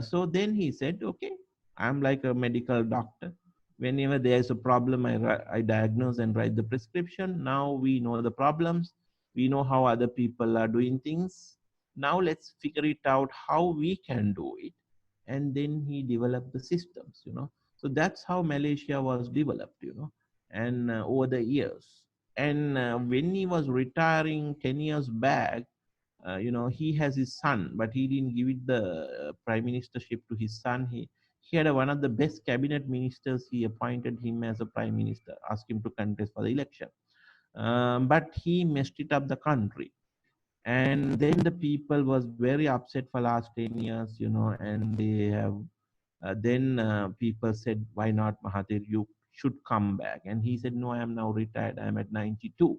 So then he said, okay, I'm like a medical doctor. Whenever there's a problem, I diagnose and write the prescription. Now we know the problems. We know how other people are doing things. Now let's figure it out how we can do it. And then he developed the systems. So that's how Malaysia was developed, and over the years. And when he was retiring 10 years back, he has his son, but he didn't give it the prime ministership to his son. He had one of the best cabinet ministers. He appointed him as a prime minister, asked him to contest for the election. But he messed it up the country. And then the people was very upset for last 10 years, and they have then people said, why not, Mahathir, you should come back. And he said, no, I am now retired. I am at 92.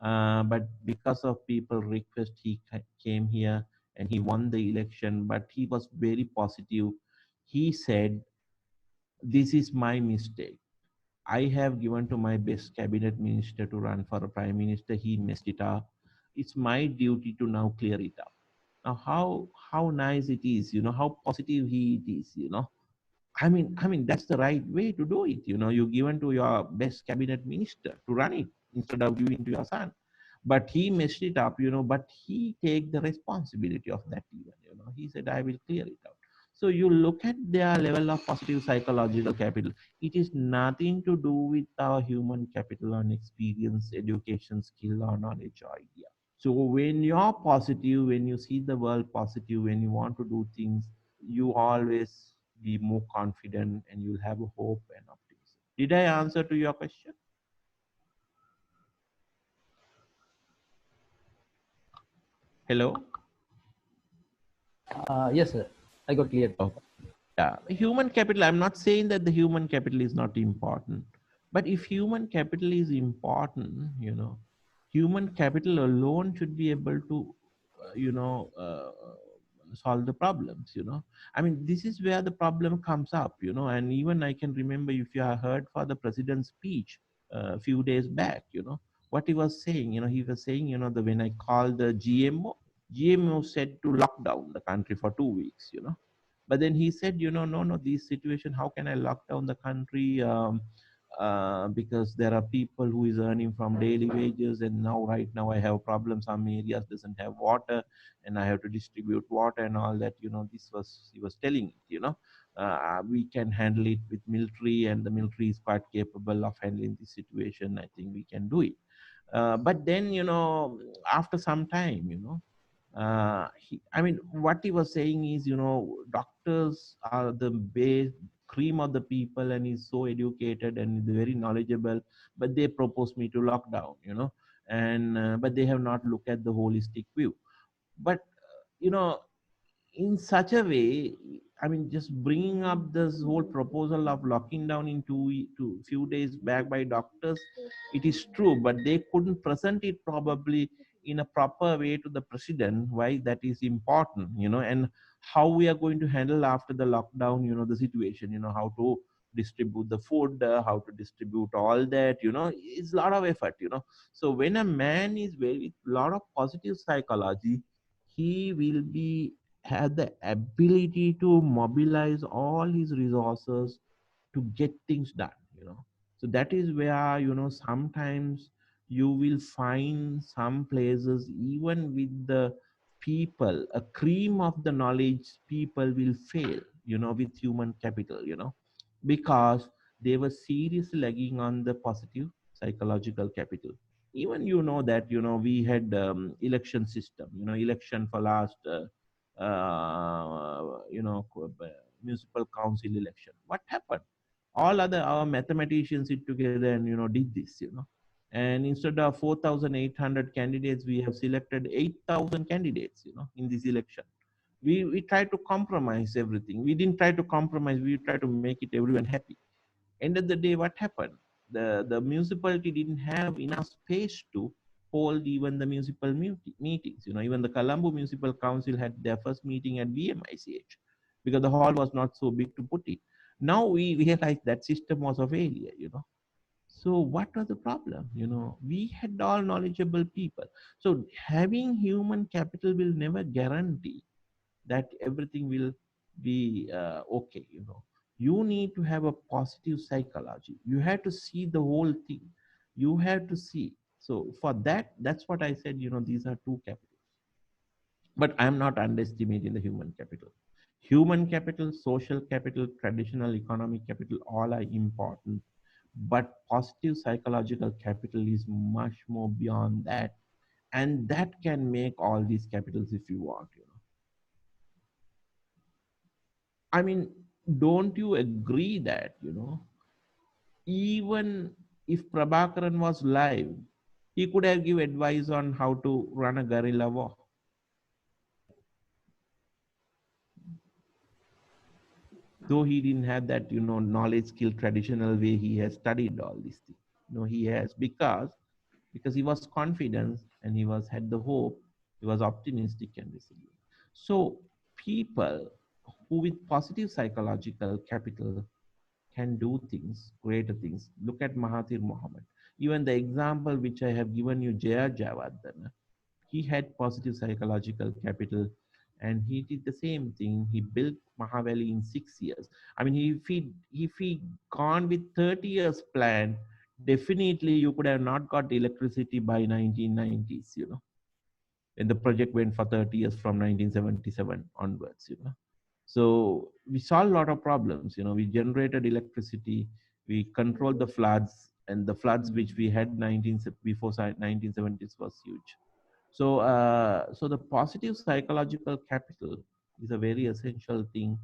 But because of people request, he came here and he won the election. But he was very positive. He said, this is my mistake. I have given to my best cabinet minister to run for a prime minister. He messed it up. It's my duty to now clear it up. Now, how nice it is, how positive he is, I mean, that's the right way to do it. You given to your best cabinet minister to run it instead of giving to your son. But he messed it up, but he take the responsibility of that even, He said, I will clear it out. So you look at their level of positive psychological capital. It is nothing to do with our human capital on experience, education, skill, or knowledge or idea. So when you're positive, when you see the world positive, when you want to do things, you always be more confident and you'll have a hope and optimism. Did I answer to your question? Hello? Yes, sir. I got clear. Oh, yeah. Human capital, I'm not saying that the human capital is not important. But if human capital is important, human capital alone should be able to, solve the problems, I mean, this is where the problem comes up, and even I can remember, if you have heard for the president's speech a few days back, what he was saying, he was saying, when I called the GMO said to lock down the country for 2 weeks, but then he said, no, this situation, how can I lock down the country? Because there are people who is earning from daily wages, and now right now I have problems. Some areas doesn't have water, and I have to distribute water and all that. This was, he was telling it. We can handle it with military, and the military is quite capable of handling this situation. I think we can do it. But then, after some time, I mean, what he was saying is, doctors are the base cream of the people, and he's so educated and very knowledgeable, but they propose me to lock down, and but they have not looked at the holistic view. But in such a way, I mean, just bringing up this whole proposal of locking down in two few days back by doctors, it is true, but they couldn't present it probably in a proper way to the president, why that is important, and how we are going to handle after the lockdown, the situation, how to distribute the food, how to distribute all that, it's a lot of effort, So when a man is very lot of positive psychology, he will be have the ability to mobilize all his resources to get things done, so that is where, sometimes you will find some places, even with the people, a cream of the knowledge people will fail, with human capital, because they were seriously lagging on the positive psychological capital. Even, that, we had election system, election for last municipal council election. What happened? All other our mathematicians sit together and, did this, and instead of 4,800 candidates, we have selected 8,000 candidates, in this election. We tried to compromise everything. We didn't try to compromise, we tried to make it everyone happy. End of the day, what happened? The municipality didn't have enough space to hold even the municipal meetings. Even the Colombo Municipal Council had their first meeting at BMICH because the hall was not so big to put it. Now we realize that system was a failure, So what was the problem? We had all knowledgeable people. So having human capital will never guarantee that everything will be okay. You need to have a positive psychology. You have to see the whole thing. You have to see. So for that, that's what I said. These are two capitals. But I'm not underestimating the human capital. Human capital, social capital, traditional economic capital, all are important. But positive psychological capital is much more beyond that. And that can make all these capitals if you want, you know. I mean, don't you agree that, you know, even if Prabhakaran was live, he could have give advice on how to run a guerrilla war. Though he didn't have that, you know, knowledge, skill, traditional way, he has studied all these things. You know, he has because he was confident and he was had the hope, he was optimistic and resilient. So people who with positive psychological capital can do things, greater things. Look at Mahathir Mohamad. Even the example which I have given you, Jaya Jawardana, he had positive psychological capital and he did the same thing. He built Mahavali in 6 years. I mean, if he gone with 30 years plan, definitely you could have not got electricity by 1990s, you know, and the project went for 30 years from 1977 onwards, you know. So we solved a lot of problems. You know, we generated electricity, we controlled the floods, and the floods which we had before 1970s was huge. So the positive psychological capital is a very essential thing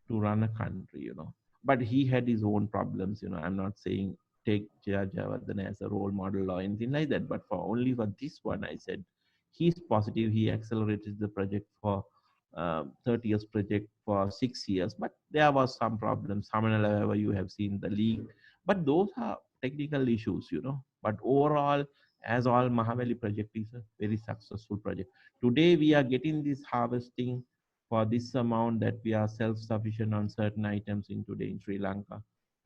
to run a country. You know, but he had his own problems. You know, I'm not saying take Jaya Javardhan as a role model or anything like that, but for only for this one, I said he's positive. He accelerated the project for 30 years project for 6 years, but there was some problems. However, you have seen the league, but those are technical issues, you know. But overall, as all Mahavali project is a very successful project. Today we are getting this harvesting for this amount that we are self-sufficient on certain items in today in Sri Lanka,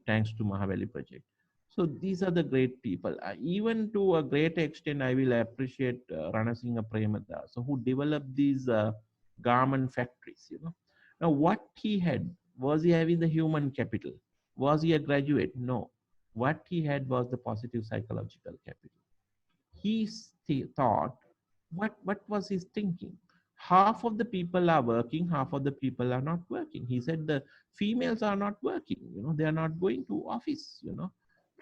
thanks to Mahavali project. So these are the great people. Even to a great extent, I will appreciate Ranasinghe Premadasa, so who developed these garment factories. You know, now what he had, was he having the human capital? Was he a graduate? No. What he had was the positive psychological capital. He thought, what was his thinking? Half of the people are working, half of the people are not working. He said the females are not working, you know, they are not going to office, you know,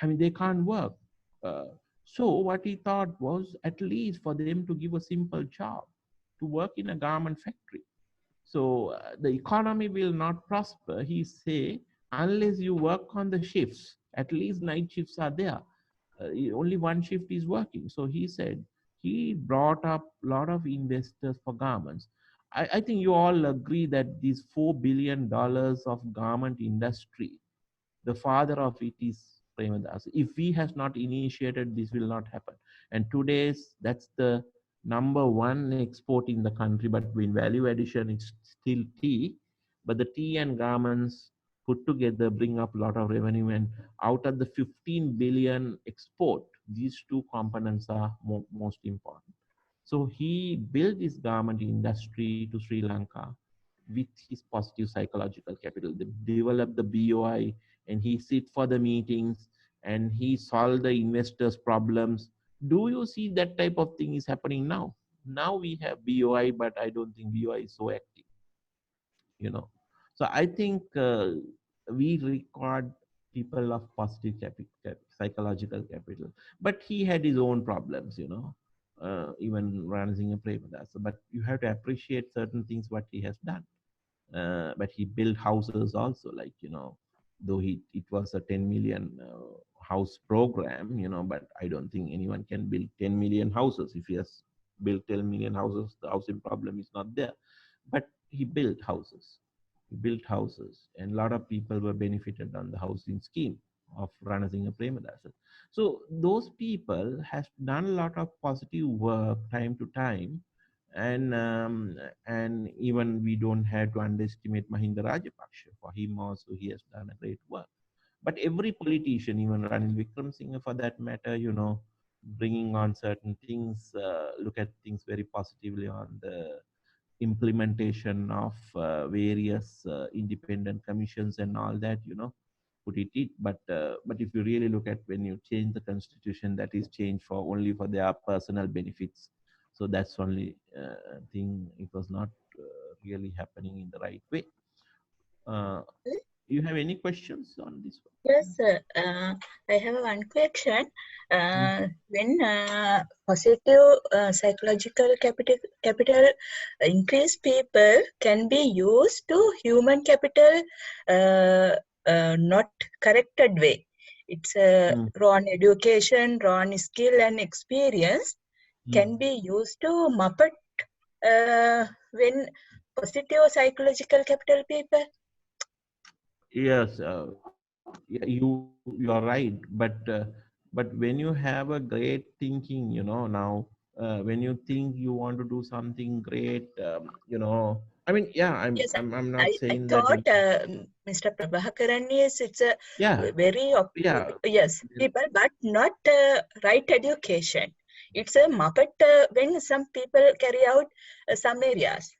I mean, they can't work. uh, so what he thought was, at least for them to give a simple job to work in a garment factory. So the economy will not prosper, he say, unless you work on the shifts. At least night shifts are there. Only one shift is working. So he said he brought up a lot of investors for garments. I think you all agree that these $4 billion of garment industry, the father of it is Premadas. If he has not initiated, this will not happen. And today's, that's the number one export in the country, but in value addition, it's still tea. But the tea and garments put together bring up a lot of revenue. And out of the 15 billion export, these two components are most important. So he built this garment industry to Sri Lanka with his positive psychological capital. They developed the BOI and he sit for the meetings and he solve the investors' problems. Do you see that type of thing is happening now? Now we have BOI, but I don't think BOI is so active, you know. So I think we record people of positive psychological capital, but he had his own problems, you know. Even Ranasinghe Premadasa, but you have to appreciate certain things what he has done. But he built houses also, like, you know, though it was a 10 million house program, you know, but I don't think anyone can build 10 million houses. If he has built 10 million houses, the housing problem is not there. But he built houses. He built houses, and a lot of people were benefited on the housing scheme of Ranasinghe Premadasa. So those people has done a lot of positive work time to time, and even we don't have to underestimate Mahinda Rajapaksa. For him also, he has done a great work. But every politician, even Ranil Wickremesinghe for that matter, you know, bringing on certain things, look at things very positively on the implementation of various independent commissions and all that, you know, put it. But if you really look at when you change the constitution, that is changed for only for their personal benefits. So that's only thing. It was not really happening in the right way. Uh, You have any questions on this one? Yes, sir. I have one question. When positive psychological capital increase people can be used to human capital, not corrected way. It's wrong education, wrong skill and experience can be used to muppet when positive psychological capital people. Yes, yeah, you are right, but when you have a great thinking, now when you think you want to do something great, I mean, yeah, Yes, I'm I not saying that, thought Mr. Prabhakaran is it's a yeah, very yeah, yes people, but not right education. It's a muppet when some people carry out some areas.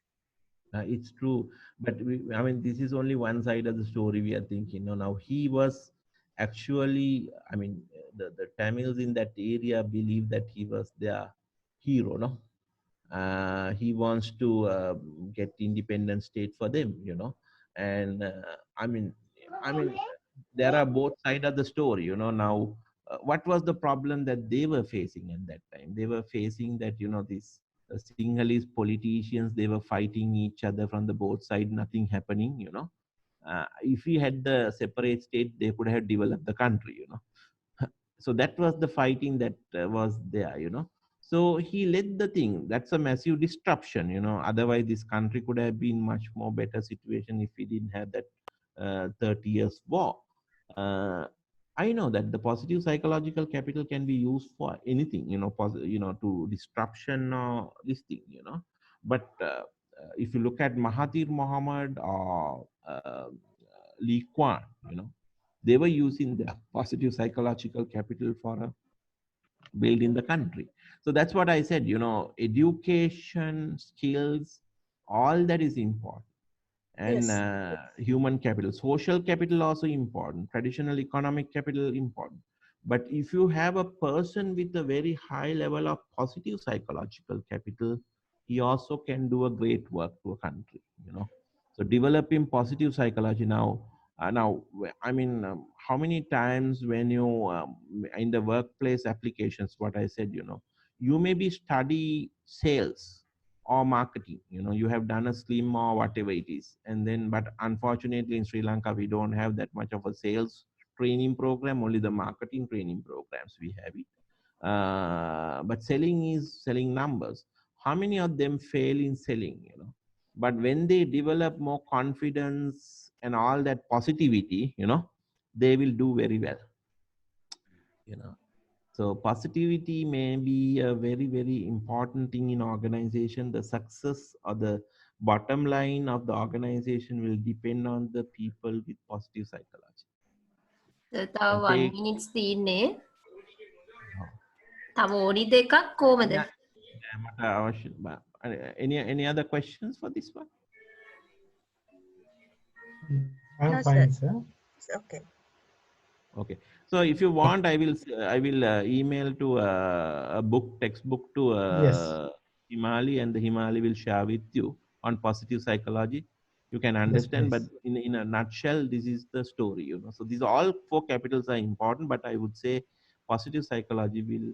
it's true, but I mean, this is only one side of the story we are thinking. No, now he was actually, I mean, the Tamils in that area believe that he was their hero, no? He wants to get independent state for them, and I mean there are both sides of the story, now what was the problem that they were facing at that time? They were facing that, these Sinhalese politicians, they were fighting each other from the both side, nothing happening, if we had the separate state, they could have developed the country, so that was the fighting that was there, so he led the thing. That's a massive disruption, otherwise this country could have been much more better situation if we didn't have that 30 years war. uh, I know that the positive psychological capital can be used for anything, to disruption or this thing, but if you look at Mahathir Mohamad or Lee Kuan, they were using the positive psychological capital for a build in the country. So that's what I said, education, skills, all that is important. And Yes. human capital, social capital also important, traditional economic capital important. But if you have a person with a very high level of positive psychological capital, he also can do a great work to a country, so developing positive psychology now. I mean, how many times when you in the workplace applications, what I said, you maybe study sales or marketing, you have done a slim or whatever it is, and then, but unfortunately in Sri Lanka we don't have that much of a sales training program, only the marketing training programs we have it. But selling is selling numbers. How many of them fail in selling, but when they develop more confidence and all that positivity, they will do very well, you know so positivity may be a very, very important thing in organization. The success or the bottom line of the organization will depend on the people with positive psychology. තව And 1 take minutes තියෙන්නේ. oh, තව ඕනි දෙකක් කොහමද? any other questions for this one? I'm No, fine, sir. sir. Okay. Okay, so if you want, I will email to a textbook to Yes. Himali, and the Himali will share with you on positive psychology. You can understand, but please. in a nutshell, this is the story, So these all four capitals are important, but I would say positive psychology will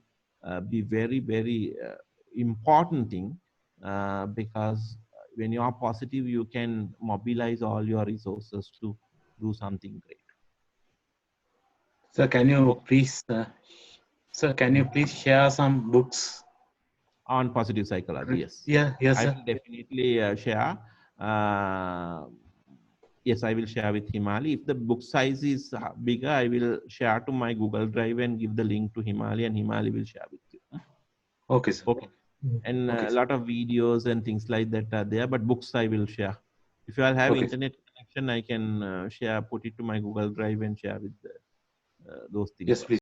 be very, very important thing, because when you are positive, you can mobilize all your resources to do something great. Sir, can you Okay. please, share some books? On positive psychology, yes. Yes, I sir. will definitely share. Yes, I will share with Himali. If the book size is bigger, I will share to my Google Drive and give the link to Himali, and Himali will share with you. Okay, sir. Okay. And Okay, a sir. lot of videos and things like that are there, but books I will share. If you all have Okay, sir. internet connection, I can put it to my Google Drive and share with those things. Yes, please.